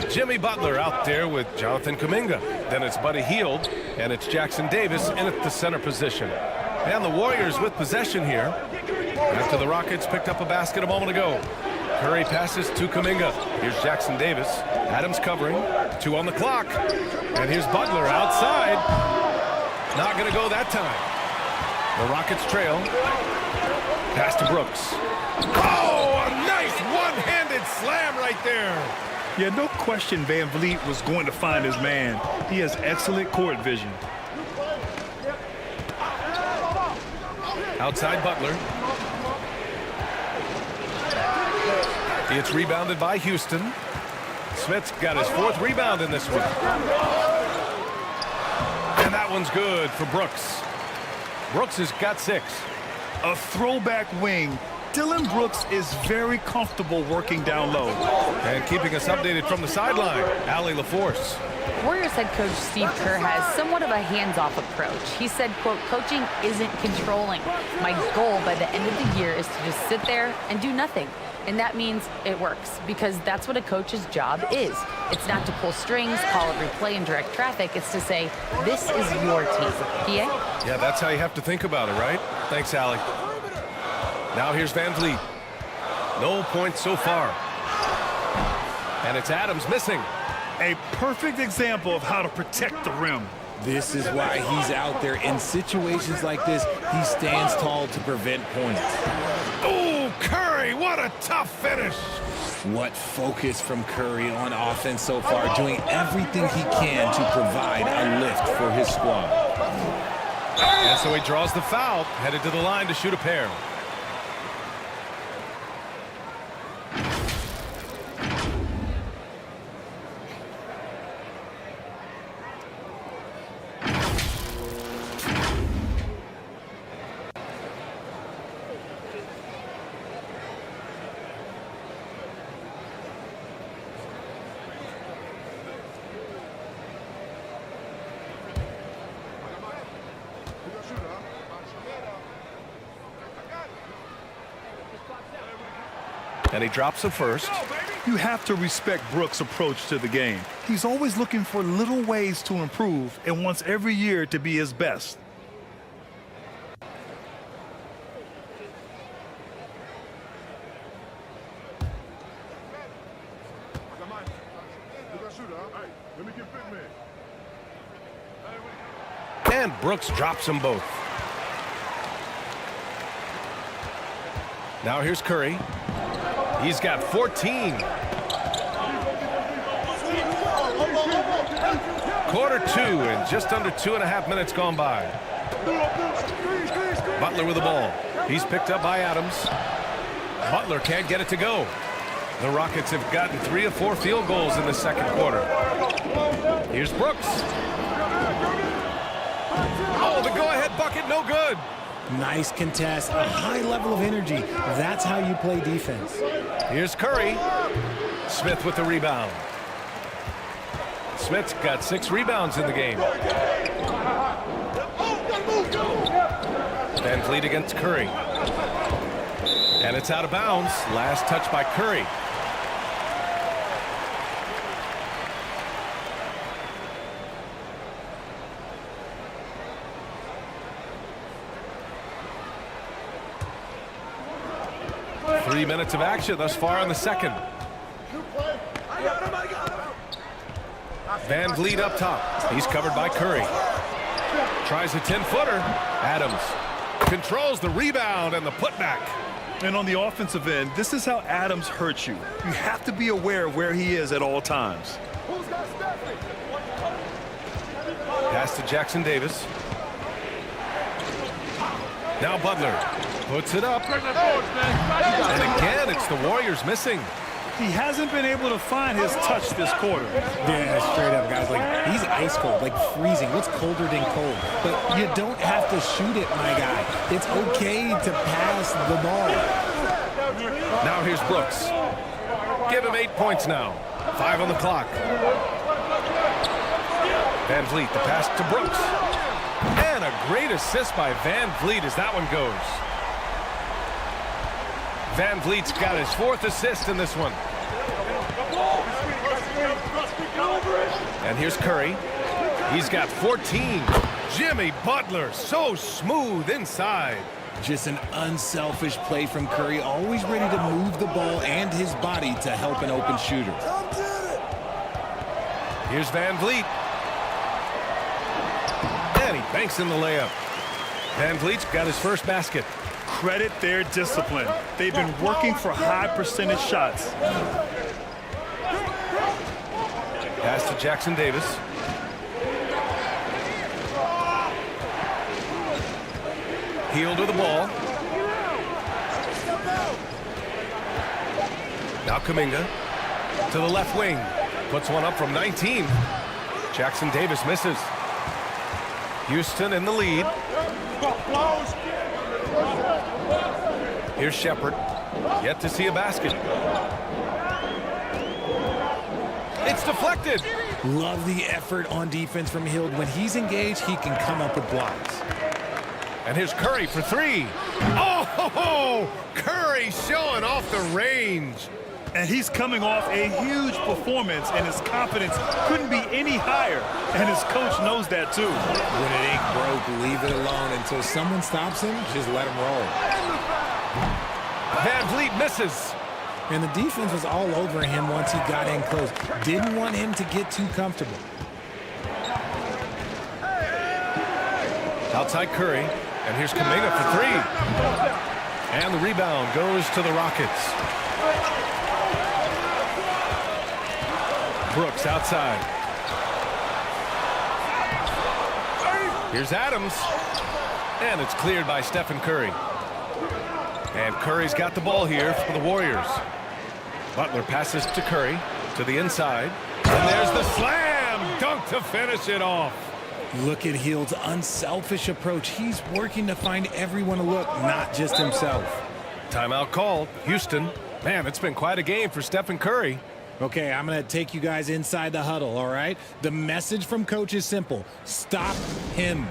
Jimmy Butler out there with Jonathan Kuminga. Then it's Buddy Hield, and it's Jackson Davis in at the center position. And the Warriors with possession here after the Rockets picked up a basket a moment ago. Curry passes to Kuminga. Here's Jackson Davis. Adams covering. 2 on the clock. And here's Butler outside. Not going to go that time. The Rockets trail. Pass to Brooks. Oh, a nice one-handed slam right there. Yeah, no question Van Vliet was going to find his man. He has excellent court vision. Outside Butler. It's rebounded by Houston. Smith's got his 4th rebound in this one. And that one's good for Brooks. Brooks has got 6. A throwback wing. Dylan Brooks is very comfortable working down low. And keeping us updated from the sideline, Allie LaForce. Warriors head coach Steve Kerr has somewhat of a hands-off approach. He said, quote, coaching isn't controlling. My goal by the end of the year is to just sit there and do nothing. And that means it works, because that's what a coach's job is. It's not to pull strings, call every play, and direct traffic. It's to say, this is your team. PA? Yeah, that's how you have to think about it, right? Thanks, Allie. Now here's Van Vliet. No points so far. And it's Adams missing. A perfect example of how to protect the rim. This is why he's out there. In situations like this, he stands tall to prevent points. Oh, Curry, what a tough finish. What focus from Curry on offense so far, doing everything he can to provide a lift for his squad. And so he draws the foul, headed to the line to shoot a pair. And he drops the first. You have to respect Brooks' approach to the game. He's always looking for little ways to improve and wants every year to be his best. And Brooks drops them both. Now here's Curry. He's got 14. Quarter 2 and just under 2.5 minutes gone by. Butler with the ball. He's picked up by Adams. Butler can't get it to go. The Rockets have gotten 3 of 4 field goals in the second quarter. Here's Brooks. Oh, the go-ahead bucket, no good. Nice contest, a high level of energy. That's how you play defense. Here's Curry. Smith with the rebound. Smith's got 6 rebounds in the game. Van Vliet against Curry. And it's out of bounds. Last touch by Curry. Three minutes of action thus far in the second. Van Vliet up top. He's covered by Curry. Tries a 10-footer. Adams controls the rebound and the putback. And on the offensive end, this is how Adams hurts you. You have to be aware of where he is at all times. Pass to Jackson Davis. Now Butler puts it up. And again, it's the Warriors missing. He hasn't been able to find his touch this quarter. Yeah, straight up, guys. Like, he's ice cold, like freezing. What's colder than cold? But you don't have to shoot it, my guy. It's okay to pass the ball. Now here's Brooks. Give him 8 points now. 5 on the clock. Van Vliet, the pass to Brooks. And a great assist by Van Vliet as that one goes. Van Vliet's got his 4th assist in this one. And here's Curry. He's got 14. Jimmy Butler, so smooth inside. Just an unselfish play from Curry, always ready to move the ball and his body to help an open shooter. Here's Van Vliet. And he banks in the layup. Van Vliet's got his first basket. Credit their discipline. They've been working for high percentage shots. Pass to Jackson Davis. Heel to the ball. Now Kuminga to the left wing. Puts one up from 19. Jackson Davis misses. Houston in the lead. Here's Shepard. Yet to see a basket. It's deflected. Love the effort on defense from Hield. When he's engaged, he can come up with blocks. And here's Curry for 3. Oh, Curry showing off the range. And he's coming off a huge performance, and his confidence couldn't be any higher. And his coach knows that, too. When it ain't broke, leave it alone. Until someone stops him, just let him roll. Van Vliet misses. And the defense was all over him once he got in close. Didn't want him to get too comfortable. Outside Curry. And here's Kuminga for 3. And the rebound goes to the Rockets. Brooks outside. Here's Adams. And it's cleared by Stephen Curry. And Curry's got the ball here for the Warriors. Butler passes to Curry to the inside. And there's the slam dunk to finish it off. Look at Hield's unselfish approach. He's working to find everyone to look, not just himself. Timeout called. Houston. Man, it's been quite a game for Stephen Curry. Okay, I'm going to take you guys inside the huddle, all right? The message from coach is simple. Stop him.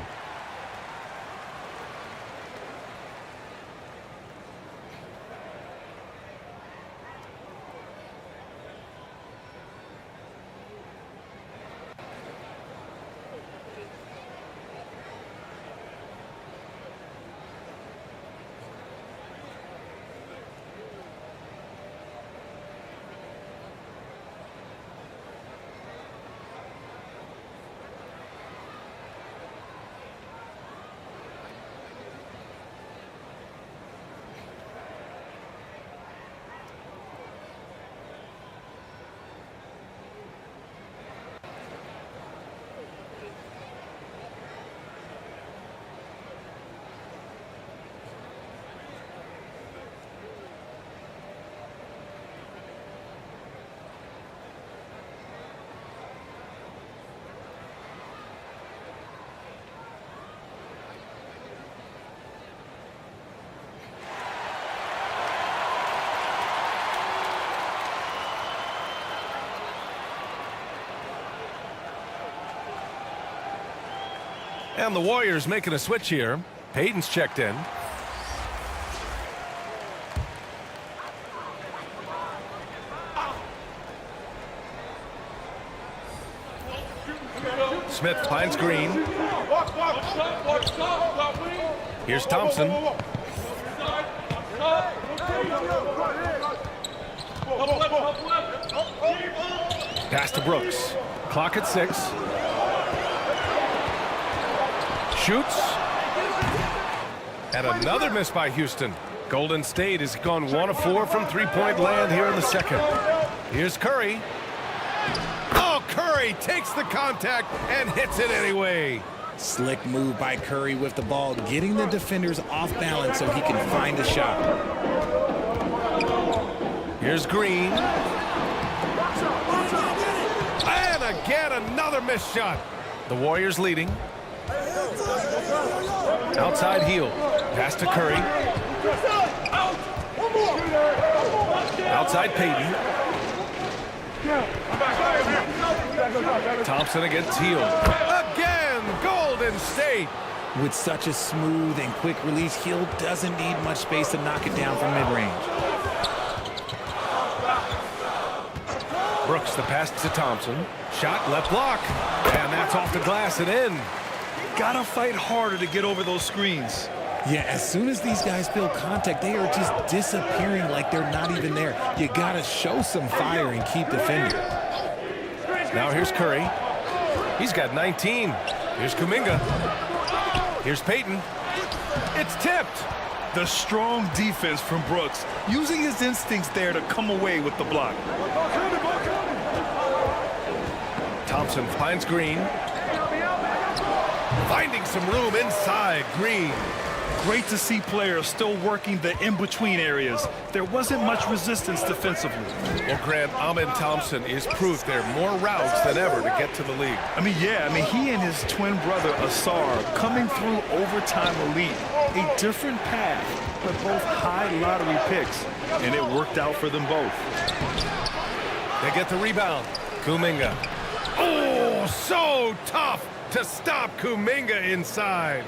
And the Warriors making a switch here. Payton's checked in. Smith finds Green. Here's Thompson. Pass to Brooks. Clock at 6. Shoots. And another miss by Houston. Golden State has gone 1 of 4 from three-point land here in the second. Here's Curry. Oh, Curry takes the contact and hits it anyway. Slick move by Curry with the ball, getting the defenders off balance so he can find a shot. Here's Green. And again, another missed shot. The Warriors leading. Outside heel. Pass to Curry. Outside Payton. Thompson against Hield. Again, Golden State. With such a smooth and quick release, Hield doesn't need much space to knock it down from mid-range. Brooks, the pass to Thompson. Shot, left block. And that's off the glass and in. Gotta fight harder to get over those screens. Yeah, as soon as these guys feel contact, they are just disappearing like they're not even there. You gotta show some fire and keep defending. Now here's Curry. He's got 19. Here's Kuminga. Here's Payton. It's tipped. The strong defense from Brooks, using his instincts there to come away with the block. Thompson finds Green. Finding some room inside Green. Great to see players still working the in-between areas. There wasn't much resistance defensively. Well, Grant, Amin Thompson is proof there are more routes than ever to get to the league. He and his twin brother, Asar, coming through overtime elite. A different path, but both high lottery picks, and it worked out for them both. They get the rebound. Kuminga. Oh, so tough to stop Kuminga inside.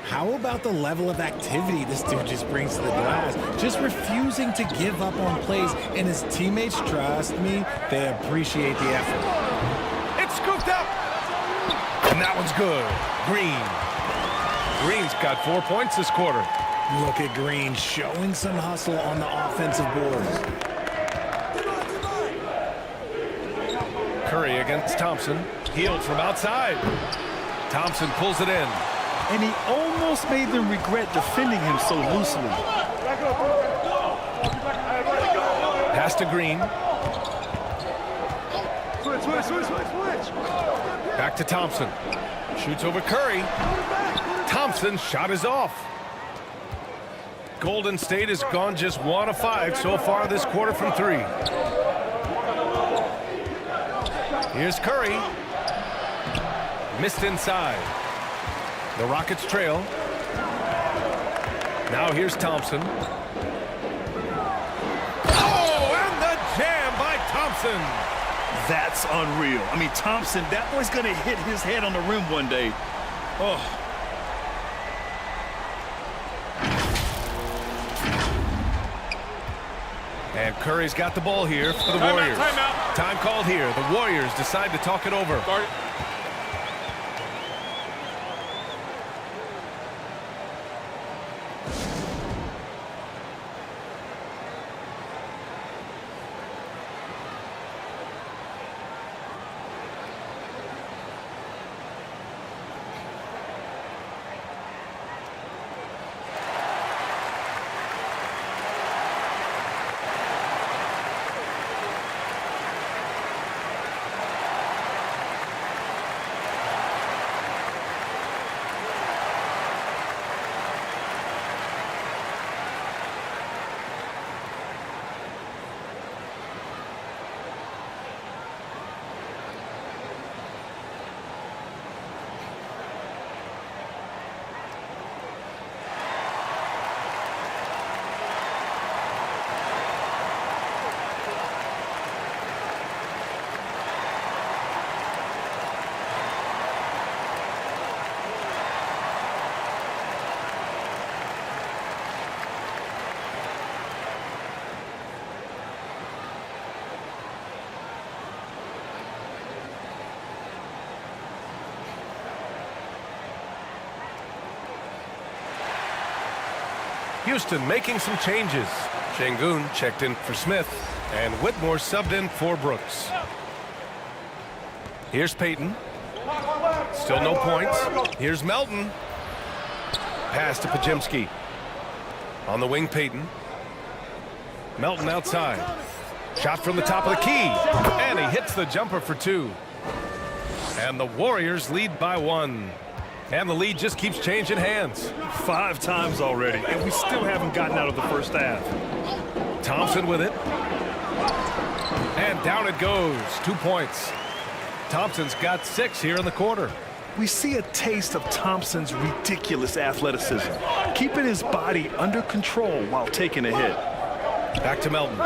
How about the level of activity this dude just brings to the glass? Just refusing to give up on plays, and his teammates, trust me, they appreciate the effort. It's scooped up. And that one's good. Green. Green's got 4 points this quarter. Look at Green showing some hustle on the offensive boards. Curry against Thompson. Hield from outside. Thompson pulls it in. And he almost made them regret defending him so loosely. Pass to Green. Switch. Back to Thompson. Shoots over Curry. Thompson's shot is off. Golden State has gone just 1 of 5 so far this quarter from 3. Here's Curry. Missed inside. The Rockets trail. Now here's Thompson. Oh, and the jam by Thompson. That's unreal. Thompson, that boy's going to hit his head on the rim one day. Oh. And Curry's got the ball here for the Warriors. Timeout. Time called here. The Warriors decide to talk it over. Start. Houston making some changes. Şengün checked in for Smith, and Whitmore subbed in for Brooks. Here's Payton. Still no points. Here's Melton. Pass to Pajemski. On the wing, Payton. Melton outside. Shot from the top of the key. And he hits the jumper for 2. And the Warriors lead by 1. And the lead just keeps changing hands. 5 times already, and we still haven't gotten out of the first half. Thompson with it. And down it goes. 2 points. Thompson's got 6 here in the quarter. We see a taste of Thompson's ridiculous athleticism, keeping his body under control while taking a hit. Back to Melton.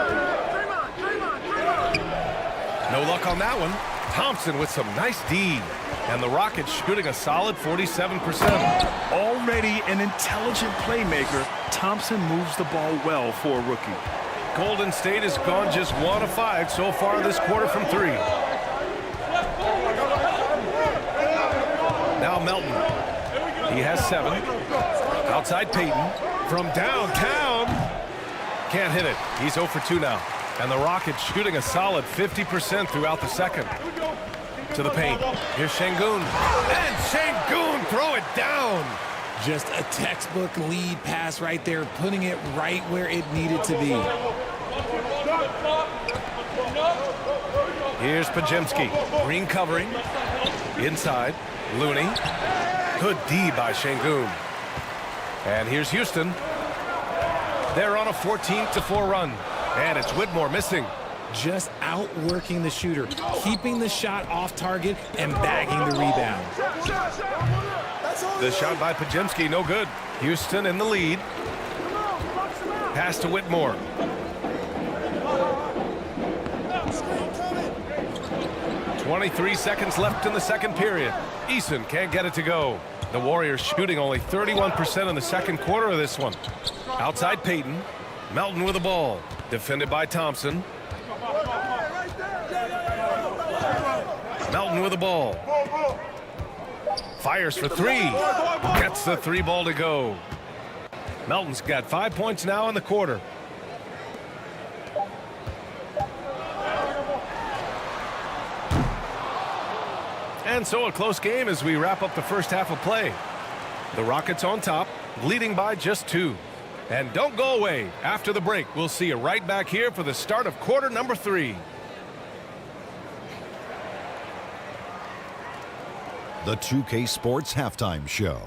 No luck on that one. Thompson with some nice D. And the Rockets shooting a solid 47%. Already an intelligent playmaker, Thompson moves the ball well for a rookie. Golden State has gone just 1 of 5 so far this quarter from 3. Now Melton. He has 7. Outside Payton. From downtown. Can't hit it. He's 0 for 2 now. And the Rockets shooting a solid 50% throughout the second. To the paint. Here's Şengün. And Şengün throw it down. Just a textbook lead pass right there, putting it right where it needed to be. Here's Pajemski. Green covering. Inside. Looney. Good D by Şengün. And here's Houston. They're on a 14-4 run. And it's Whitmore missing. Just outworking the shooter, keeping the shot off target and bagging the rebound. The shot by Pajemski, no good. Houston in the lead. Pass to Whitmore. "23 seconds left in the second period. Eason can't get it to go. The Warriors shooting only 31% in the second quarter of this one. Outside Payton. Melton with the ball. Defended by Thompson. Melton with the ball. Fires for 3. Gets the 3 ball to go. Melton's got 5 points now in the quarter. And so a close game as we wrap up the first half of play. The Rockets on top, leading by just 2. And don't go away. After the break, we'll see you right back here for the start of quarter number 3. The 2K Sports Halftime Show.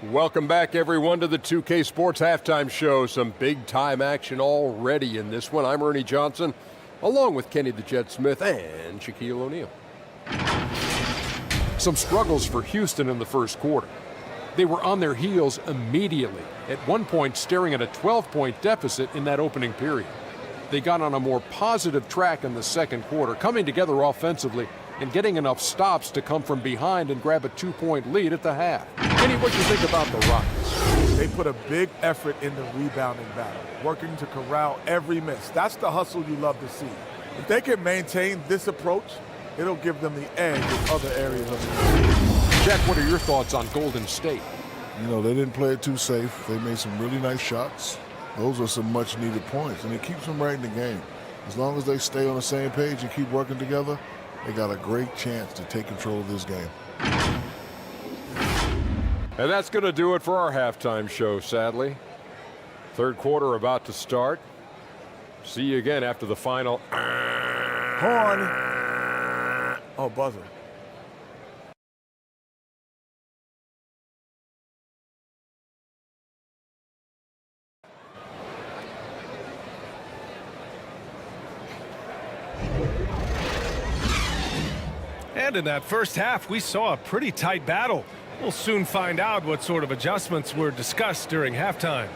Welcome back, everyone, to the 2K Sports Halftime Show. Some big-time action already in this one. I'm Ernie Johnson, along with Kenny the Jet Smith and Shaquille O'Neal. Some struggles for Houston in the first quarter. They were on their heels immediately, at one point staring at a 12-point deficit in that opening period. They got on a more positive track in the second quarter, coming together offensively and getting enough stops to come from behind and grab a 2-point lead at the half. Kenny, what do you think about the Rockets? They put a big effort in the rebounding battle, working to corral every miss. That's the hustle you love to see. If they can maintain this approach, it'll give them the edge in other areas of the game. Jack, what are your thoughts on Golden State? You know, they didn't play it too safe. They made some really nice shots. Those are some much-needed points, and it keeps them right in the game. As long as they stay on the same page and keep working together, they got a great chance to take control of this game. And that's going to do it for our halftime show, sadly. Third quarter about to start. See you again after the final. Horn. Oh, buzzer. And in that first half, we saw a pretty tight battle. We'll soon find out what sort of adjustments were discussed during halftime.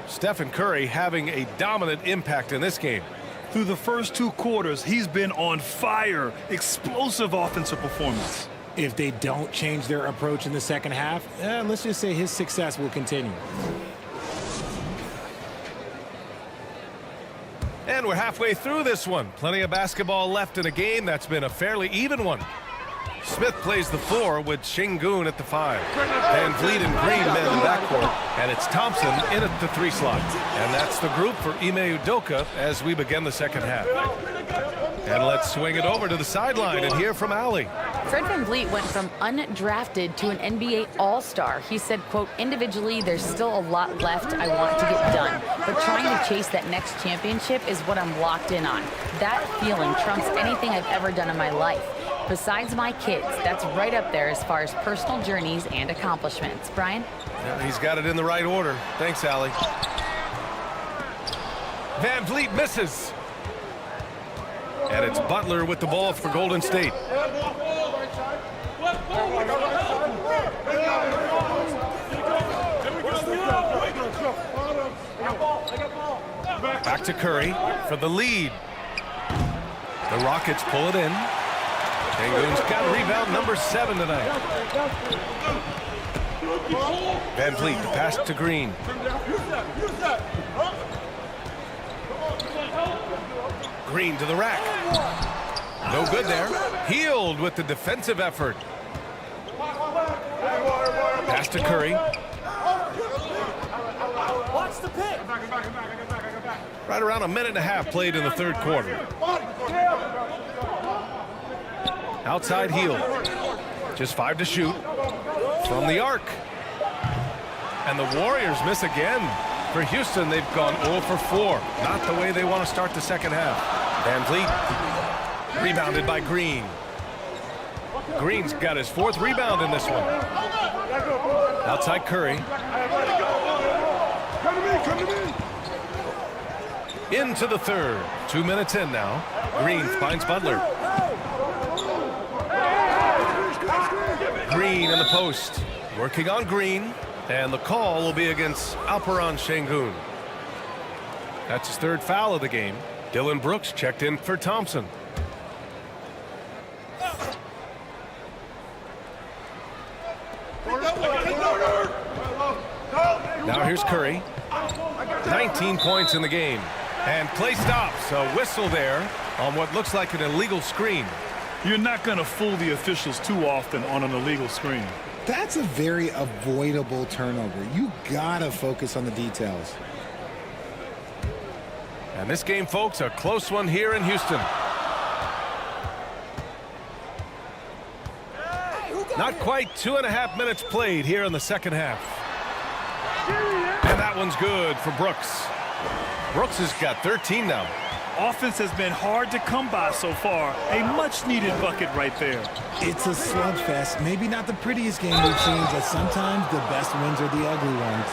Stephen Curry having a dominant impact in this game. Through the first 2 quarters, he's been on fire. Explosive offensive performance. If they don't change their approach in the second half, let's just say his success will continue. And we're halfway through this one. Plenty of basketball left in a game that's been a fairly even one. Smith plays the 4 with Şengün at the 5. Van Vliet and Green men in the backcourt. And it's Thompson in at the 3 slot. And that's the group for Ime Udoka as we begin the second half. And let's swing it over to the sideline and hear from Allie. Fred Van Vliet went from undrafted to an NBA All-Star. He said, quote, individually, there's still a lot left I want to get done, but trying to chase that next championship is what I'm locked in on. That feeling trumps anything I've ever done in my life. Besides my kids, that's right up there as far as personal journeys and accomplishments. Brian? Yeah, he's got it in the right order. Thanks, Allie. Van Vliet misses. And it's Butler with the ball for Golden State. Back to Curry for the lead. The Rockets pull it in. Şengün's got rebound number 7 tonight. Van Vliet, the pass to Green. Green to the rack. No good there. Healed with the defensive effort. Pass to Curry. Watch the pick. Right around a minute and a half played in the third quarter. Outside Hield. Just 5 to shoot. From the arc. And the Warriors miss again. For Houston, they've gone 0 for 4. Not the way they want to start the second half. Van Vliet. Rebounded by Green. Green's got his 4th rebound in this one. Outside Curry. Into the third. 2 minutes in now. Green finds Butler. Green in the post. Working on Green. And the call will be against Alperen Şengün. That's his 3rd foul of the game. Dylan Brooks checked in for Thompson. Now here's Curry. 19 points in the game. And play stops. A whistle there on what looks like an illegal screen. You're not going to fool the officials too often on an illegal screen. That's a very avoidable turnover. You gotta focus on the details. And this game, folks, a close one here in Houston. Not quite 2.5 minutes played here in the second half. And that one's good for Brooks. Brooks has got 13 now. Offense has been hard to come by so far. A much-needed bucket right there. It's a slugfest. Maybe not the prettiest game we've seen, but sometimes the best wins are the ugly ones.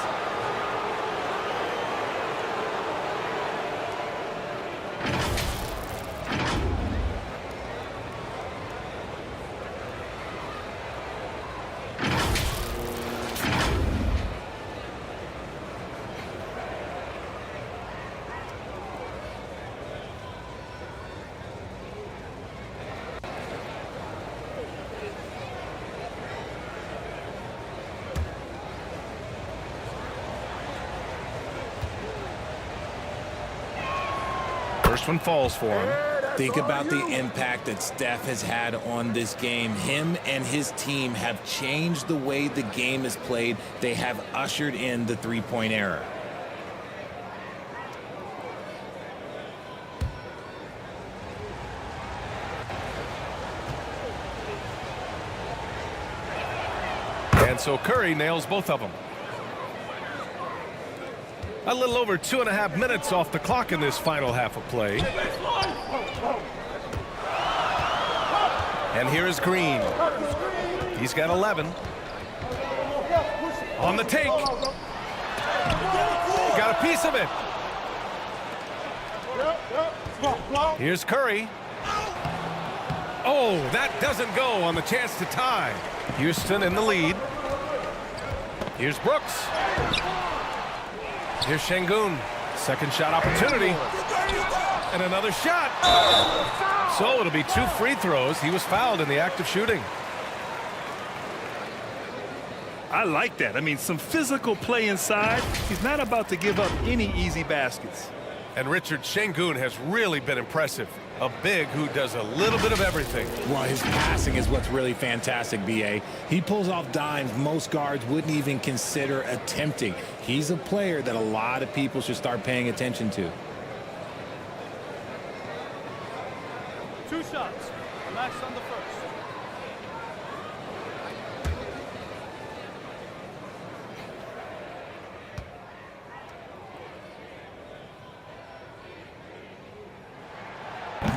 First one falls for him. Think about the impact that Steph has had on this game. Him and his team have changed the way the game is played. They have ushered in the three-point era. And so Curry nails both of them. A little over 2.5 minutes off the clock in this final half of play. And here is Green. He's got 11. On the take. Got a piece of it. Here's Curry. Oh, that doesn't go on the chance to tie. Houston in the lead. Here's Brooks. Here's Şengün. Second shot opportunity. And another shot. So it'll be 2 free throws. He was fouled in the act of shooting. I like that. I mean, some physical play inside. He's not about to give up any easy baskets. And Richard, Şengün has really been impressive. A big who does a little bit of everything. Well, his passing is what's really fantastic, B.A. He pulls off dimes most guards wouldn't even consider attempting. He's a player that a lot of people should start paying attention to. 2 shots. Relax on the first.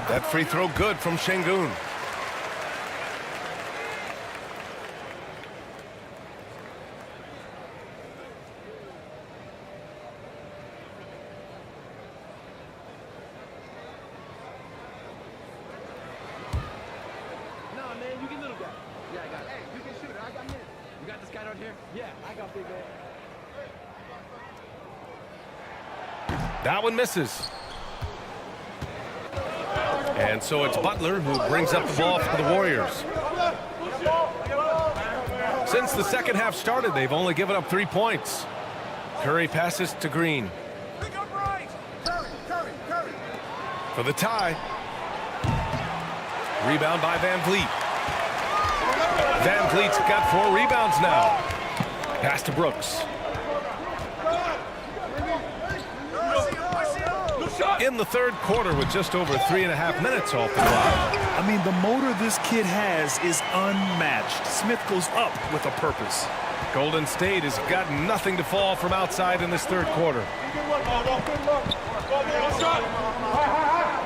That free throw good from Şengün. That one misses. And so it's Butler who brings up the ball for the Warriors. Since the second half started, they've only given up 3 points. Curry passes to Green. For the tie. Rebound by Van Vliet. Van Vliet's got 4 rebounds now. Pass to Brooks. In the third quarter with just over 3.5 minutes off the clock. I mean, the motor this kid has is unmatched. Smith goes up with a purpose. Golden State has got nothing to fall from outside in this third quarter.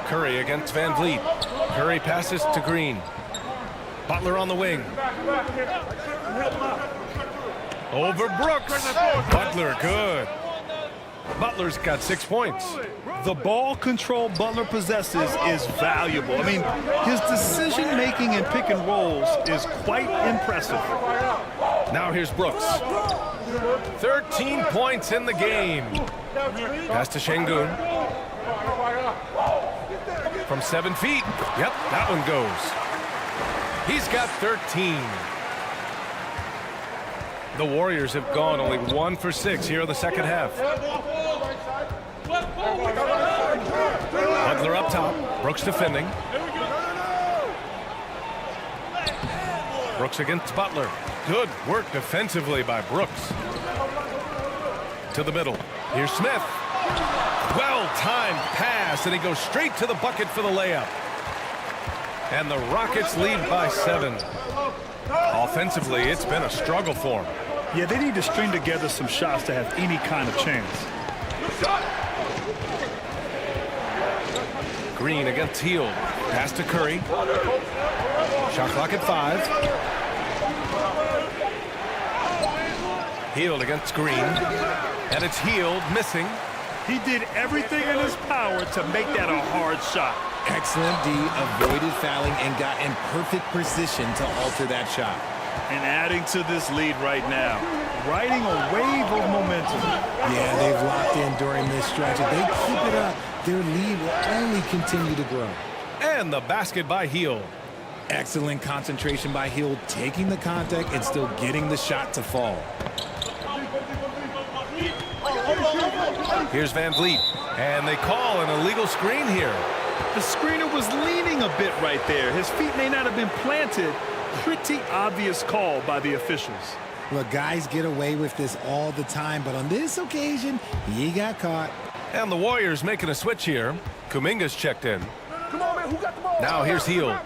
Curry against Van Vliet. Curry passes to Green. Butler on the wing. Over Brooks. Butler good. Butler's got 6 points. The ball control Butler possesses is valuable. I mean, his decision-making in pick and rolls is quite impressive. Now here's Brooks. 13 points in the game. Pass to Şengün. From 7 feet. Yep, that one goes. He's got 13. The Warriors have gone only 1 for 6 here in the second half. Butler up top. Brooks defending. Brooks against Butler. Good work defensively by Brooks. To the middle. Here's Smith. Well-timed pass, and he goes straight to the bucket for the layup. And the Rockets lead by 7. Offensively, it's been a struggle for them. Yeah, they need to string together some shots to have any kind of chance. Green against Hield. Pass to Curry. Shot clock at 5. Hield against Green. And it's Hield missing. He did everything in his power to make that a hard shot. Excellent D, avoided fouling and got in perfect position to alter that shot. And adding to this lead right now, riding a wave of momentum. Yeah, they've locked in during this stretch. If they keep it up, their lead will only continue to grow. And the basket by Hield. Excellent concentration by Hield, taking the contact and still getting the shot to fall. Here's Van Vliet. And they call an illegal screen here. The screener was leaning a bit right there. His feet may not have been planted. Pretty obvious call by the officials. Look, guys get away with this all the time, but on this occasion, he got caught. And the Warriors making a switch here. Kuminga's checked in. Come on, man. Who got the ball? Now here's Hield.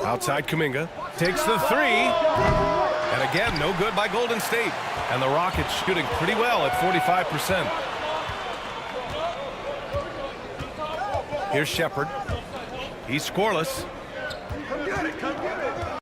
Outside Kuminga. Takes the 3. And again, no good by Golden State. And the Rockets shooting pretty well at 45%. Here's Shepherd. He's scoreless. Come get it. Come get it.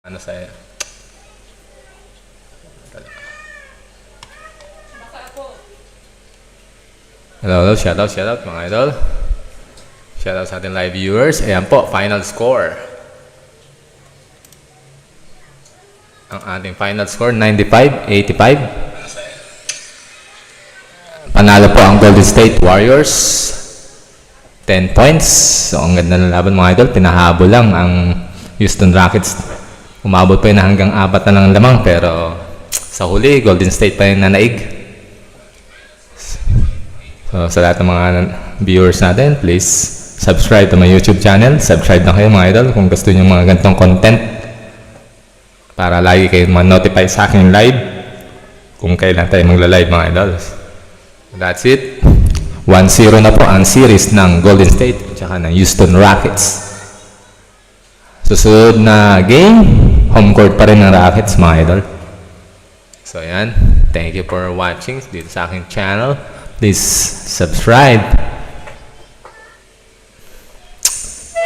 Ano saya? Hello, shoutout mga idol. Shoutout sa ating live viewers. Ayan po, final score. Ang ating final score, 95-85. Panalo po ang Golden State Warriors. 10 points. So, ang ganda ng laban mga idol. Pinahabol lang ang Houston Rockets. Umabot pa yun hanggang 4 na lang lamang. Pero sa huli, Golden State pa yung nanaig. So, sa lahat ng mga viewers natin, please subscribe to my YouTube channel. Subscribe na kayo mga idol kung gusto nyo mga ganitong content para lagi kayo ma-notify sa aking live kung kailan tayo magla-live mga idol. That's it. 1-0 na po ang series ng Golden State at ng Houston Rockets. Susunod na game, home court pa rin ng Rockets mga idol. So yan, thank you for watching dito sa aking channel. Please subscribe.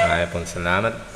Maraming pong salamat.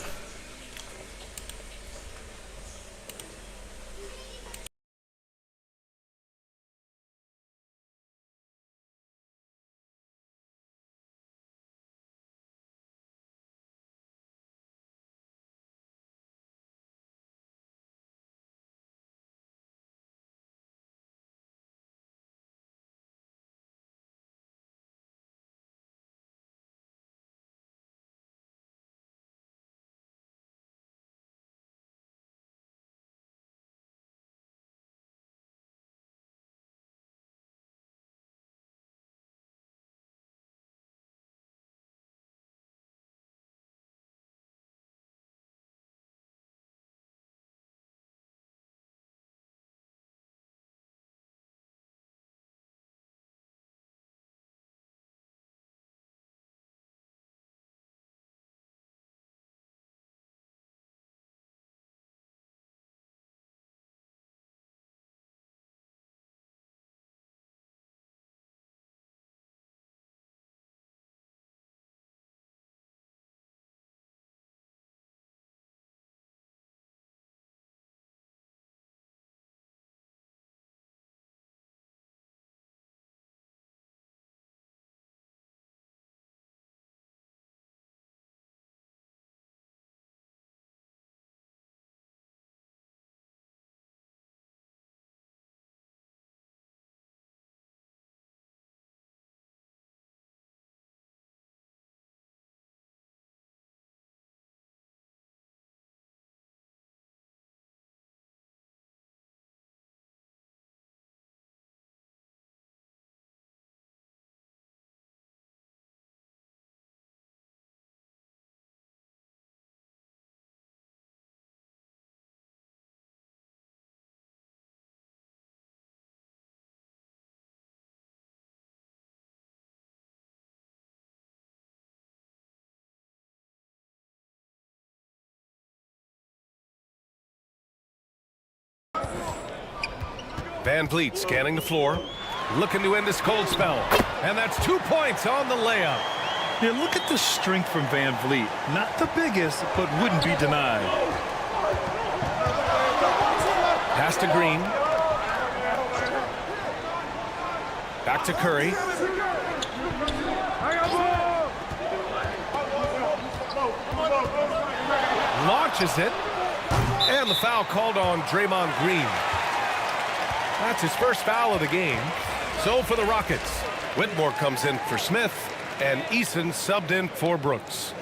Van Vliet scanning the floor, looking to end this cold spell. And that's 2 points on the layup. Yeah, look at the strength from Van Vliet. Not the biggest, but wouldn't be denied. Pass to Green. Back to Curry. Launches it. And the foul called on Draymond Green. That's his first foul of the game. So for the Rockets, Whitmore comes in for Smith, and Eason subbed in for Brooks.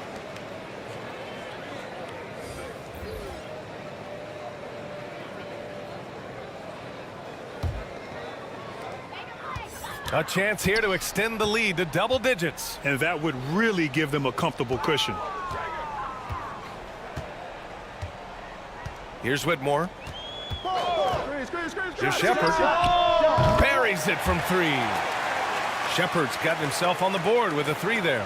A chance here to extend the lead to double digits. And that would really give them a comfortable cushion. Here's Whitmore. Here's Shepard. Buries it from 3. Shepard's got himself on the board with a 3 there.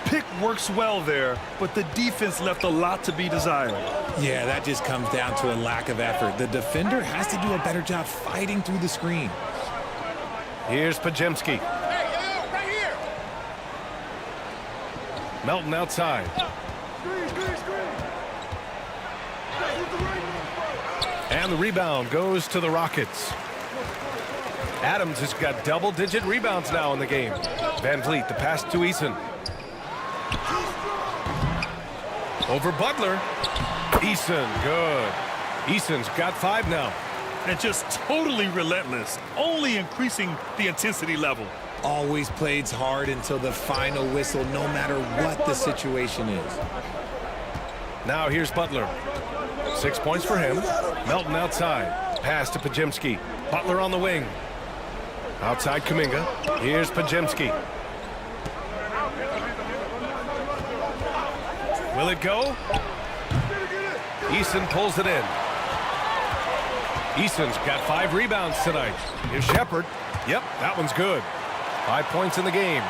Pick works well there, but the defense left a lot to be desired. Yeah, that just comes down to a lack of effort. The defender has to do a better job fighting through the screen. Here's Pajemski. Melton outside. And the rebound goes to the Rockets. Adams has got double-digit rebounds now in the game. Van Vliet, the pass to Eason. Over Butler. Eason, good. Eason's got 5 now. And just totally relentless, only increasing the intensity level. Always plays hard until the final whistle, no matter what the situation is. Now here's Butler. 6 points for him. Melton outside. Pass to Pajemski. Butler on the wing. Outside Kuminga. Here's Pajemski. Will it go? Eason pulls it in. Eason's got 5 rebounds tonight. Here's Shepard. Yep, that one's good. 5 points in the game.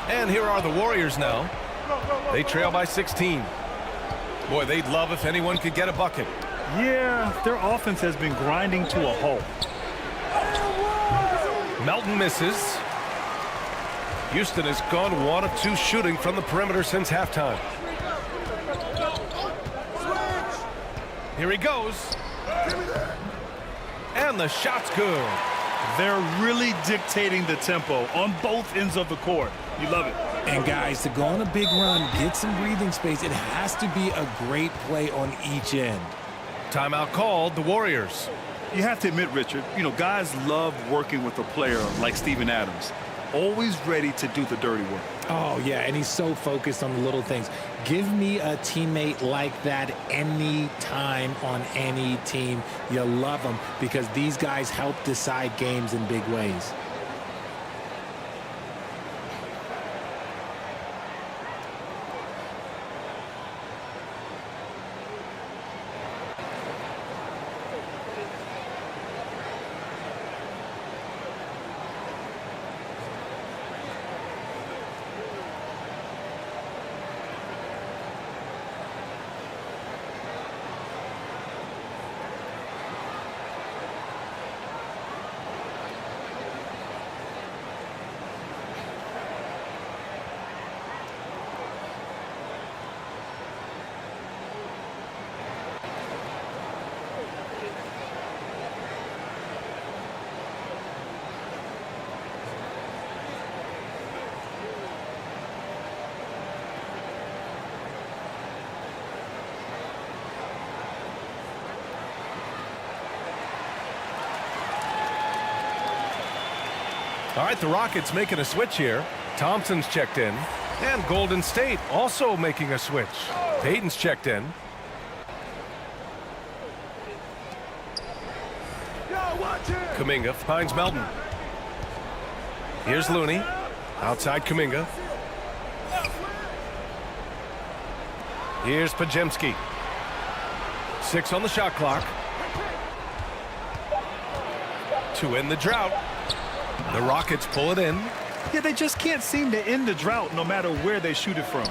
And here are the Warriors now. They trail by 16. Boy, they'd love if anyone could get a bucket. Yeah, their offense has been grinding to a halt. Melton misses. Houston has gone 1 of 2 shooting from the perimeter since halftime. Here he goes. And the shot's good. They're really dictating the tempo on both ends of the court. You love it. And guys, to go on a big run, get some breathing space, it has to be a great play on each end. Timeout called, the Warriors. You have to admit, Richard, guys love working with a player like Steven Adams. Always ready to do the dirty work. Oh, yeah, and he's so focused on the little things. Give me a teammate like that any time on any team. You love them because these guys help decide games in big ways. All right, the Rockets making a switch here. Thompson's checked in. And Golden State also making a switch. Payton's checked in. Kuminga finds Melton. Here's Looney. Outside Kuminga. Here's Pajemski. 6 on the shot clock. To end the drought. The Rockets pull it in. Yeah, they just can't seem to end the drought no matter where they shoot it from.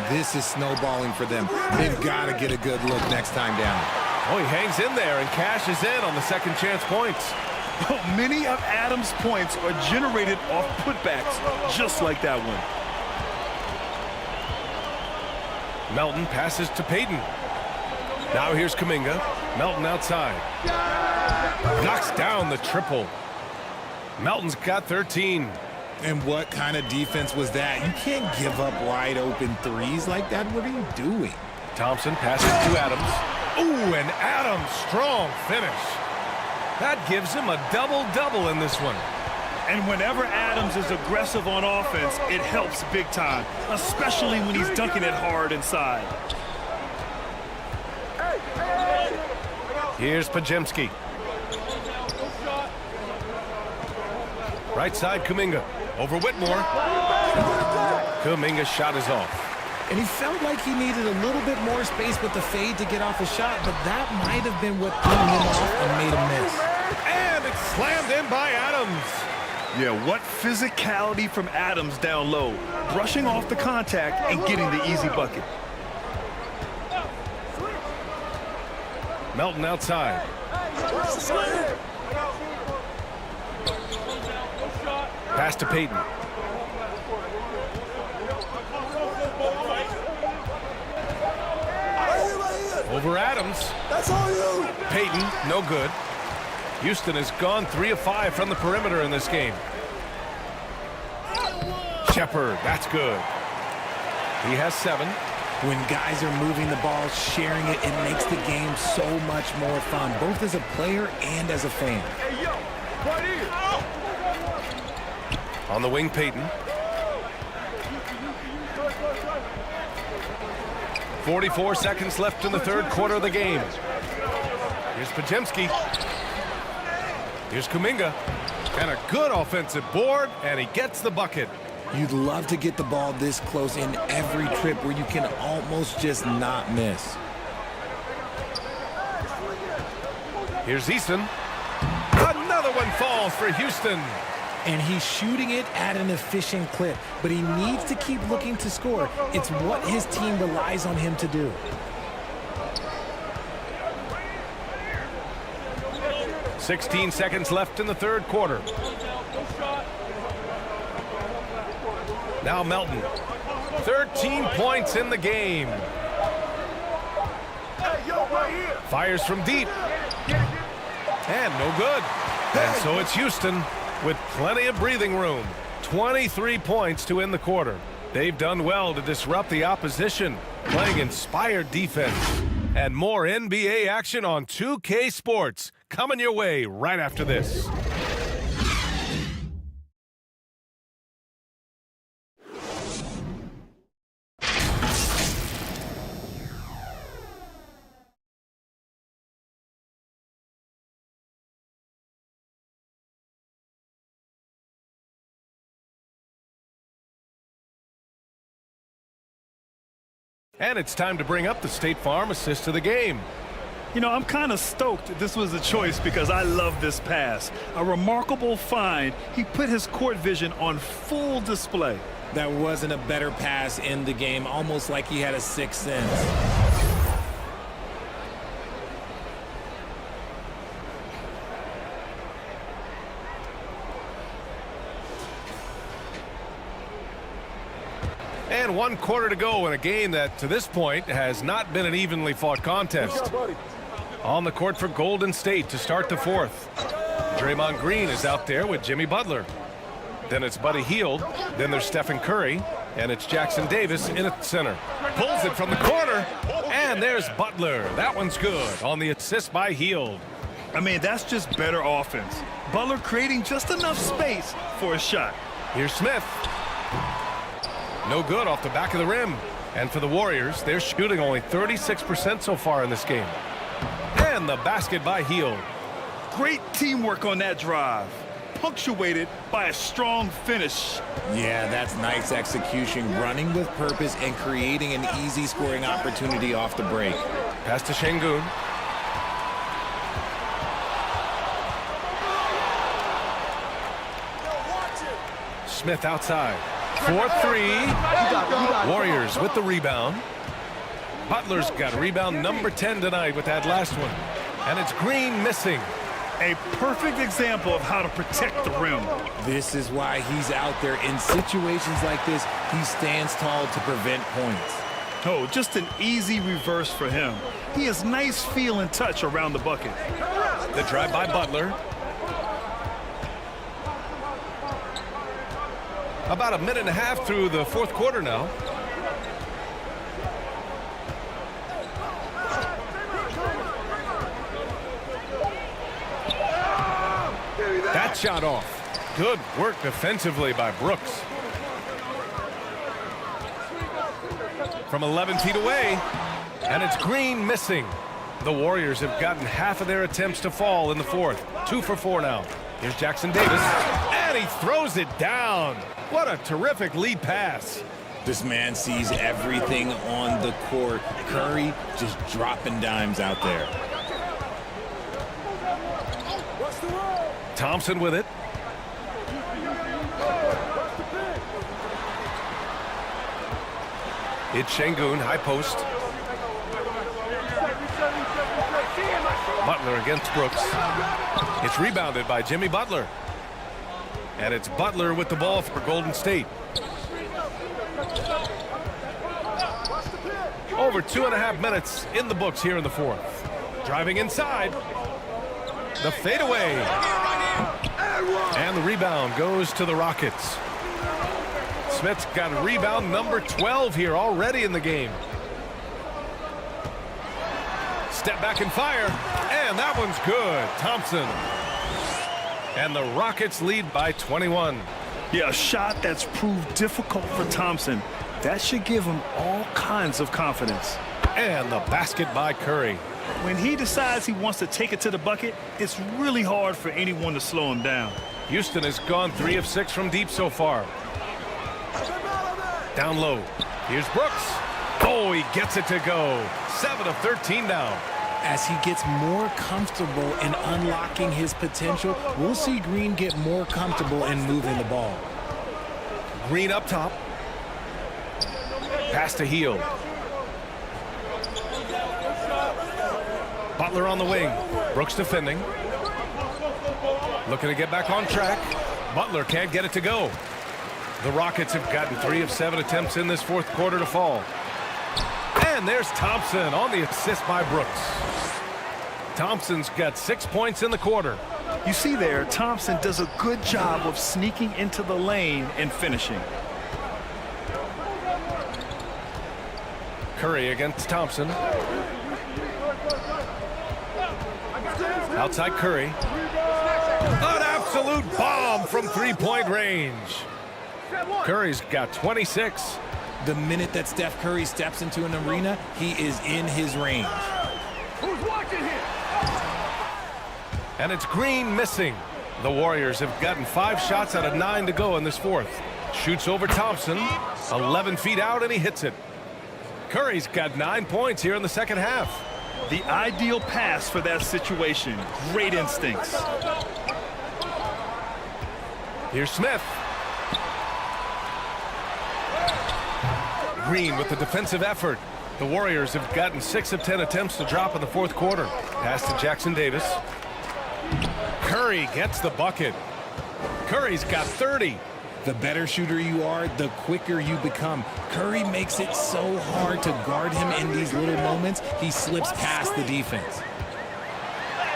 This is snowballing for them. They've got to get a good look next time down. Oh, he hangs in there and cashes in on the second chance points. Many of Adams' points are generated off putbacks, just like that one. Melton passes to Payton. Now here's Kuminga. Melton outside. Knocks down the triple. Melton's got 13. And what kind of defense was that? You can't give up wide open threes like that. What are you doing? Thompson passes to Adams. Ooh, and Adams, strong finish. That gives him a double-double in this one. And whenever Adams is aggressive on offense, it helps big time, especially when he's dunking it hard inside. Here's Pajemski. Right side, Kuminga. Over Whitmore. Kuminga's shot is off. And he felt like he needed a little bit more space with the fade to get off a shot, but that might have been what threw him off and made him miss. And it's slammed in by Adams. Yeah, what physicality from Adams down low. Brushing off the contact and getting the easy bucket. Melton outside. Pass to Payton. Over Over Adams. That's all you. Payton, no good. Houston has gone 3 of 5 from the perimeter in this game. Shepard, that's good. He has 7. When guys are moving the ball, sharing it, it makes the game so much more fun, both as a player and as a fan. Hey, yo, right here. On the wing, Payton. 44 seconds left in the third quarter of the game. Here's Podziemski. Here's Kuminga. And a good offensive board, and he gets the bucket. You'd love to get the ball this close in every trip where you can almost just not miss. Here's Easton. Another one falls for Houston. And he's shooting it at an efficient clip, but he needs to keep looking to score. It's what his team relies on him to do. .16 seconds left in the third quarter. Now Melton. 13 points in the game. Fires from deep. And no good. And so it's Houston with plenty of breathing room. 23 points to end the quarter. They've done well to disrupt the opposition, playing inspired defense. And more NBA action on 2K Sports coming your way right after this. And it's time to bring up the State Farm assist of the game. You know, I'm kind of stoked this was a choice because I love this pass. A remarkable find. He put his court vision on full display. That wasn't a better pass in the game, almost like he had a sixth sense. And 1 quarter to go in a game that, to this point, has not been an evenly fought contest. On the court for Golden State to start the fourth. Draymond Green is out there with Jimmy Butler. Then it's Buddy Hield. Then there's Stephen Curry. And it's Jackson Davis in at center. Pulls it from the corner. And there's Butler. That one's good on the assist by Hield. I mean, that's just better offense. Butler creating just enough space for a shot. Here's Smith. No good off the back of the rim. And for the Warriors, they're shooting only 36% so far in this game. And the basket by Hield. Great teamwork on that drive. Punctuated by a strong finish. Yeah, that's nice execution. Running with purpose and creating an easy scoring opportunity off the break. Pass to Şengün. Smith outside. 4-3. Warriors with the rebound. Butler's got rebound number 10 tonight with that last one. And it's Green missing. A perfect example of how to protect the rim. This is why he's out there. In situations like this, he stands tall to prevent points. Oh, just an easy reverse for him. He has nice feel and touch around the bucket. The drive by Butler. About a minute and a half through the fourth quarter now. That shot off. Good work defensively by Brooks. From 11 feet away, and it's Green missing. The Warriors have gotten half of their attempts to fall in the fourth. 2 for 4 now. Here's Jackson Davis, and he throws it down. What a terrific lead pass. This man sees everything on the court. Curry just dropping dimes out there. Thompson with it. It's Şengün, high post. Butler against Brooks. It's rebounded by Jimmy Butler. And it's Butler with the ball for Golden State. Over 2.5 minutes in the books here in the fourth. Driving inside. The fadeaway. And the rebound goes to the Rockets. Smith's got rebound number 12 here already in the game. Step back and fire. And that one's good. Thompson. And the Rockets lead by 21. Yeah, a shot that's proved difficult for Thompson. That should give him all kinds of confidence. And the basket by Curry. When he decides he wants to take it to the bucket, it's really hard for anyone to slow him down. Houston has gone 3 of 6 from deep so far. Down low. Here's Brooks. Oh, he gets it to go. 7 of 13 now. As he gets more comfortable in unlocking his potential, we'll see Green get more comfortable in moving the ball. Green up top. Pass to Hield. Butler on the wing. Brooks defending. Looking to get back on track. Butler can't get it to go. The Rockets have gotten 3 of 7 attempts in this fourth quarter to fall. And there's Thompson on the assist by Brooks. Thompson's got 6 points in the quarter. You see there, Thompson does a good job of sneaking into the lane and finishing. Curry against Thompson. Outside Curry. An absolute bomb from three-point range. Curry's got 26. The minute that Steph Curry steps into an arena, he is in his range. Who's watching here? And it's Green missing. The Warriors have gotten 5 shots out of 9 to go in this fourth. Shoots over Thompson. 11 feet out, and he hits it. Curry's got 9 points here in the second half. The ideal pass for that situation. Great instincts. Here's Smith. Green with the defensive effort. The Warriors have gotten 6 of 10 attempts to drop in the fourth quarter. Pass to Jackson Davis. Curry gets the bucket. Curry's got 30. The better shooter you are, the quicker you become. Curry makes it so hard to guard him in these little moments. He slips past the defense.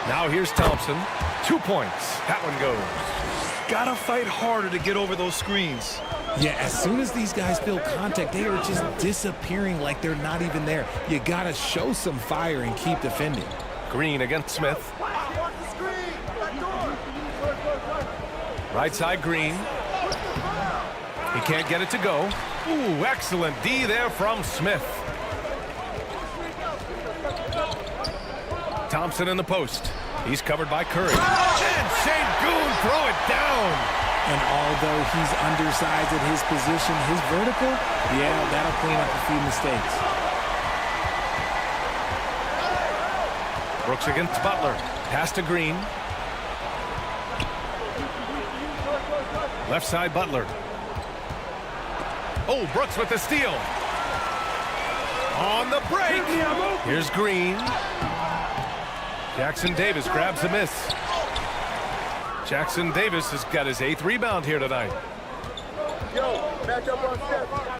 Now here's Thompson. 2 points. That one goes. Gotta fight harder to get over those screens. Yeah, as soon as these guys feel contact, they are just disappearing like they're not even there. You gotta show some fire and keep defending. Green against Smith. Right side Green. He can't get it to go. Ooh, excellent D there from Smith. Thompson in the post. He's covered by Curry. And Sengun throw it down. And although he's undersized at his position, his vertical, yeah, that'll clean up a few mistakes. Brooks against Butler. Pass to Green. Left side Butler. Oh, Brooks with the steal. On the break. Here's Green. Jackson Davis grabs the miss. Jackson Davis has got his 8th rebound here tonight. Yo, match up on Steph.